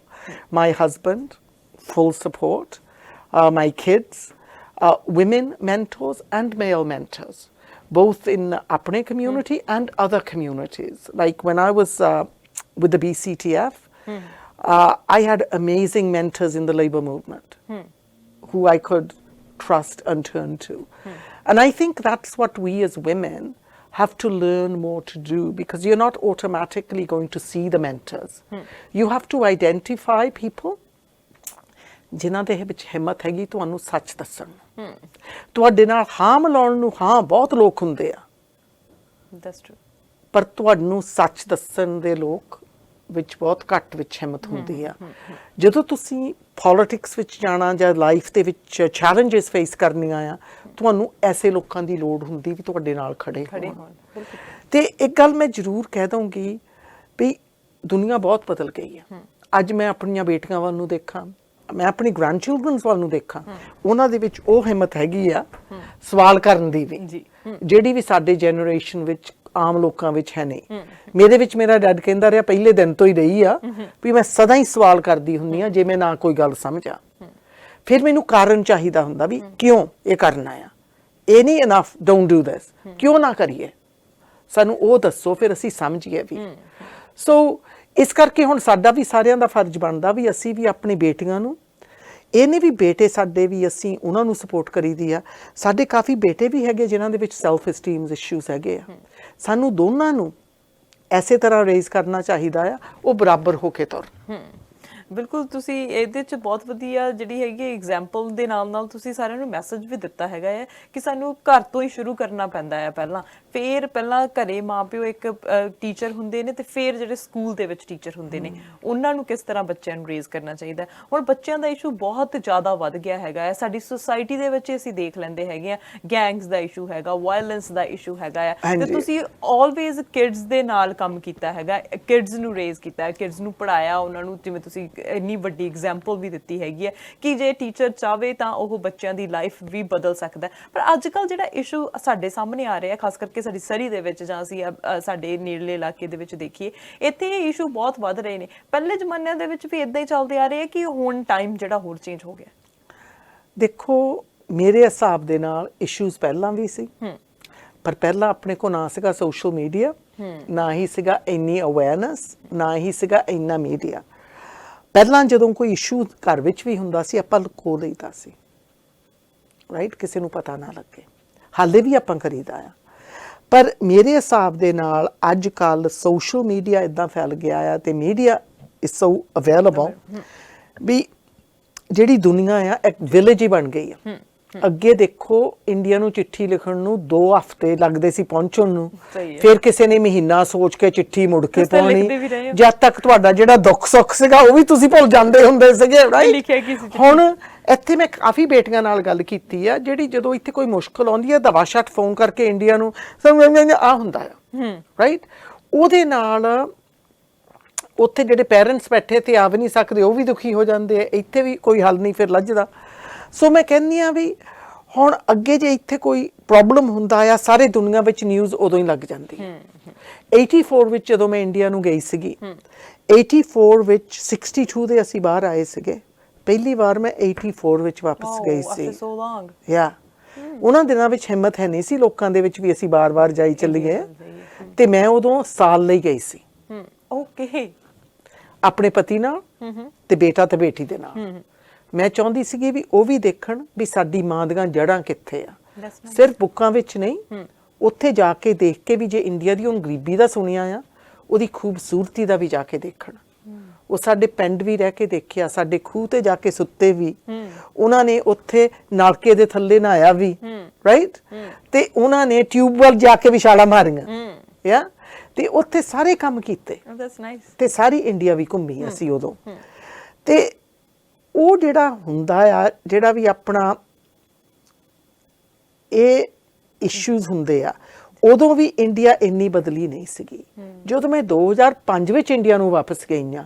My husband, full support. My kids, women mentors and male mentors, both in apne community and other communities. Like when I was with the BCTF, I had amazing mentors in the labor movement who I could trust and turn to. And I think that's what we as women have to learn more to do, because you're not automatically going to see the mentors. You have to identify people ਜਿਨ੍ਹਾਂ ਦੇ ਵਿੱਚ ਹਿੰਮਤ ਹੈਗੀ ਤੁਹਾਨੂੰ ਸੱਚ ਦੱਸਣ ਨੂੰ। ਤੁਹਾਡੇ ਨਾਲ ਹਾਂ ਮਿਲਾਉਣ ਨੂੰ ਹਾਂ ਬਹੁਤ ਲੋਕ ਹੁੰਦੇ ਆ, That's true. ਪਰ ਤੁਹਾਨੂੰ ਸੱਚ ਦੱਸਣ ਦੇ ਲੋਕ ਵਿੱਚ ਬਹੁਤ ਘੱਟ ਵਿੱਚ ਹਿੰਮਤ ਹੁੰਦੀ ਆ। ਜਦੋਂ ਤੁਸੀਂ ਪੋਲਿਟਿਕਸ ਵਿੱਚ ਜਾਣਾ ਜਾਂ ਲਾਈਫ ਦੇ ਵਿੱਚ ਚੈਲੰਜਸ ਫੇਸ ਕਰਨੀਆਂ ਆ, ਤੁਹਾਨੂੰ ਐਸੇ ਲੋਕਾਂ ਦੀ ਲੋੜ ਹੁੰਦੀ ਵੀ ਤੁਹਾਡੇ ਨਾਲ ਖੜੇ ਹੋਣ। ਤੇ ਇੱਕ ਗੱਲ ਮੈਂ ਜ਼ਰੂਰ ਕਹਿ ਦਊਂਗੀ ਵੀ ਦੁਨੀਆ ਬਹੁਤ ਬਦਲ ਗਈ ਆ। ਅੱਜ ਮੈਂ ਆਪਣੀਆਂ ਬੇਟੀਆਂ ਵੱਲ ਨੂੰ ਦੇਖਾਂ, ਮੈਂ ਆਪਣੀ ਗ੍ਰੈਂਡ ਚਿਲਡਰਨਸ ਵੱਲ ਨੂੰ ਦੇਖਾਂ, ਉਹਨਾਂ ਦੇ ਵਿੱਚ ਉਹ ਹਿੰਮਤ ਹੈਗੀ ਆ ਸਵਾਲ ਕਰਨ ਦੀ ਵੀ, ਜਿਹੜੀ ਵੀ ਸਾਡੇ ਜਨਰੇਸ਼ਨ ਵਿੱਚ ਆਮ ਲੋਕਾਂ ਵਿੱਚ ਹੈ ਨਹੀਂ। ਮੇਰੇ ਵਿੱਚ ਮੇਰਾ ਡੈਡ ਕਹਿੰਦਾ ਰਿਹਾ ਪਹਿਲੇ ਦਿਨ ਤੋਂ ਹੀ ਰਹੀ ਆ ਵੀ ਮੈਂ ਸਦਾ ਹੀ ਸਵਾਲ ਕਰਦੀ ਹੁੰਦੀ ਆ ਜੇ ਮੈਂ ਨਾ ਕੋਈ ਗੱਲ ਸਮਝਾਂ। ਫਿਰ ਮੈਨੂੰ ਕਾਰਨ ਚਾਹੀਦਾ ਹੁੰਦਾ ਵੀ ਕਿਉਂ ਇਹ ਕਰਨਾ ਆ, ਇਹ ਨਹੀਂ ਇਨਫ, ਡੋਨਟ ਡੂ ਦਿਸ, ਕਿਉਂ ਨਾ ਕਰੀਏ, ਸਾਨੂੰ ਉਹ ਦੱਸੋ ਫਿਰ ਅਸੀਂ ਸਮਝੀਏ ਵੀ। ਸੋ ਇਸ ਕਰਕੇ ਹੁਣ ਸਾਡਾ ਵੀ ਸਾਰਿਆਂ ਦਾ ਫਰਜ਼ ਬਣਦਾ ਵੀ ਅਸੀਂ ਵੀ ਆਪਣੀ ਬੇਟੀਆਂ ਨੂੰ, ਇਹ ਨਹੀਂ ਵੀ ਬੇਟੇ ਸਾਡੇ ਵੀ ਅਸੀਂ ਉਹਨਾਂ ਨੂੰ ਸਪੋਰਟ ਕਰੀਦੀ ਆ, ਸਾਡੇ ਕਾਫੀ ਬੇਟੇ ਵੀ ਹੈਗੇ ਜਿਨ੍ਹਾਂ ਦੇ ਵਿੱਚ ਸੈਲਫ ਐਸਟੀਮ ਇਸ਼ੂਜ਼ ਹੈਗੇ ਆ। ਸਾਨੂੰ ਦੋਨਾਂ ਨੂੰ ਐਸੇ ਤਰ੍ਹਾਂ ਰੇਜ਼ ਕਰਨਾ ਚਾਹੀਦਾ ਆ, ਉਹ ਬਰਾਬਰ ਹੋ ਕੇ ਤੁਰਨ। ਬਿਲਕੁਲ, ਤੁਸੀਂ ਇਹਦੇ ਚ ਬਹੁਤ ਵਧੀਆ ਜਿਹੜੀ ਹੈਗੀ ਐਗਜ਼ਾਮਪਲ ਦੇ ਨਾਲ ਨਾਲ ਤੁਸੀਂ ਸਾਰਿਆਂ ਨੂੰ ਮੈਸੇਜ ਵੀ ਦਿੱਤਾ ਹੈਗਾ ਹੈ ਕਿ ਸਾਨੂੰ ਘਰ ਤੋਂ ਹੀ ਸ਼ੁਰੂ ਕਰਨਾ ਪੈਂਦਾ ਹੈ। ਪਹਿਲਾਂ ਘਰੇ ਮਾਪਿਓ ਇੱਕ ਟੀਚਰ ਹੁੰਦੇ ਨੇ ਤੇ ਫਿਰ ਜਿਹੜੇ ਸਕੂਲ ਦੇ ਵਿੱਚ ਟੀਚਰ ਹੁੰਦੇ ਨੇ, ਉਹਨਾਂ ਨੂੰ ਕਿਸ ਤਰ੍ਹਾਂ ਬੱਚਿਆਂ ਨੂੰ ਰੇਜ਼ ਕਰਨਾ ਚਾਹੀਦਾ। ਹੁਣ ਬੱਚਿਆਂ ਦਾ ਇਸ਼ੂ ਬਹੁਤ ਜ਼ਿਆਦਾ ਵੱਧ ਗਿਆ ਹੈਗਾ ਹੈ ਸਾਡੀ ਸੁਸਾਇਟੀ ਦੇ ਵਿੱਚ। ਅਸੀਂ ਦੇਖ ਲੈਂਦੇ ਹੈਗੇ ਆ ਗੈਂਗਸ ਦਾ ਇਸ਼ੂ ਹੈਗਾ, ਵਾਇਲੈਂਸ ਦਾ ਇਸ਼ੂ ਹੈਗਾ ਹੈ, ਤੇ ਤੁਸੀਂ ਆਲਵੇਜ਼ ਕਿਡਸ ਦੇ ਨਾਲ ਕੰਮ ਕੀਤਾ ਹੈਗਾ, ਕਿਡਸ ਨੂੰ ਰੇਜ਼ ਕੀਤਾ, ਕਿਡਸ ਨੂੰ ਪੜ੍ਹਾਇਆ, ਉਹਨਾਂ ਨੂੰ ਜਿਵੇਂ ਤੁਸੀਂ ਇੰਨੀ ਵੱਡੀ ਐਗਜ਼ਾਮਪਲ ਵੀ ਦਿੱਤੀ ਹੈਗੀ ਹੈ ਕਿ ਜੇ ਟੀਚਰ ਚਾਹਵੇ ਤਾਂ ਉਹ ਬੱਚਿਆਂ ਦੀ ਲਾਈਫ ਵੀ ਬਦਲ ਸਕਦਾ। ਪਰ ਅੱਜ ਕੱਲ੍ਹ ਜਿਹੜਾ ਇਸ਼ੂ ਸਾਡੇ ਸਾਹਮਣੇ ਆ ਰਿਹਾ, ਖਾਸ ਕਰਕੇ ਸਾਡੀ ਸਰੀ ਦੇ ਵਿੱਚ ਜਾਂ ਅਸੀਂ ਸਾਡੇ ਨੇੜਲੇ ਇਲਾਕੇ ਦੇ ਵਿੱਚ ਦੇਖੀਏ, ਇੱਥੇ ਇਹ ਇਸ਼ੂ ਬਹੁਤ ਵੱਧ ਰਹੇ ਨੇ। ਪਹਿਲੇ ਜ਼ਮਾਨਿਆਂ ਦੇ ਵਿੱਚ ਵੀ ਇਦਾਂ ਹੀ ਚੱਲਦੇ ਆ ਰਹੇ ਆ ਕਿ ਹੁਣ ਟਾਈਮ ਜਿਹੜਾ ਹੋਰ ਚੇਂਜ ਹੋ ਗਿਆ? ਦੇਖੋ, ਮੇਰੇ ਹਿਸਾਬ ਦੇ ਨਾਲ ਇਸ਼ੂਜ਼ ਪਹਿਲਾਂ ਵੀ ਸੀ, ਪਰ ਪਹਿਲਾਂ ਆਪਣੇ ਕੋਲ ਨਾ ਸੀਗਾ ਸੋਸ਼ਲ ਮੀਡੀਆ, ਨਾ ਹੀ ਸੀਗਾ ਇੰਨੀ ਅਵੇਅਰਨੈਸ, ਨਾ ਹੀ ਸੀਗਾ ਇੰਨਾ ਮੀਡੀਆ। ਪਹਿਲਾਂ ਜਦੋਂ ਕੋਈ ਇਸ਼ੂ ਘਰ ਵਿੱਚ ਵੀ ਹੁੰਦਾ ਸੀ ਆਪਾਂ ਲੁਕੋ ਲਈਦਾ ਸੀ, ਰਾਈਟ, ਕਿਸੇ ਨੂੰ ਪਤਾ ਨਾ ਲੱਗੇ। ਹਾਲੇ ਵੀ ਆਪਾਂ ਕਰੀਦਾ ਆ, ਪਰ ਮੇਰੇ ਹਿਸਾਬ ਦੇ ਨਾਲ ਅੱਜ ਕੱਲ੍ਹ ਸੋਸ਼ਲ ਮੀਡੀਆ ਇੱਦਾਂ ਫੈਲ ਗਿਆ ਆ ਤੇ ਮੀਡੀਆ ਇਜ਼ ਸੋ ਅਵੇਲੇਬਲ ਵੀ ਜਿਹੜੀ ਦੁਨੀਆ ਆ ਇੱਕ ਵਿਲੇਜ ਹੀ ਬਣ ਗਈ ਆ। ਅੱਗੇ ਦੇਖੋ, ਇੰਡੀਆ ਨੂੰ ਚਿੱਠੀ ਲਿਖਣ ਨੂੰ 2 ਹਫ਼ਤੇ ਲੱਗਦੇ ਸੀ ਪਹੁੰਚਣ ਨੂੰ, ਫਿਰ ਕਿਸੇ ਨੇ ਮਹੀਨਾ ਸੋਚ ਕੇ ਚਿੱਠੀ ਮੁੜ ਕੇ ਪਾਉਣੀ, ਜਦ ਤੱਕ ਤੁਹਾਡਾ ਜਿਹੜਾ ਦੁੱਖ ਸੁੱਖ ਸੀਗਾ ਉਹ ਵੀ ਤੁਸੀਂ ਭੁੱਲ ਜਾਂਦੇ ਹੁੰਦੇ ਸੀਗੇ, ਰਾਈਟ। ਹੁਣ ਇੱਥੇ ਮੈਂ ਕਾਫੀ ਬੇਟੀਆਂ ਨਾਲ ਗੱਲ ਕੀਤੀ ਆ ਜਿਹੜੀ ਜਦੋਂ ਇੱਥੇ ਕੋਈ ਮੁਸ਼ਕਲ ਆਉਂਦੀ ਹੈ ਦਵਾ ਸ਼ਟ ਫੋਨ ਕਰਕੇ ਇੰਡੀਆ ਨੂੰ ਆ ਹੁੰਦਾ ਆ, ਰਾਈਟ। ਉਹਦੇ ਨਾਲ ਉੱਥੇ ਜਿਹੜੇ ਪੇਰੈਂਟਸ ਬੈਠੇ ਤੇ ਆ ਵੀ ਨਹੀਂ ਸਕਦੇ, ਉਹ ਵੀ ਦੁਖੀ ਹੋ ਜਾਂਦੇ ਆ, ਇੱਥੇ ਵੀ ਕੋਈ ਹੱਲ ਨਹੀਂ ਫਿਰ ਲੱਝਦਾ। ਸੋ ਮੈਂ ਕਹਿੰਦੀ ਹਾਂ ਵੀ ਹੁਣ ਅੱਗੇ ਜੇ ਇੱਥੇ ਕੋਈ ਪ੍ਰੋਬਲਮ ਹੁੰਦਾ ਆ, ਸਾਰੇ ਦੁਨੀਆ ਵਿੱਚ ਨਿਊਜ਼ ਉਦੋਂ ਹੀ ਲੱਗ ਜਾਂਦੀ ਹੈ। 84 ਵਿੱਚ ਜਦੋਂ ਮੈਂ ਇੰਡੀਆ ਨੂੰ ਗਈ ਸੀਗੀ, 84 ਵਿੱਚ 62 ਦੇ ਅਸੀਂ ਬਾਹਰ ਆਏ ਸੀਗੇ, ਪਹਿਲੀ ਵਾਰ ਮੈਂ 84 ਵਿੱਚ ਵਾਪਸ ਗਈ ਸੀ। ਯਾ ਉਹਨਾਂ ਦਿਨਾਂ ਵਿੱਚ ਹਿੰਮਤ ਹੈ ਨਹੀਂ ਸੀ ਲੋਕਾਂ ਦੇ ਵਿੱਚ ਵੀ ਅਸੀਂ ਬਾਰ-ਬਾਰ ਜਾਈ ਚੱਲੀਏ, ਤੇ ਮੈਂ ਉਦੋਂ ਸਾਲ ਲਈ ਗਈ ਸੀ ਓਕੇ ਆਪਣੇ ਪਤੀ ਨਾਲ ਤੇ ਬੇਟਾ ਤੇ ਬੇਟੀ ਦੇ ਨਾਲ। ਮੈਂ ਚਾਹੁੰਦੀ ਸੀਗੀ ਵੀ ਉਹ ਵੀ ਦੇਖਣ ਵੀ ਸਾਡੀ ਮਾਂ ਦੀਆਂ ਜੜ੍ਹਾਂ ਕਿੱਥੇ ਆ, ਸਿਰਫ ਬੁੱਕਾਂ ਵਿੱਚ ਨਹੀਂ, ਉੱਥੇ ਜਾ ਕੇ ਦੇਖ ਕੇ ਵੀ ਜੇ ਇੰਡੀਆ ਦੀ ਹੁਣ ਗਰੀਬੀ ਦਾ ਸੁਣਿਆ ਆ, ਉਹਦੀ ਖੂਬਸੂਰਤੀ ਦਾ ਵੀ ਜਾ ਕੇ ਦੇਖਣ। ਉਹ ਸਾਡੇ ਪਿੰਡ ਵੀ ਰਹਿ ਕੇ ਦੇਖਿਆ, ਸਾਡੇ ਖੂਹ ਤੇ ਜਾ ਕੇ ਸੁੱਤੇ ਵੀ, ਉਹਨਾਂ ਨੇ ਉੱਥੇ ਨਲਕੇ ਦੇ ਥੱਲੇ ਨਹਾਇਆ ਵੀ, ਰਾਈਟ, ਤੇ ਉਹਨਾਂ ਨੇ ਟਿਊਬਵੈਲ ਜਾ ਕੇ ਵੀ ਛਾਲਾਂ ਮਾਰੀਆਂ, ਯਾ, ਤੇ ਉੱਥੇ ਸਾਰੇ ਕੰਮ ਕੀਤੇ, ਤੇ ਸਾਰੀ ਇੰਡੀਆ ਵੀ ਘੁੰਮੀ ਅਸੀਂ ਉਦੋਂ। ਤੇ ਉਹ ਜਿਹੜਾ ਹੁੰਦਾ ਆ, ਜਿਹੜਾ ਵੀ ਆਪਣਾ ਇਹ ਇਸ਼ੂਜ਼ ਹੁੰਦੇ ਆ, ਉਦੋਂ ਵੀ ਇੰਡੀਆ ਇੰਨੀ ਬਦਲੀ ਨਹੀਂ ਸੀਗੀ। ਜਦੋਂ ਮੈਂ 2005 ਵਿੱਚ ਇੰਡੀਆ ਨੂੰ ਵਾਪਸ ਗਈ ਹਾਂ,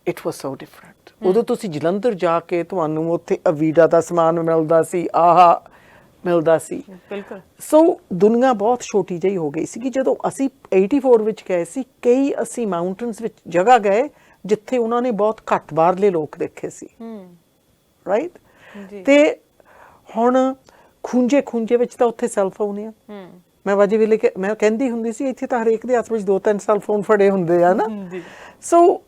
ਇਟ ਵਾਸ ਸੋ ਡਿਫਰੈਂਟ। ਉਦੋਂ ਤੁਸੀਂ ਜਲੰਧਰ ਜਾ ਕੇ ਤੁਹਾਨੂੰ ਉੱਥੇ ਅਵੀਡਾ ਦਾ ਸਮਾਨ ਮਿਲਦਾ ਸੀ, ਆਹਾ ਮਿਲਦਾ ਸੀ, ਬਿਲਕੁਲ। ਸੋ ਦੁਨੀਆ ਬਹੁਤ ਛੋਟੀ ਜਿਹੀ ਹੋ ਗਈ ਸੀ ਕਿ ਜਦੋਂ ਅਸੀਂ 84 ਵਿੱਚ ਗਏ ਸੀ, ਕਈ ਅਸੀਂ ਮਾਊਂਟਨਸ ਵਿੱਚ ਜਗ੍ਹਾ ਗਏ ਜਿੱਥੇ ਉਹਨਾਂ ਨੇ ਬਹੁਤ ਘੱਟ ਬਾਹਰਲੇ ਲੋਕ ਦੇਖੇ ਸੀ, ਰਾਈਟ। ਤੇ ਹੁਣ ਖੂੰਜੇ ਵਿੱਚ ਤਾਂ ਉੱਥੇ ਸੈੱਲ ਫੋਨ ਆ। ਮੈਂ ਵਾਜੇ ਵੇਲੇ ਮੈਂ ਕਹਿੰਦੀ ਹੁੰਦੀ ਸੀ ਇੱਥੇ ਤਾਂ ਹਰੇਕ ਦੇ ਹੱਥ ਵਿੱਚ 2-3 ਸੈੱਲ ਫੋਨ ਫੜੇ ਹੁੰਦੇ ਆ ਨਾ, ਸੋ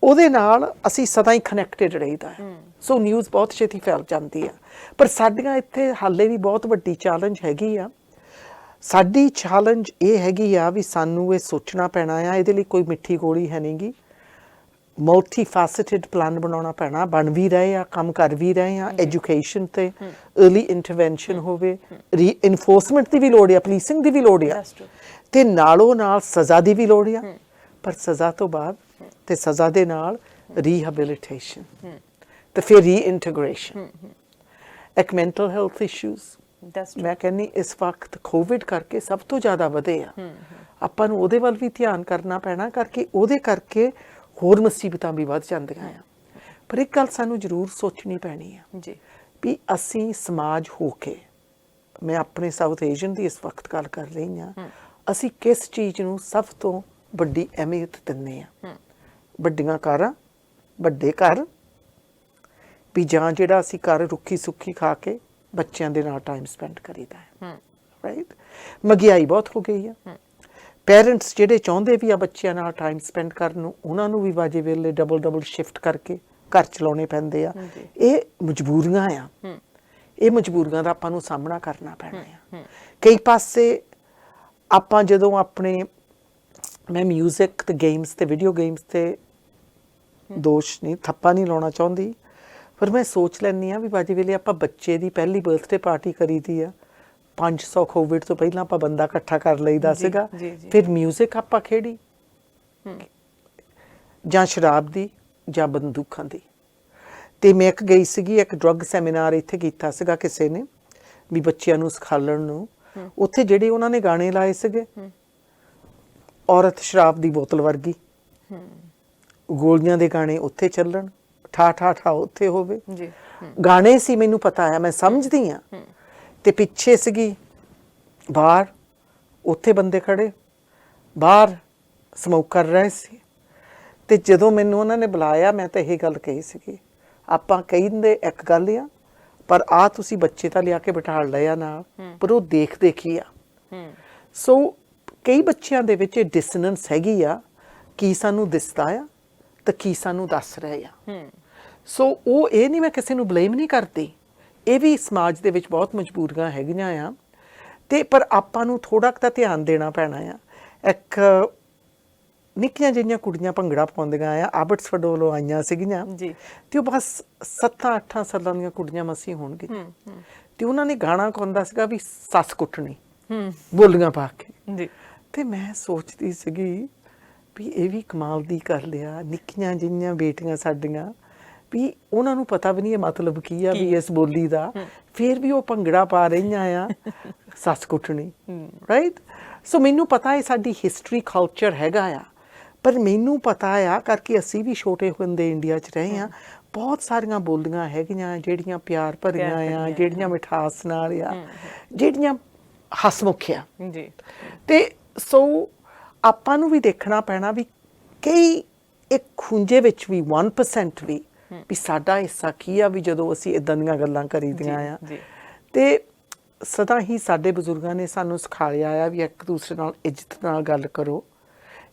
ਉਹਦੇ ਨਾਲ ਅਸੀਂ ਸਦਾ ਹੀ ਕਨੈਕਟਡ ਰਹੀਦਾ ਹੈ। ਸੋ ਨਿਊਜ਼ ਬਹੁਤ ਛੇਤੀ ਫੈਲ ਜਾਂਦੀ ਆ, ਪਰ ਸਾਡੀਆਂ ਇੱਥੇ ਹਾਲੇ ਵੀ ਬਹੁਤ ਵੱਡੀ ਚੈਲੰਜ ਹੈਗੀ ਆ। ਸਾਡੀ ਚੈਲੰਜ ਇਹ ਹੈਗੀ ਆ ਵੀ ਸਾਨੂੰ ਇਹ ਸੋਚਣਾ ਪੈਣਾ ਆ, ਇਹਦੇ ਲਈ ਕੋਈ ਮਿੱਠੀ ਗੋਲੀ ਹੈ ਨਹੀਂਗੀ, ਮਲਟੀ ਫੈਸੇਟਡ ਪਲਾਨ ਬਣਾਉਣਾ ਪੈਣਾ, ਬਣ ਵੀ ਰਹੇ ਆ, ਕੰਮ ਕਰ ਵੀ ਰਹੇ ਆ। ਐਜੂਕੇਸ਼ਨ ਤੇ अर्ਲੀ ਇੰਟਰਵੈਂਸ਼ਨ ਹੋਵੇ, ਰੀਇਨਫੋਰਸਮੈਂਟ ਦੀ ਵੀ ਲੋੜ ਆ, ਪੁਲਿਸਿੰਗ ਦੀ ਵੀ ਲੋੜ ਆ, ਤੇ ਨਾਲੋਂ ਨਾਲ ਸਜ਼ਾ ਦੀ ਵੀ ਲੋੜ ਆ, ਪਰ ਸਜ਼ਾ ਤੋਂ ਬਾਅਦ ਤੇ ਸਜ਼ਾ ਦੇ ਨਾਲ ਰੀਹੈਬਿਲਿਟੇਸ਼ਨ ਤੇ ਫਿਰ ਰੀਇੰਟੀਗ੍ਰੇਸ਼ਨ। ਇੱਕ ਮੈਂਟਲ ਹੈਲਥ ਇਸ਼ੂਜ਼ ਮੈਂ ਕਹਿੰਦੀ ਇਸ ਵਕਤ ਕੋਵਿਡ ਕਰਕੇ ਸਭ ਤੋਂ ਜ਼ਿਆਦਾ ਵਧੇ ਆ। ਆਪਾਂ ਨੂੰ ਉਹਦੇ ਵੱਲ ਵੀ ਧਿਆਨ ਕਰਨਾ ਪੈਣਾ, ਕਰਕੇ ਉਹਦੇ ਕਰਕੇ ਹੋਰ ਮੁਸੀਬਤਾਂ ਵੀ ਵੱਧ ਜਾਂਦੀਆਂ ਆ। ਪਰ ਇੱਕ ਗੱਲ ਸਾਨੂੰ ਜ਼ਰੂਰ ਸੋਚਣੀ ਪੈਣੀ ਆ ਜੀ ਵੀ ਅਸੀਂ ਸਮਾਜ ਹੋ ਕੇ, ਮੈਂ ਆਪਣੇ ਸਾਊਥ ਏਸ਼ੀਅਨ ਦੀ ਇਸ ਵਕਤ ਗੱਲ ਕਰ ਰਹੀ ਹਾਂ, ਅਸੀਂ ਕਿਸ ਚੀਜ਼ ਨੂੰ ਸਭ ਤੋਂ ਵੱਡੀ ਅਹਿਮੀਅਤ ਦਿੰਦੇ ਆ। ਵੱਡੀਆਂ ਕਾਰਾਂ, ਵੱਡੇ ਘਰ, ਵੀ ਜਾਂ ਜਿਹੜਾ ਅਸੀਂ ਘਰ ਰੁੱਖੀ ਸੁੱਖੀ ਖਾ ਕੇ ਬੱਚਿਆਂ ਦੇ ਨਾਲ ਟਾਈਮ ਸਪੈਂਡ ਕਰੀਦਾ ਹੈ, ਰਾਈਟ। ਮਹਿੰਗਾਈ ਬਹੁਤ ਹੋ ਗਈ ਆ, ਪੇਰੈਂਟਸ ਜਿਹੜੇ ਚਾਹੁੰਦੇ ਵੀ ਆ ਬੱਚਿਆਂ ਨਾਲ ਟਾਈਮ ਸਪੈਂਡ ਕਰਨ ਨੂੰ, ਉਹਨਾਂ ਨੂੰ ਵੀ ਵਾਜੇ ਵੇਲੇ ਡਬਲ ਸ਼ਿਫਟ ਕਰਕੇ ਘਰ ਚਲਾਉਣੇ ਪੈਂਦੇ ਆ। ਇਹ ਮਜਬੂਰੀਆਂ ਆ, ਇਹ ਮਜਬੂਰੀਆਂ ਦਾ ਆਪਾਂ ਨੂੰ ਸਾਹਮਣਾ ਕਰਨਾ ਪੈਣਾ ਆ। ਕਈ ਪਾਸੇ ਆਪਾਂ ਜਦੋਂ ਆਪਣੇ, ਮੈਂ ਮਿਊਜ਼ਿਕ ਤੇ ਗੇਮਸ ਤੇ ਵੀਡੀਓ ਗੇਮਸ ਤੇ ਦੋਸ਼ ਨਹੀਂ, ਥੱਪਾ ਨਹੀਂ ਲਾਉਣਾ ਚਾਹੁੰਦੀ, ਪਰ ਮੈਂ ਸੋਚ ਲੈਂਦੀ ਆ ਵੀ ਵਾਜੇ ਵੇਲੇ ਆਪਾਂ ਬੱਚੇ ਦੀ ਪਹਿਲੀ ਬਰਥਡੇ ਪਾਰਟੀ ਕਰੀਦੀ ਆ, 500 ਕੋਵਿਡ ਤੋਂ ਪਹਿਲਾਂ ਆਪਾਂ ਬੰਦਾ ਇਕੱਠਾ ਕਰ ਲਈਦਾ ਸੀਗਾ, ਫਿਰ ਮਿਊਜ਼ਿਕ ਆਪਾਂ ਖੇਡੀ, ਜਾਂ ਸ਼ਰਾਬ ਦੀ ਜਾਂ ਬੰਦੂਕਾਂ ਦੀ। ਤੇ ਮੈਂ ਇੱਕ ਗਈ ਸੀਗੀ, ਇੱਕ ਡਰੱਗ ਸੈਮੀਨਾਰ ਇੱਥੇ ਕੀਤਾ ਸੀਗਾ ਕਿਸੇ ਨੇ, ਵੀ ਬੱਚਿਆਂ ਨੂੰ ਸਿਖਾਉਣ ਨੂੰ। ਉੱਥੇ ਜਿਹੜੇ ਉਹਨਾਂ ਨੇ ਗਾਣੇ ਲਾਏ ਸੀਗੇ, ਔਰਤ ਸ਼ਰਾਬ ਦੀ ਬੋਤਲ ਵਰਗੀ, ਗੋਲੀਆਂ ਦੇ ਗਾਣੇ ਉੱਥੇ ਚੱਲਣ, ਠਾ ਠਾ ਠਾ ਉੱਥੇ ਹੋਵੇ, ਗਾਣੇ ਸੀ, ਮੈਨੂੰ ਪਤਾ ਆ, ਮੈਂ ਸਮਝਦੀ ਆ। ਤੇ ਪਿੱਛੇ ਸੀਗੀ ਬਾਹਰ, ਉੱਥੇ ਬੰਦੇ ਖੜੇ ਬਾਹਰ ਸਮੋਕ ਕਰ ਰਹੇ ਸੀ। ਤੇ ਜਦੋਂ ਮੈਨੂੰ ਉਹਨਾਂ ਨੇ ਬੁਲਾਇਆ, ਮੈਂ ਤਾਂ ਇਹ ਗੱਲ ਕਹੀ ਸੀਗੀ, ਆਪਾਂ ਕਹਿੰਦੇ ਇੱਕ ਗੱਲ ਆ, ਪਰ ਆ ਤੁਸੀਂ ਬੱਚੇ ਤਾਂ ਲਿਆ ਕੇ ਬਿਠਾ ਲਏ ਆ ਨਾਲ, ਪਰ ਉਹ ਦੇਖਦੇ ਕੀ ਆ। ਸੋ ਕਈ ਬੱਚਿਆਂ ਦੇ ਵਿੱਚ ਡਿਸਨੈਂਸ ਹੈਗੀ ਆ, ਕੀ ਸਾਨੂੰ ਦਿਸਦਾ ਆ ਤੇ ਕੀ ਸਾਨੂੰ ਦੱਸ ਰਹੇ ਆ। ਸੋ ਉਹ ਇਹ ਨਹੀਂ, ਮੈਂ ਕਿਸੇ ਨੂੰ ਬਲੇਮ ਨਹੀਂ ਕਰਦੀ, ਇਹ ਵੀ ਸਮਾਜ ਦੇ ਵਿੱਚ ਬਹੁਤ ਮਜਬੂਰੀਆਂ ਹੈਗੀਆਂ ਆ, ਤੇ ਪਰ ਆਪਾਂ ਨੂੰ ਥੋੜਾ ਕੁ ਤਾਂ ਧਿਆਨ ਦੇਣਾ ਪੈਣਾ ਆ। ਇੱਕ ਨਿੱਕੀਆਂ ਜਿਹੀਆਂ ਕੁੜੀਆਂ ਭੰਗੜਾ ਪਾਉਂਦੀਆਂ ਆ, ਆਬਟਸਫੋਰਡ ਵੱਲੋਂ ਆਈਆਂ ਸੀਗੀਆਂ, ਤੇ ਉਹ ਬਸ 7-8 ਸਾਲਾਂ ਦੀਆਂ ਕੁੜੀਆਂ ਮਸੀਂ ਹੋਣਗੀਆਂ, ਤੇ ਉਹਨਾਂ ਨੇ ਗਾਣਾ ਗਾਉਂਦਾ ਸੀਗਾ ਵੀ ਸੱਸ ਕੁੱਟਣੀ, ਬੋਲੀਆਂ ਪਾ ਕੇ। ਤੇ ਮੈਂ ਸੋਚਦੀ ਸੀਗੀ ਵੀ ਇਹ ਵੀ ਕਮਾਲ ਦੀ ਕਰ ਲਿਆ, ਨਿੱਕੀਆਂ ਜਿਹੀਆਂ ਬੇਟੀਆਂ ਸਾਡੀਆਂ, ਵੀ ਉਹਨਾਂ ਨੂੰ ਪਤਾ ਵੀ ਨਹੀਂ ਇਹ ਮਤਲਬ ਕੀ ਆ ਵੀ ਇਸ ਬੋਲੀ ਦਾ, ਫਿਰ ਵੀ ਉਹ ਭੰਗੜਾ ਪਾ ਰਹੀਆਂ ਆ, ਸੱਸ ਕੁੱਟਣੀ, ਰਾਈਟ। ਸੋ ਮੈਨੂੰ ਪਤਾ ਹੈ ਸਾਡੀ ਹਿਸਟਰੀ ਕਲਚਰ ਹੈਗਾ ਆ, ਪਰ ਮੈਨੂੰ ਪਤਾ ਆ ਕਰਕੇ ਅਸੀਂ ਵੀ ਛੋਟੇ ਹੁੰਦੇ ਇੰਡੀਆ 'ਚ ਰਹੇ ਹਾਂ, ਬਹੁਤ ਸਾਰੀਆਂ ਬੋਲੀਆਂ ਹੈਗੀਆਂ ਜਿਹੜੀਆਂ ਪਿਆਰ ਭਰੀਆਂ ਆ, ਜਿਹੜੀਆਂ ਮਿਠਾਸ ਨਾਲ ਆ, ਜਿਹੜੀਆਂ ਹਸਮੁਖ ਆ। ਤੇ ਸੋ ਆਪਾਂ ਨੂੰ ਵੀ ਦੇਖਣਾ ਪੈਣਾ ਵੀ ਕਈ ਇੱਕ ਖੂੰਜੇ ਵਿੱਚ ਵੀ 1% ਵੀ ਸਾਡਾ ਹਿੱਸਾ ਕੀ ਆ, ਵੀ ਜਦੋਂ ਅਸੀਂ ਇਦਾਂ ਦੀਆਂ ਗੱਲਾਂ ਕਰੀਦੀਆਂ ਆ। ਤੇ ਸਦਾ ਹੀ ਸਾਡੇ ਬਜ਼ੁਰਗਾਂ ਨੇ ਸਾਨੂੰ ਸਿਖਾਇਆ ਆ ਵੀ ਇੱਕ ਦੂਸਰੇ ਨਾਲ ਇੱਜ਼ਤ ਨਾਲ ਗੱਲ ਕਰੋ।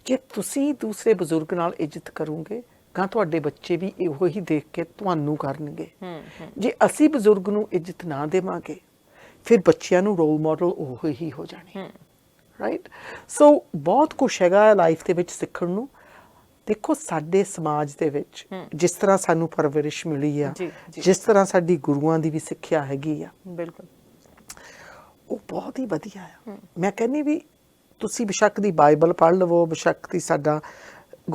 ਜੇ ਤੁਸੀਂ ਦੂਸਰੇ ਬਜ਼ੁਰਗ ਨਾਲ ਇੱਜ਼ਤ ਕਰੋਗੇ ਤਾਂ ਤੁਹਾਡੇ ਬੱਚੇ ਵੀ ਇਹੋ ਹੀ ਦੇਖ ਕੇ ਤੁਹਾਨੂੰ ਕਰਨਗੇ। ਜੇ ਅਸੀਂ ਬਜ਼ੁਰਗ ਨੂੰ ਇੱਜ਼ਤ ਨਾ ਦੇਵਾਂਗੇ ਫਿਰ ਬੱਚਿਆਂ ਨੂੰ ਰੋਲ ਮਾਡਲ ਉਹੋ ਹੀ ਹੋ ਜਾਣੇ। ਰਾਈਟ, ਸੋ ਬਹੁਤ ਕੁਛ ਹੈਗਾ ਲਾਈਫ ਦੇ ਵਿੱਚ ਸਿੱਖਣ ਨੂੰ। ਦੇਖੋ ਸਾਡੇ ਸਮਾਜ ਦੇ ਵਿੱਚ ਜਿਸ ਤਰ੍ਹਾਂ ਸਾਨੂੰ ਪਰਵਰਿਸ਼ ਮਿਲੀ ਆ, ਜਿਸ ਤਰ੍ਹਾਂ ਸਾਡੀ ਗੁਰੂਆਂ ਦੀ ਵੀ ਸਿੱਖਿਆ ਹੈਗੀ ਆ, ਬਿਲਕੁਲ ਉਹ ਬਹੁਤ ਹੀ ਵਧੀਆ ਆ। ਮੈਂ ਕਹਿੰਦੀ ਵੀ ਤੁਸੀਂ ਬੇਸ਼ੱਕ ਦੀ ਬਾਈਬਲ ਪੜ੍ਹ ਲਵੋ, ਬੇਸ਼ੱਕ ਦੀ ਸਾਡਾ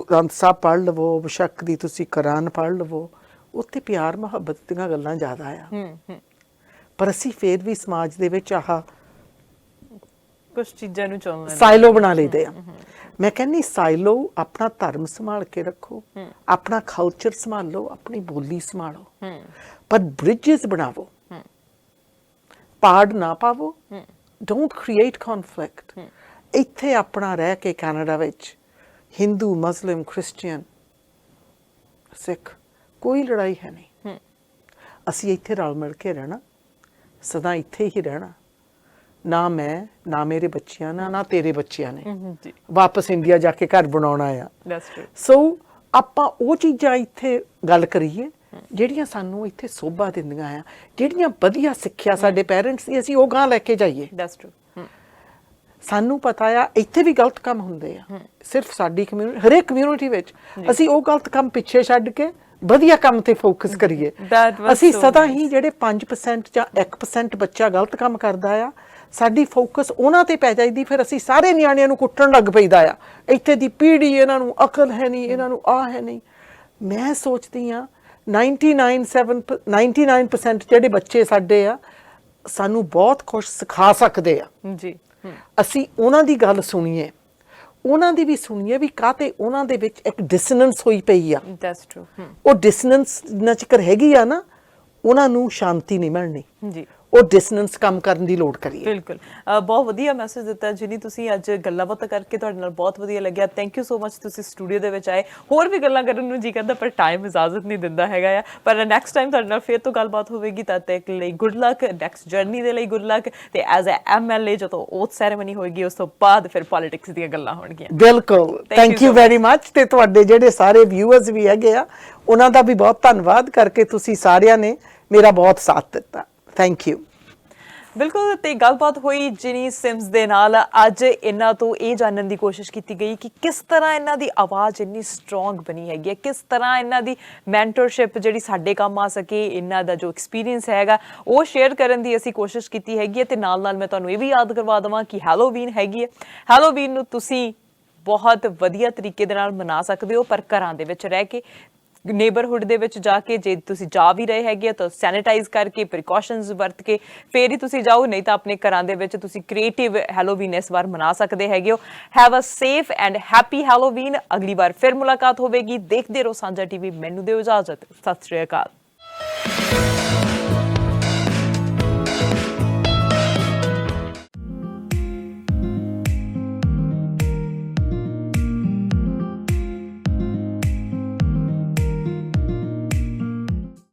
ਗ੍ਰੰਥ ਸਾਹਿਬ ਪੜ੍ਹ ਲਵੋ, ਬੇਸ਼ੱਕ ਦੀ ਤੁਸੀਂ ਕੁਰਾਨ ਪੜ੍ਹ ਲਵੋ, ਉੱਥੇ ਪਿਆਰ ਮੁਹੱਬਤ ਦੀਆਂ ਗੱਲਾਂ ਜ਼ਿਆਦਾ ਆ। ਪਰ ਅਸੀਂ ਫੇਰ ਵੀ ਸਮਾਜ ਦੇ ਵਿੱਚ ਆਹ ਕੁਝ ਚੀਜ਼ਾਂ ਨੂੰ ਚੁਣ ਲੈਂਦੇ ਸਾਈਲੋ ਬਣਾ ਲਈਦੇ ਆ। ਮੈਂ ਕਹਿੰਦੀ ਸਾਈਲੋ ਆਪਣਾ ਧਰਮ ਸੰਭਾਲ ਕੇ ਰੱਖੋ, ਆਪਣਾ ਕਲਚਰ ਸੰਭਾਲੋ, ਆਪਣੀ ਬੋਲੀ ਸੰਭਾਲੋ, ਪਰ ਬ੍ਰਿਜਸ ਬਣਾਵੋ, ਪਾੜ ਨਾ ਪਾਵੋ। Don't create conflict. ਇੱਥੇ ਆਪਣਾ ਰਹਿ ਕੇ ਕੈਨੇਡਾ ਵਿੱਚ ਹਿੰਦੂ, ਮੁਸਲਿਮ, ਕ੍ਰਿਸਚੀਅਨ, ਸਿੱਖ ਕੋਈ ਲੜਾਈ ਹੈ ਨਹੀਂ। ਅਸੀਂ ਇੱਥੇ ਰਲ ਮਿਲ ਕੇ ਰਹਿਣਾ, ਸਦਾ ਇੱਥੇ ਹੀ ਰਹਿਣਾ। ਨਾ ਮੈਂ, ਨਾ ਮੇਰੇ ਬੱਚਿਆਂ ਨੇ, ਨਾ ਤੇਰੇ ਬੱਚਿਆਂ ਨੇ ਜੀ ਵਾਪਸ ਇੰਡੀਆ ਜਾ ਕੇ ਘਰ ਬਣਾਉਣਾ ਆ। That's true. ਸੋ ਆਪਾਂ ਉਹ ਚੀਜ਼ਾਂ ਇੱਥੇ ਗੱਲ ਕਰੀਏ ਜਿਹੜੀਆਂ ਸਾਨੂੰ ਇੱਥੇ ਸੋਭਾ ਦਿੰਦੀਆਂ ਆ, ਜਿਹੜੀਆਂ ਵਧੀਆ ਸਿੱਖਿਆ ਸਾਡੇ ਪੈਰੈਂਟਸ ਦੀ, ਅਸੀਂ ਉਹ ਗਾਂ ਲੈ ਕੇ ਜਾਈਏ। That's true. ਸਾਨੂੰ ਪਤਾ ਆ ਇੱਥੇ ਵੀ ਗਲਤ ਕੰਮ ਹੁੰਦੇ ਆ, ਸਿਰਫ ਸਾਡੀ ਕਮਿਊਨਿਟੀ, ਹਰੇਕ ਕਮਿਊਨਿਟੀ ਵਿੱਚ ਅਸੀਂ ਉਹ ਗਲਤ ਕੰਮ ਪਿੱਛੇ ਛੱਡ ਕੇ ਵਧੀਆ ਕੰਮ ਤੇ ਫੋਕਸ ਕਰੀਏ। ਅਸੀਂ ਸਦਾ ਹੀ ਜਿਹੜੇ 5% ਜਾਂ 1% ਬੱਚਾ ਗਲਤ ਕੰਮ ਕਰਦਾ ਆ, ਸਾਡੀ ਫੋਕਸ ਉਹਨਾਂ ਤੇ ਪੈ ਜਾਂਦੀ, ਫਿਰ ਅਸੀਂ ਸਾਰੇ ਨਿਆਣਿਆਂ ਨੂੰ ਕੁੱਟਣ ਲੱਗ ਪਈਦਾ ਆ। ਇੱਥੇ ਦੀ ਪੀੜ੍ਹੀ, ਇਹਨਾਂ ਨੂੰ ਅਕਲ ਹੈ ਨਹੀਂ, ਇਹਨਾਂ ਨੂੰ ਆਹ ਹੈ ਨਹੀਂ। ਮੈਂ ਸੋਚਦੀ ਆ 99% ਜਿਹੜੇ ਬੱਚੇ ਸਾਡੇ ਆ ਸਾਨੂੰ ਬਹੁਤ ਕੁਝ ਸਿਖਾ ਸਕਦੇ ਆ। ਜੀ ਅਸੀਂ ਉਹਨਾਂ ਦੀ ਗੱਲ ਸੁਣੀਏ, ਉਹਨਾਂ ਦੀ ਵੀ ਸੁਣੀਏ ਵੀ ਕਾਹਤੇ ਉਹਨਾਂ ਦੇ ਵਿੱਚ ਇੱਕ ਡਿਸਨੈਂਸ ਹੋਈ ਪਈ ਆ। That's true. ਉਹ ਡਿਸਨੈਂਸ ਜਿੰਨਾ ਚਿਰ ਹੈਗੀ ਆ ਨਾ, ਉਹਨਾਂ ਨੂੰ ਸ਼ਾਂਤੀ ਨਹੀਂ ਮਿਲਣੀ। ਜੀ ਉਹ ਡਿਸਨੈਂਸ ਕੰਮ ਕਰਨ ਦੀ ਲੋੜ ਕਰੀਏ। ਬਿਲਕੁਲ, ਬਹੁਤ ਵਧੀਆ ਮੈਸੇਜ ਦਿੱਤਾ ਜਿਨੀ ਤੁਸੀਂ ਅੱਜ ਗੱਲਾਂ ਬਾਤਾਂ ਕਰਕੇ ਤੁਹਾਡੇ ਨਾਲ ਬਹੁਤ ਵਧੀਆ ਲੱਗਿਆ। ਥੈਂਕ ਯੂ ਸੋ ਮਚ, ਤੁਸੀਂ ਸਟੂਡੀਓ ਦੇ ਵਿੱਚ ਆਏ। ਹੋਰ ਵੀ ਗੱਲਾਂ ਕਰਨ ਨੂੰ ਜੀ ਕਰਦਾ ਪਰ ਟਾਈਮ ਇਜਾਜ਼ਤ ਨਹੀਂ ਦਿੰਦਾ ਹੈਗਾ ਆ। ਪਰ ਨੈਕਸਟ ਟਾਈਮ ਤੁਹਾਡੇ ਨਾਲ ਫਿਰ ਤੋਂ ਗੱਲਬਾਤ ਹੋਵੇਗੀ। ਤਦ ਤੱਕ ਲਈ ਗੁੱਡ ਲੱਕ, ਨੈਕਸਟ ਜਰਨੀ ਦੇ ਲਈ ਗੁੱਡ ਲੱਕ। ਤੇ ਐਜ਼ ਐ MLA ਜਦੋਂ ਓਥ ਸੈਰੇਮਨੀ ਹੋਏਗੀ ਉਸ ਤੋਂ ਬਾਅਦ ਫਿਰ ਪੋਲਿਟਿਕਸ ਦੀਆਂ ਗੱਲਾਂ ਹੋਣਗੀਆਂ। ਬਿਲਕੁਲ, ਥੈਂਕ ਯੂ ਵੈਰੀ ਮਚ। ਤੇ ਤੁਹਾਡੇ ਜਿਹੜੇ ਸਾਰੇ ਵਿਊਅਰਸ ਵੀ ਹੈਗੇ ਆ, ਉਹਨਾਂ ਦਾ ਵੀ ਬਹੁਤ ਧੰਨਵਾਦ ਕਰਕੇ ਤੁਸੀਂ ਸਾਰਿਆਂ ਨੇ ਮੇਰਾ ਬਹੁਤ ਸਾਥ ਦਿੱਤਾ। Thank you. ਬਿਲਕੁਲ, ਤੇ ਗੱਲਬਾਤ ਹੋਈ ਜਿਨੀ ਸਿਮਸ ਦੇ ਨਾਲ। ਅੱਜ ਇਹਨਾਂ ਤੋਂ ਇਹ ਜਾਣਨ ਦੀ ਕੋਸ਼ਿਸ਼ ਕੀਤੀ ਗਈ ਕਿ ਕਿਸ ਤਰ੍ਹਾਂ ਇਹਨਾਂ ਦੀ ਆਵਾਜ਼ ਇੰਨੀ ਸਟਰੋਂਗ ਬਣੀ ਹੈਗੀ ਹੈ, ਕਿਸ ਤਰ੍ਹਾਂ ਇਹਨਾਂ ਦੀ ਮੈਂਟਰਸ਼ਿਪ ਜਿਹੜੀ ਸਾਡੇ ਕੰਮ ਆ ਸਕੇ, ਇਹਨਾਂ ਦਾ ਜੋ ਐਕਸਪੀਰੀਅੰਸ ਹੈਗਾ ਉਹ ਸ਼ੇਅਰ ਕਰਨ ਦੀ ਅਸੀਂ ਕੋਸ਼ਿਸ਼ ਕੀਤੀ ਹੈਗੀ ਹੈ। ਤੇ ਨਾਲ ਨਾਲ ਮੈਂ ਤੁਹਾਨੂੰ ਇਹ ਵੀ ਯਾਦ ਕਰਵਾ ਦੇਵਾਂ ਕਿ ਹੈਲੋਵੀਨ ਹੈਗੀ ਹੈ। ਹੈਲੋਵੀਨ ਨੂੰ ਤੁਸੀਂ ਬਹੁਤ ਵਧੀਆ ਤਰੀਕੇ ਦੇ ਨਾਲ ਮਨਾ ਸਕਦੇ ਹੋ, ਪਰ ਘਰਾਂ ਦੇ ਵਿੱਚ ਰਹਿ ਕੇ, ਨੇਬਰਹੁੱਡ ਦੇ ਵਿੱਚ ਜਾ ਕੇ, ਜੇ ਤੁਸੀਂ ਜਾ ਵੀ ਰਹੇ ਹੈਗੇ ਤਾਂ ਸੈਨੀਟਾਈਜ਼ ਕਰਕੇ, ਪ੍ਰੀਕਾਸ਼ਨਸ ਵਰਤ ਕੇ ਫੇਰ ਹੀ ਤੁਸੀਂ ਜਾਓ, ਨਹੀਂ ਤਾਂ ਆਪਣੇ ਘਰਾਂ ਦੇ ਵਿੱਚ ਤੁਸੀਂ ਕ੍ਰੀਏਟਿਵ ਹੈਲੋਵੀਨ ਇਸ ਵਾਰ ਮਨਾ ਸਕਦੇ ਹੈਗੇ ਹੋ। Have a safe and happy Halloween. ਅਗਲੀ ਵਾਰ ਫਿਰ ਮੁਲਾਕਾਤ ਹੋਵੇਗੀ। ਦੇਖਦੇ ਰਹੋ ਸਾਂਝਾ TV। ਮੈਨੂੰ ਦਿਓ ਇਜਾਜ਼ਤ। ਸਤਿ ਸ਼੍ਰੀ ਅਕਾਲ।